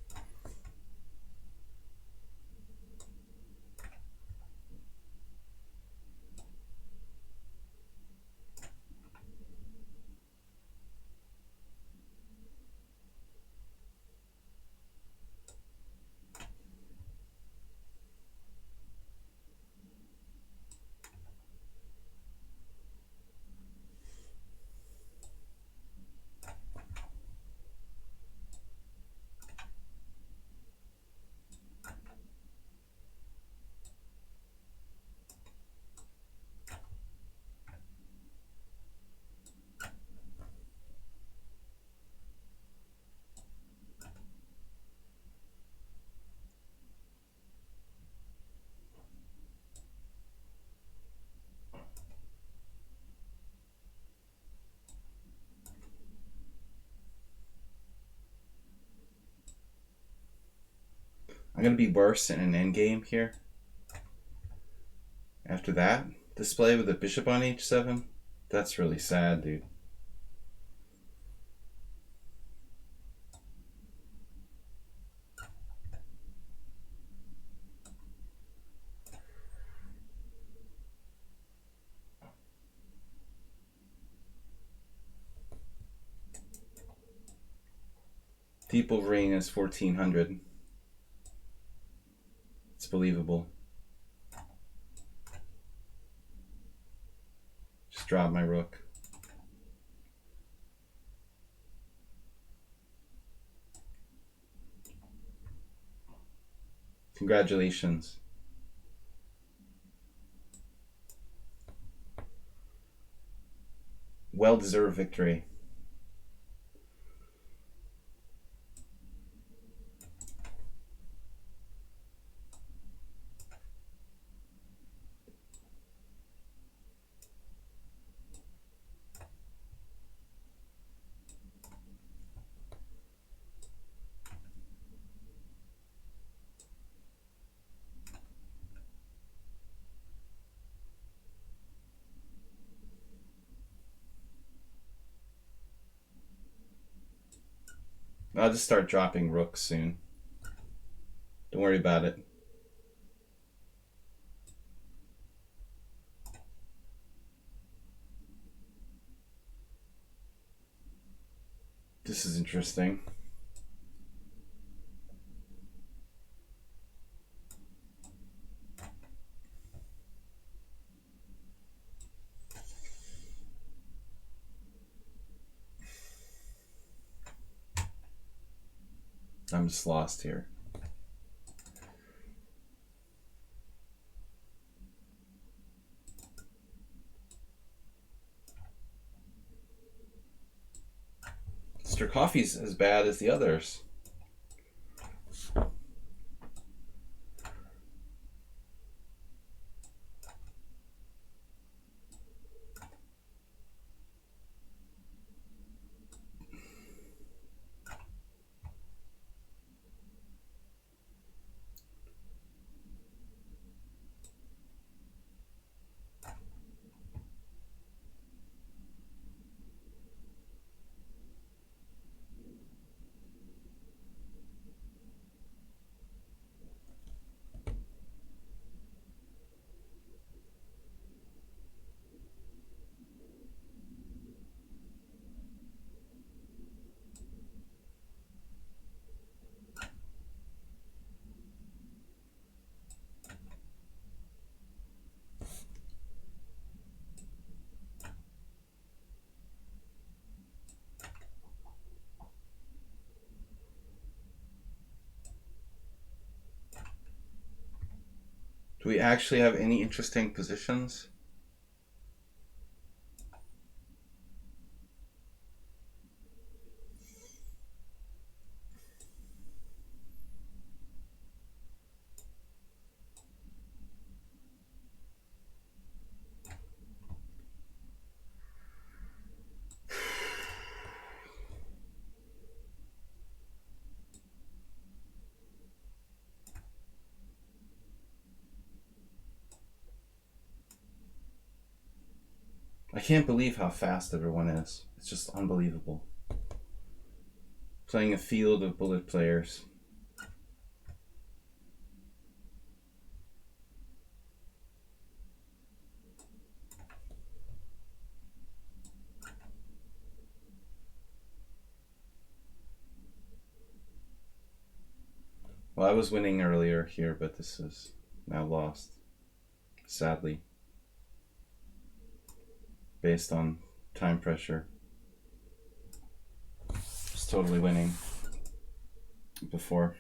I'm going to be worse in an endgame here. After that display with the bishop on h7, that's really sad, dude. People ring is 1400. It's believable. Just drop my rook. Congratulations. Well-deserved victory. I'll just start dropping rooks soon. Don't worry about it. This is interesting. I'm just lost here. Mr. Coffee's as bad as the others. Do we actually have any interesting positions? I can't believe how fast everyone is. It's just unbelievable. Playing a field of bullet players. Well, I was winning earlier here, but this is now lost. Sadly. Based on time pressure. Just totally winning before.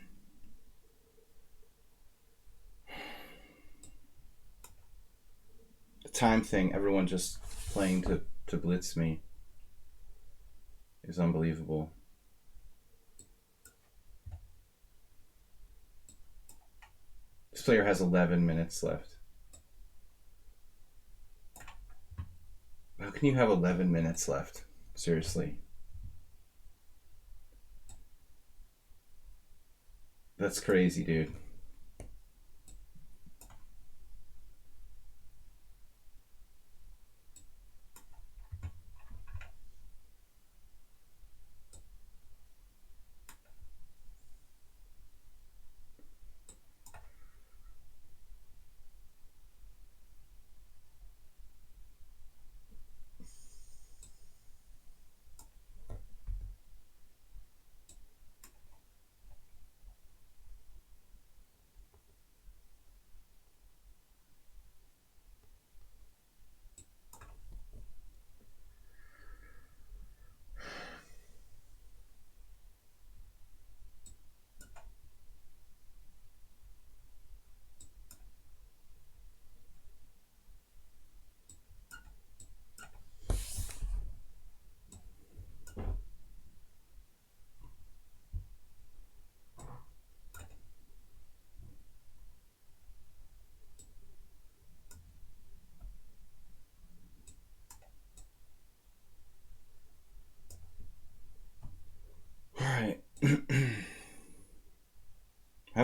The time thing, everyone just playing to blitz me is unbelievable. This player has 11 minutes left. How can you have 11 minutes left? Seriously. That's crazy, dude.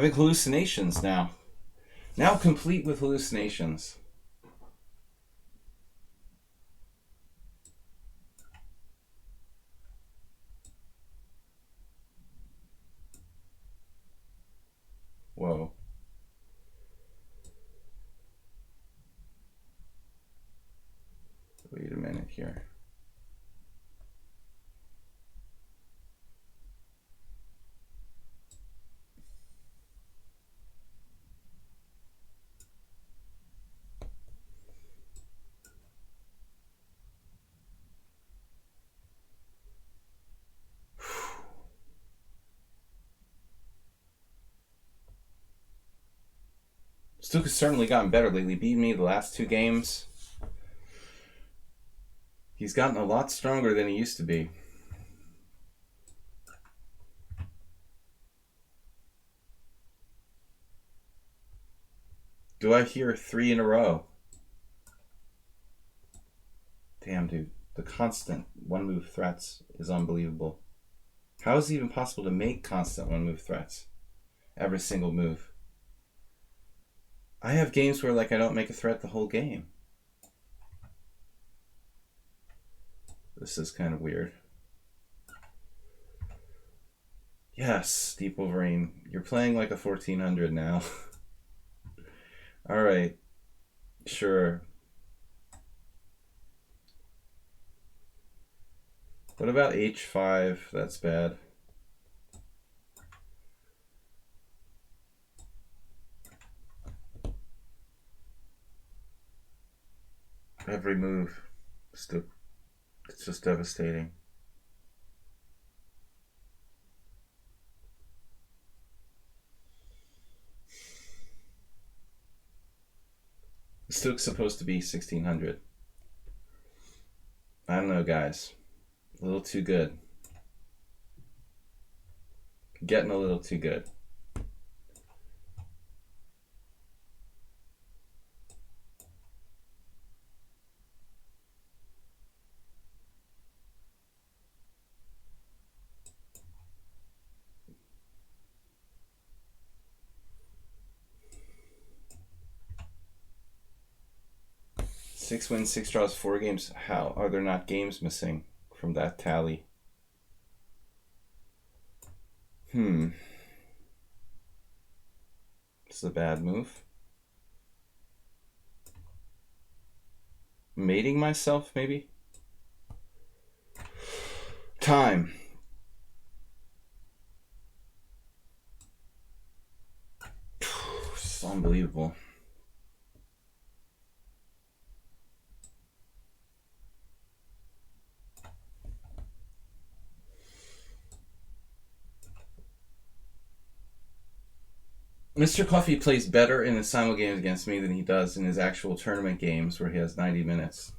Having hallucinations now. Now complete with hallucinations. Whoa. Wait a minute here. Stuke has certainly gotten better lately. Beat me the last 2 games. He's gotten a lot stronger than he used to be. Do I hear 3 in a row? Damn, dude. The constant one-move threats is unbelievable. How is it even possible to make constant one-move threats? Every single move. I have games where, like, I don't make a threat the whole game. This is kind of weird. Yes, Deep Wolverine. You're playing like a 1400 now. Alright. Sure. What about H5? That's bad. Every move. It's just devastating. Stuke's supposed to be 1600. I don't know, guys. A little too good. Getting a little too good. Six wins, 6 draws, 4 games. How are there not games missing from that tally? This is a bad move. Mating myself, maybe? Time. It's unbelievable. Mr. Coffee plays better in the simul games against me than he does in his actual tournament games where he has 90 minutes.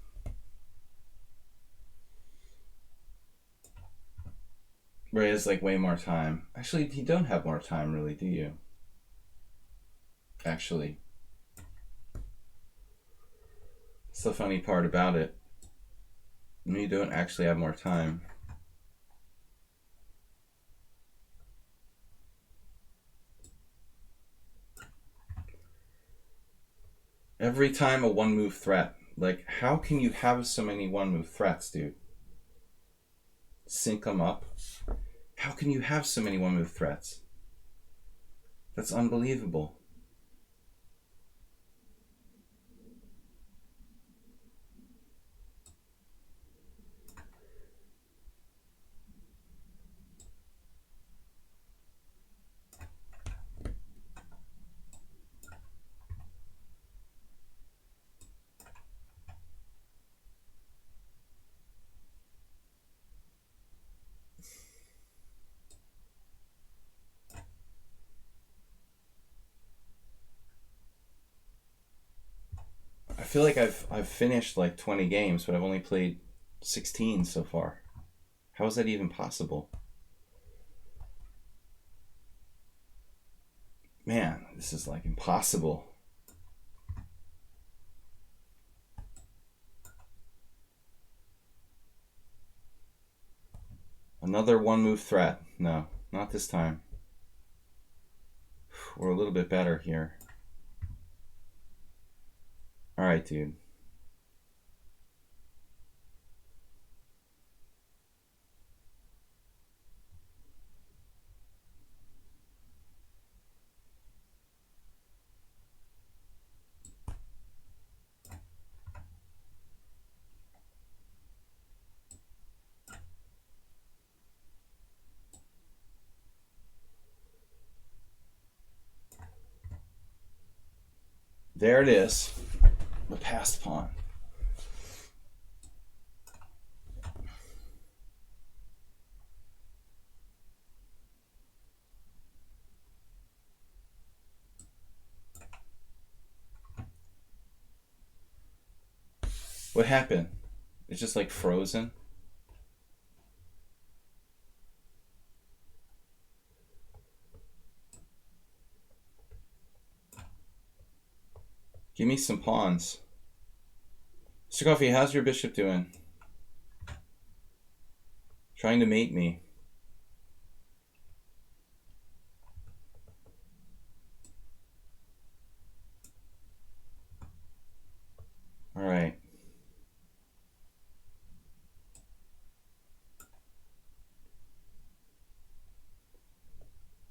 Where he has like way more time. Actually, you don't have more time really, do you? Actually. It's the funny part about it. You don't actually have more time. Every time a one-move threat. Like, how can you have so many one-move threats, dude? Sync them up. How can you have so many one-move threats? That's unbelievable. I feel like I've finished like 20 games, but I've only played 16 so far. How is that even possible? Man, this is like impossible. Another one-move threat. No, not this time. We're a little bit better here. All right, dude. There it is. The passed pawn. What happened? It's just like frozen. Give me some pawns. Mr. Coffee, how's your bishop doing? Trying to mate me. All right.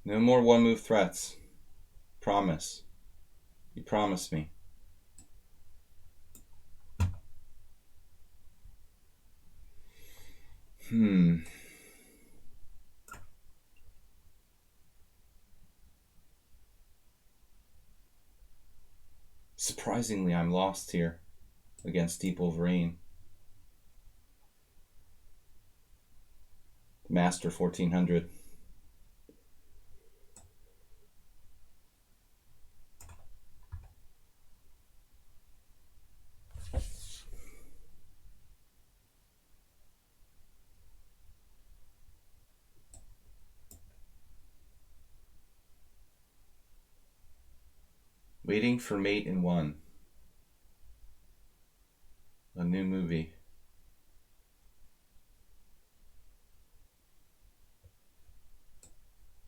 No more one-move threats. Promise. You promised me. Surprisingly, I'm lost here against Deep Wolverine. Master 1400. Waiting for Mate in 1. A new movie.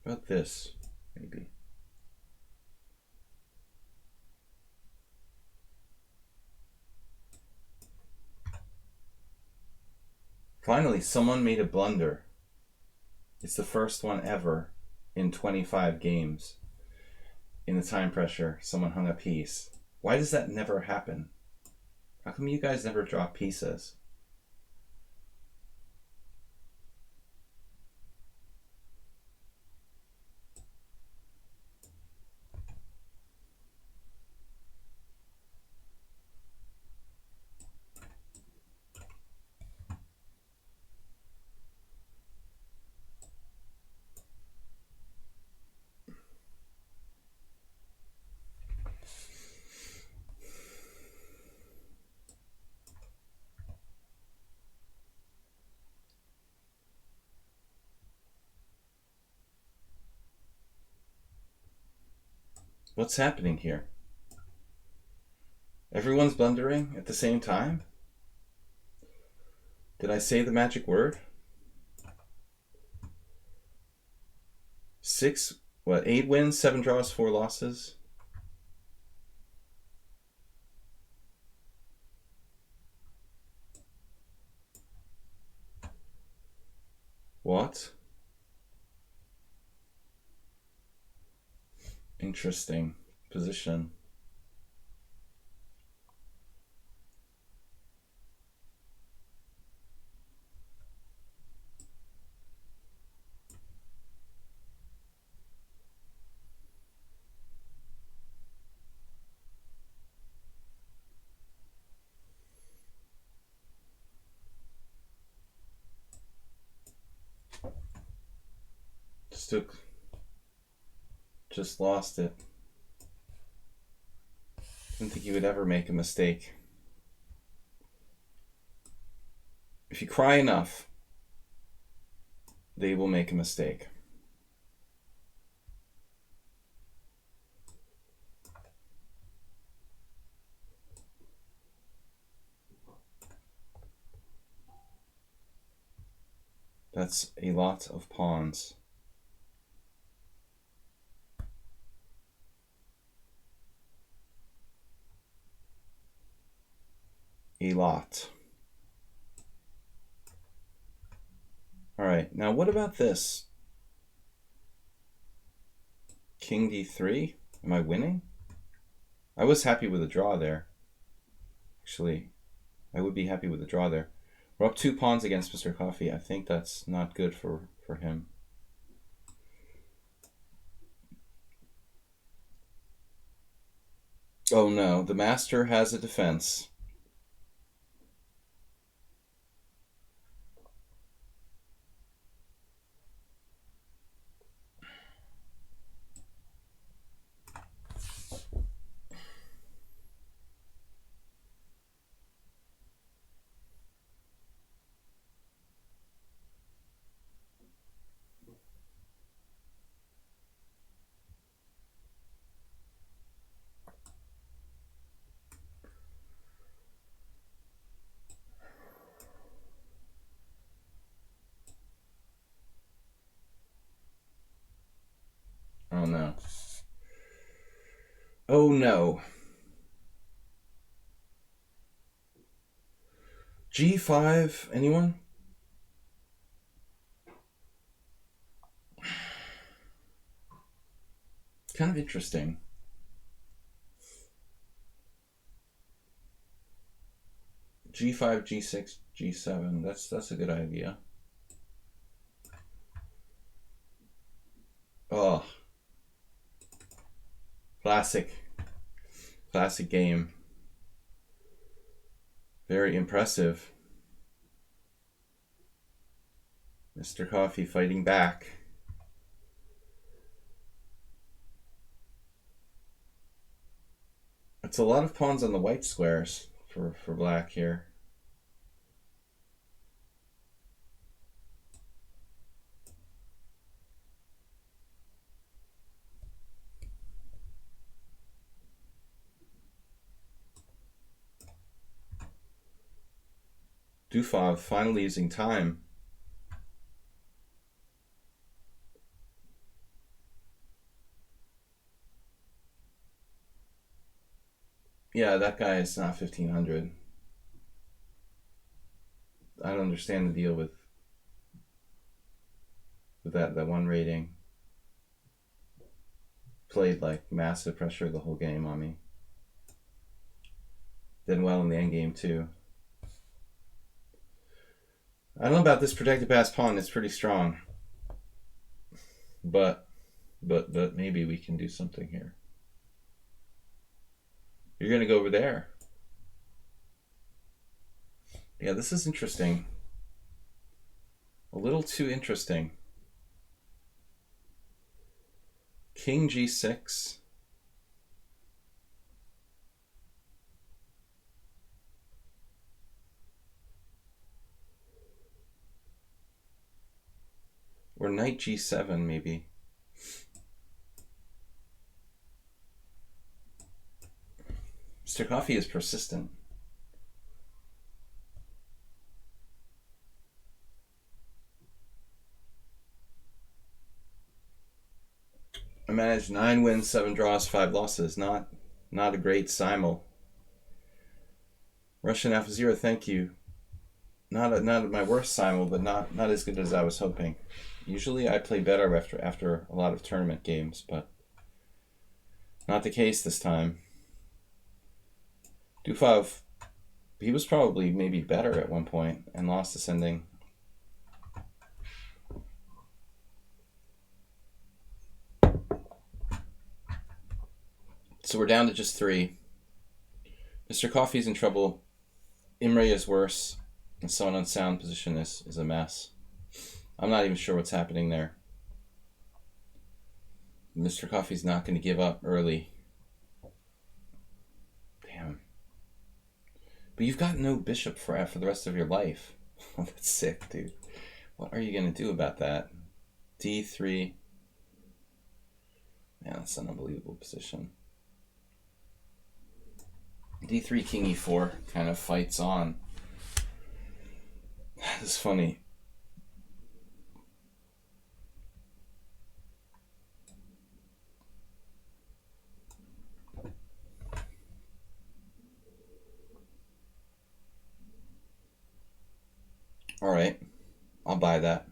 How about this, maybe? Finally, someone made a blunder. It's the first one ever in 25 games. In the time pressure, someone hung a piece. Why does that never happen? How come you guys never drop pieces? What's happening here? Everyone's blundering at the same time? Did I say the magic word? 8 wins, 7 draws, 4 losses? What? Interesting position. Just lost it. Didn't think you would ever make a mistake. If you cry enough, they will make a mistake. That's a lot of pawns. a lot. All right, now what about this? King d3? Am I winning? I was happy with a draw there. Actually, I would be happy with a draw there. We're up 2 pawns against Mr. Coffee. I think that's not good for him. Oh no, the master has a defense. Oh no. Oh no. G5, anyone? Kind of interesting. G5, G6, G7. That's a good idea. Oh. Classic game. Very impressive. Mr. Coffee fighting back. It's a lot of pawns on the white squares for black here. Dufov finally using time. Yeah, that guy is not 1500. I don't understand the deal with that one rating. Played like massive pressure the whole game on me. Did well in the end game too. I don't know about this protected pass pawn. It's pretty strong, but maybe we can do something here. You're gonna go over there. Yeah, this is interesting. A little too interesting. King G6. Or knight G7 maybe. Mr. Coffee is persistent. I managed 9 wins, 7 draws, 5 losses. Not a great simul. Russian Alpha Zero, thank you. Not my worst simul, but not as good as I was hoping. Usually I play better after a lot of tournament games, but not the case this time. Dufov, he was probably maybe better at one point and lost ascending. So we're down to just 3. Mr. Coffee's in trouble. Imre is worse. And someone on sound position is a mess. I'm not even sure what's happening there. Mr. Coffee's not going to give up early. Damn. But you've got no bishop for the rest of your life. That's sick, dude. What are you going to do about that? D3. Man, that's an unbelievable position. D3, King E4 kind of fights on. This is funny. buy that.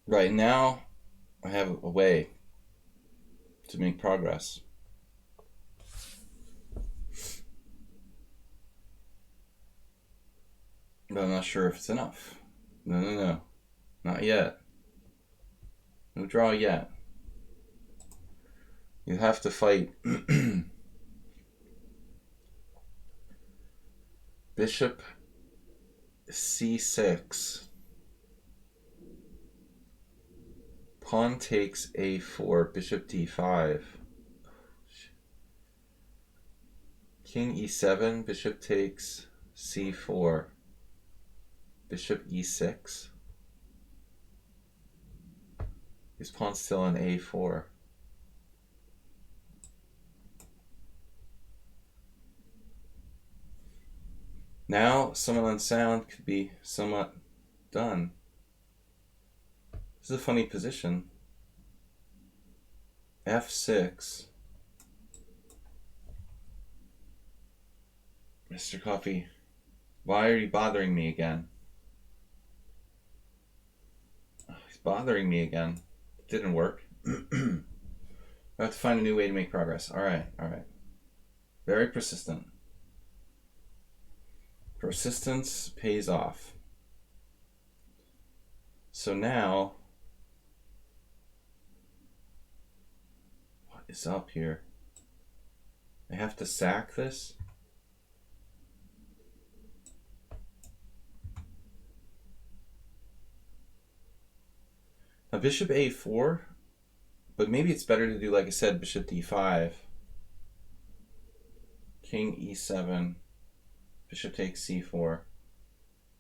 Right now, I have a way to make progress. But I'm not sure if it's enough. No. Not yet. No draw yet. You have to fight. Bishop c6. Pawn takes a4. Bishop d5. King e7. Bishop takes c4. Bishop e6. His pawn's still on a4. Now, someone on sound could be somewhat done. This is a funny position. f6. Mr. Coffee, why are you bothering me again? He's bothering me again. It didn't work. I have to find a new way to make progress. All right. Very persistent. Persistence pays off. So now, what is up here? I have to sack this? Now bishop a4, but maybe it's better to do, like I said, bishop d5. King e7. Bishop takes c4.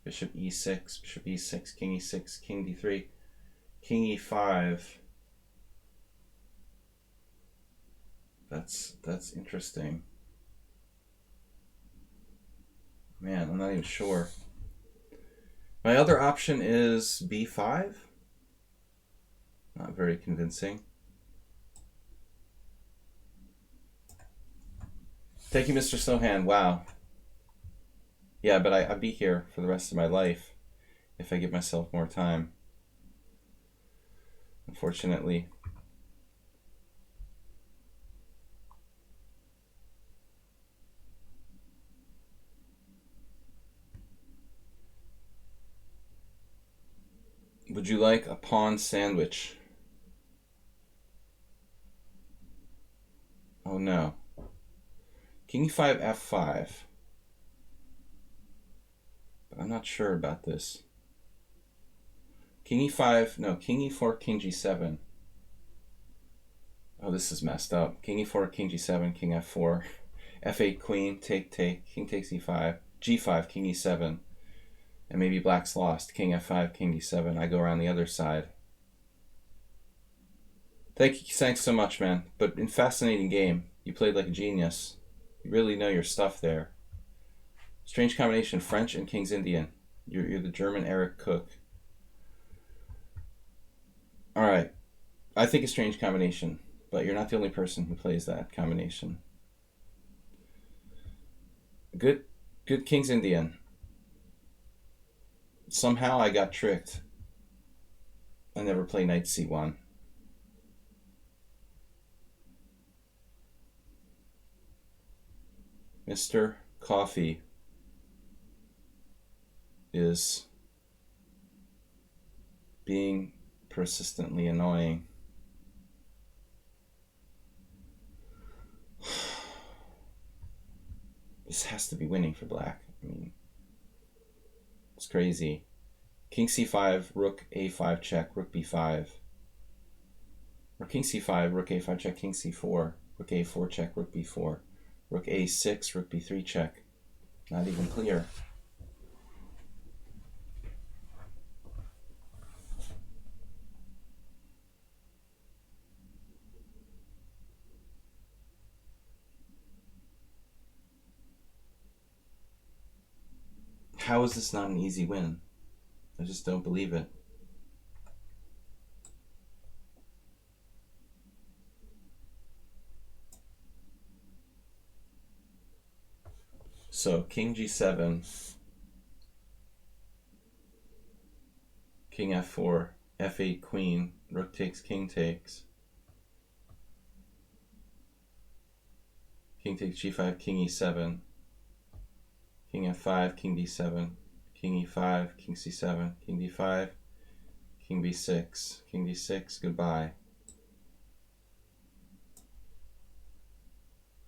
Bishop e6. Bishop e6. King e6. King d3. King e5. That's interesting. Man, I'm not even sure. My other option is b5. Not very convincing. Thank you, Mr. Snowhand. Wow. Yeah, but I'd be here for the rest of my life if I give myself more time. Unfortunately. Would you like a pawn sandwich? Oh no. King e5, f5. But I'm not sure about this. King e5, no, king e4, king g7. Oh, this is messed up. King e4, king g7, king f4. f8, queen, take, king takes e5. g5, king e7. And maybe black's lost. King f5, king d7. I go around the other side. Thanks so much, man. But in fascinating game. You played like a genius. You really know your stuff there. Strange combination, French and King's Indian. You're the German Eric Cook. All right. I think a strange combination, but you're not the only person who plays that combination. Good King's Indian. Somehow I got tricked. I never play knight c1. Mr. Coffee is being persistently annoying. This has to be winning for black. I mean, it's crazy. King c5, rook a5 check, rook b5. Or king c5, rook a5 check, king c4, rook a4 check, rook b4. Rook a6, rook b3 check. Not even clear. How is this not an easy win? I just don't believe it. So king g7, king f4, f8 queen, rook takes, king takes, king takes g5, king e7, king f5, king d7, king e5, king c7, king d5, king b6, king d6, goodbye.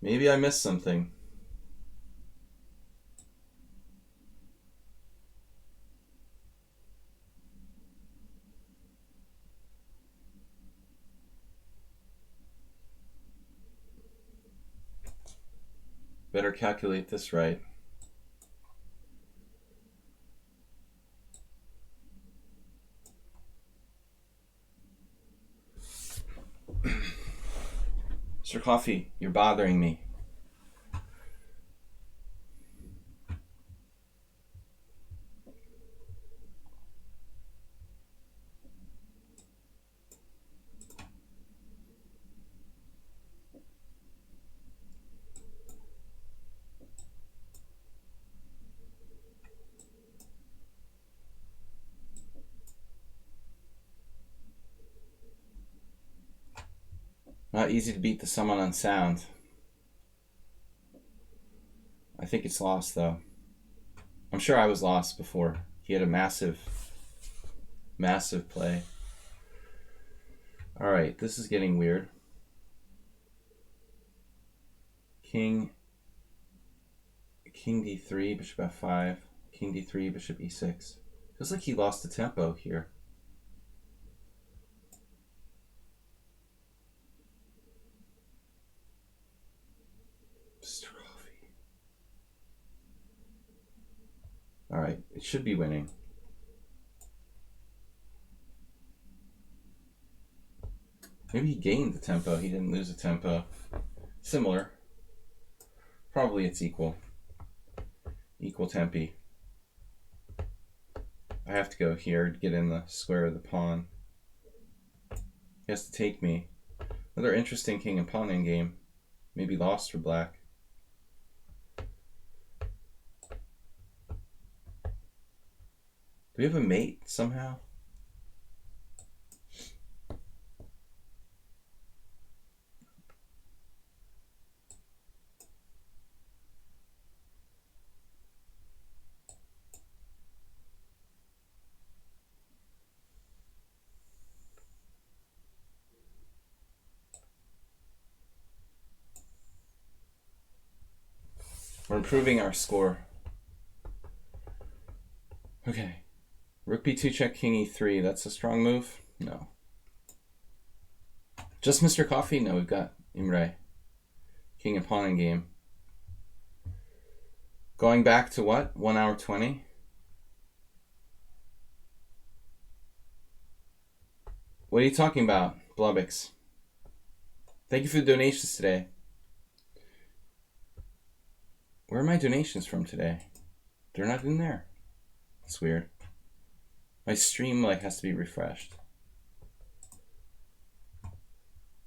Maybe I missed something. Better calculate this right. Mr. Coffee, you're bothering me. Not easy to beat the someone on sound. I think it's lost though. I'm sure I was lost before. He had a massive play. All right, this is getting weird. King d3, bishop f5, king d3, bishop e6. Feels like he lost the tempo here. All right, it should be winning. Maybe he gained the tempo. He didn't lose the tempo. Similar. Probably it's equal. Equal tempi. I have to go here to get in the square of the pawn. He has to take me. Another interesting king and pawn endgame. Maybe lost for black. Do we have a mate somehow? We're improving our score. Okay. Rook b2 check, king e3. That's a strong move? No. Just Mr. Coffee? No, we've got Imre. King and pawn in game. Going back to what? 1 hour 20? What are you talking about, Blubix? Thank you for the donations today. Where are my donations from today? They're not in there. That's weird. My stream has to be refreshed.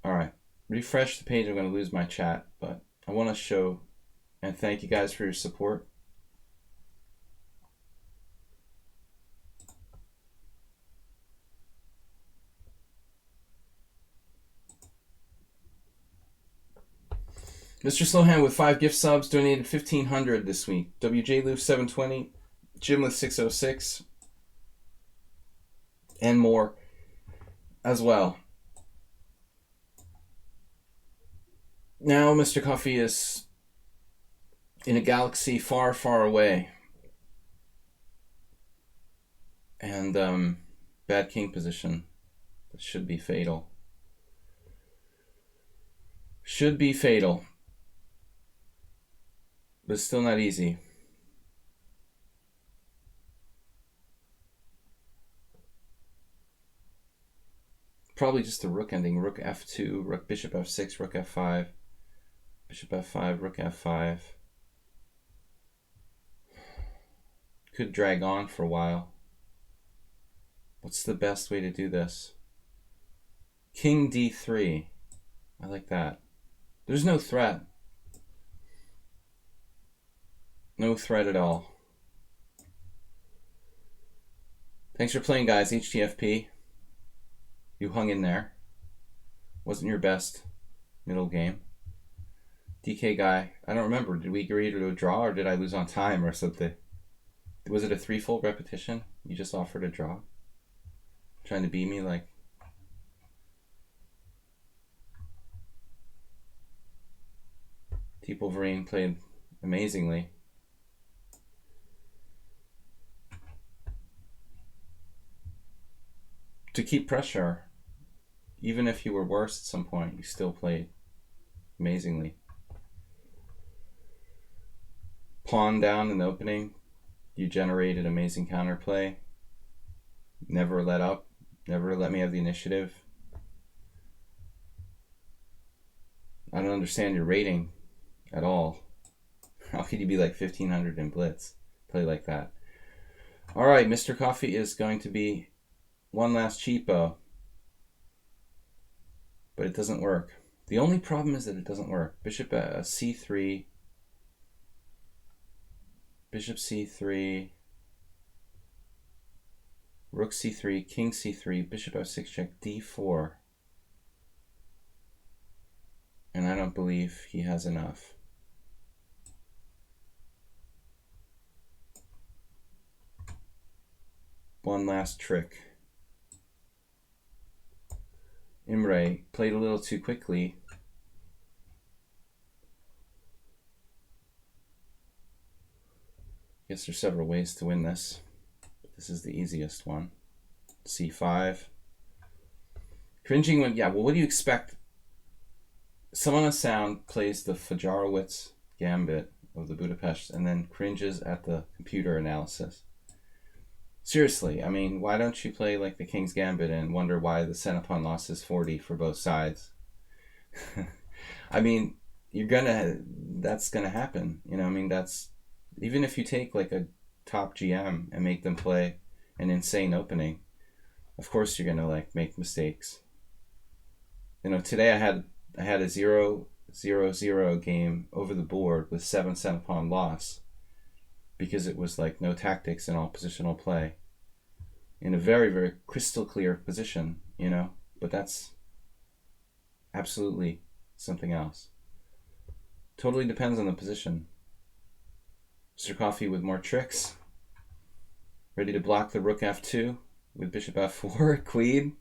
All right, refresh the page. I'm going to lose my chat, but I want to show and thank you guys for your support. Mr. Slohan with 5 gift subs donated $1,500 this week. WJ Lou 720, Jim with 606, and more as well. Now Mr. Coffee is in a galaxy far, far away. And bad king position. That should be fatal. Should be fatal. But it's still not easy. Probably just a rook ending. Rook f2, rook bishop f6, rook f5, bishop f5, rook f5. Could drag on for a while. What's the best way to do this? King d3. I like that. There's no threat. No threat at all. Thanks for playing, guys. HTFP. You hung in there. Wasn't your best middle game. DK guy, I don't remember. Did we agree to a draw or did I lose on time or something? Was it a threefold repetition? You just offered a draw? Trying to beat me like... T. Wolverine played amazingly. To keep pressure, even if you were worse at some point, you still played amazingly. Pawn down in the opening, you generated amazing counterplay. Never let up, never let me have the initiative. I don't understand your rating at all. How could you be like 1500 in Blitz? Play like that. All right, Mr. Coffee is going to be one last cheapo. But it doesn't work. The only problem is that it doesn't work. Bishop c3. Bishop c3. Rook c3. King c3. Bishop f6 check d4. And I don't believe he has enough. One last trick. Imre played a little too quickly. Guess there's several ways to win this. But this is the easiest one. c5. Cringing when, yeah, well, what do you expect? Someone on sound plays the Fajarowicz gambit of the Budapest and then cringes at the computer analysis. Seriously, I mean, why don't you play like the King's Gambit and wonder why the Centipon loss is 40 for both sides? I mean, that's gonna happen. You know, I mean, that's, even if you take like a top GM and make them play an insane opening, of course you're gonna like make mistakes. You know, today I had a 0-0-0 game over the board with 7 Centipon loss because it was like no tactics and all positional play in a very, very crystal clear position, you know, but that's absolutely something else. Totally depends on the position. Mr. Coffee with more tricks. Ready to block the rook f2 with bishop f4, queen.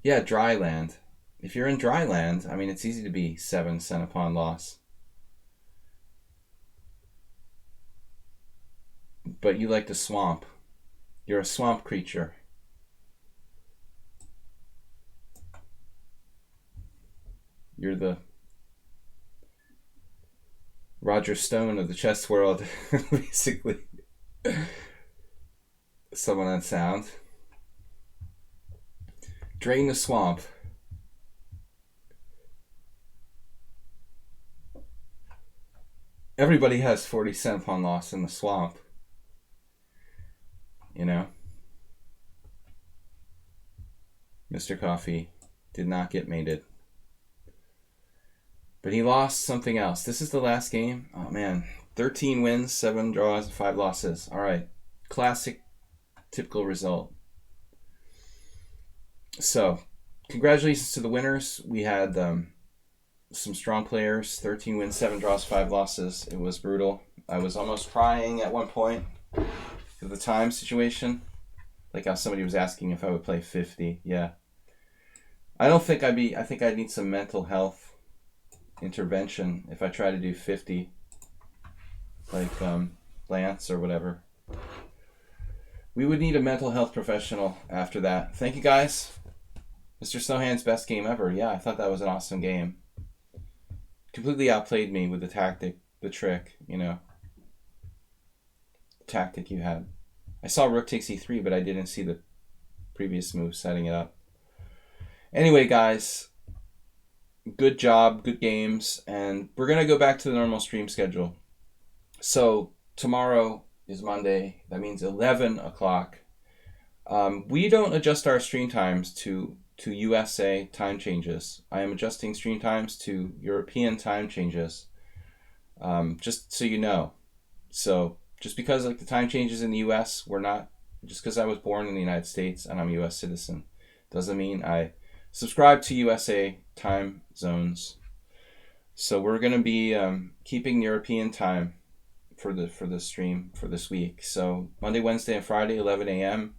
Yeah, dry land. If you're in dry land, I mean, it's easy to be 7 Centipon loss. But you like to swamp. You're a swamp creature. You're the Roger Stone of the chess world, basically. Someone on sound. Drain the swamp. Everybody has 40 Centipon loss in the swamp. You know? Mr. Coffee did not get mated. But he lost something else. This is the last game. Oh man. 13 wins, 7 draws, 5 losses. Alright. Classic, typical result. So, congratulations to the winners. We had some strong players. 13 wins, 7 draws, 5 losses. It was brutal. I was almost crying at one point for the time situation. Like how somebody was asking if I would play 50. Yeah. I think I'd need some mental health intervention if I try to do 50. Like Lance or whatever. We would need a mental health professional after that. Thank you guys. Mr. Snowhand's best game ever. Yeah, I thought that was an awesome game. Completely outplayed me with the tactic, the trick, you know. The tactic you had. I saw rook takes e3, but I didn't see the previous move setting it up. Anyway, guys, good job, good games, and we're going to go back to the normal stream schedule. So tomorrow is Monday. That means 11 o'clock. We don't adjust our stream times to USA time changes. I am adjusting stream times to European time changes, just so you know. So just because like the time changes in the U.S., we're not, just because I was born in the United States and I'm a U.S. citizen, doesn't mean I subscribe to USA time zones. So we're gonna be keeping European time for the stream for this week. So Monday, Wednesday, and Friday, 11 a.m.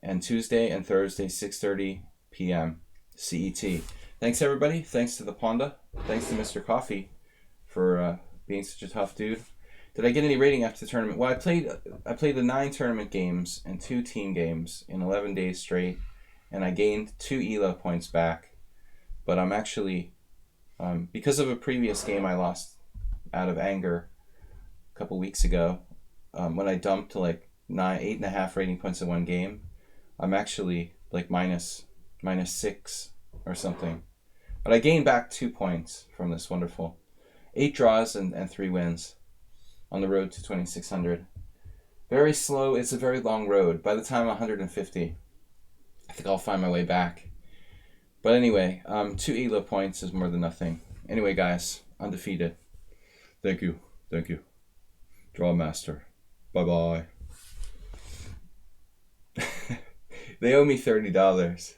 and Tuesday and Thursday, 6:30 p.m. CET. Thanks everybody. Thanks to the Ponda. Thanks to Mr. Coffee for being such a tough dude. Did I get any rating after the tournament? Well, I played the 9 tournament games and 2 team games in 11 days straight, and I gained 2 ELO points back. But I'm actually, because of a previous game I lost out of anger a couple weeks ago, when I dumped to like 8.5 rating points in one game, I'm actually like minus 6 or something. But I gained back 2 points from this wonderful 8 draws and 3 wins on the road to 2600. Very slow. It's a very long road. By the time I'm 150, I think I'll find my way back. But anyway, 2 ELO points is more than nothing. Anyway, guys, undefeated. Thank you. Draw master. Bye-bye. They owe me $30.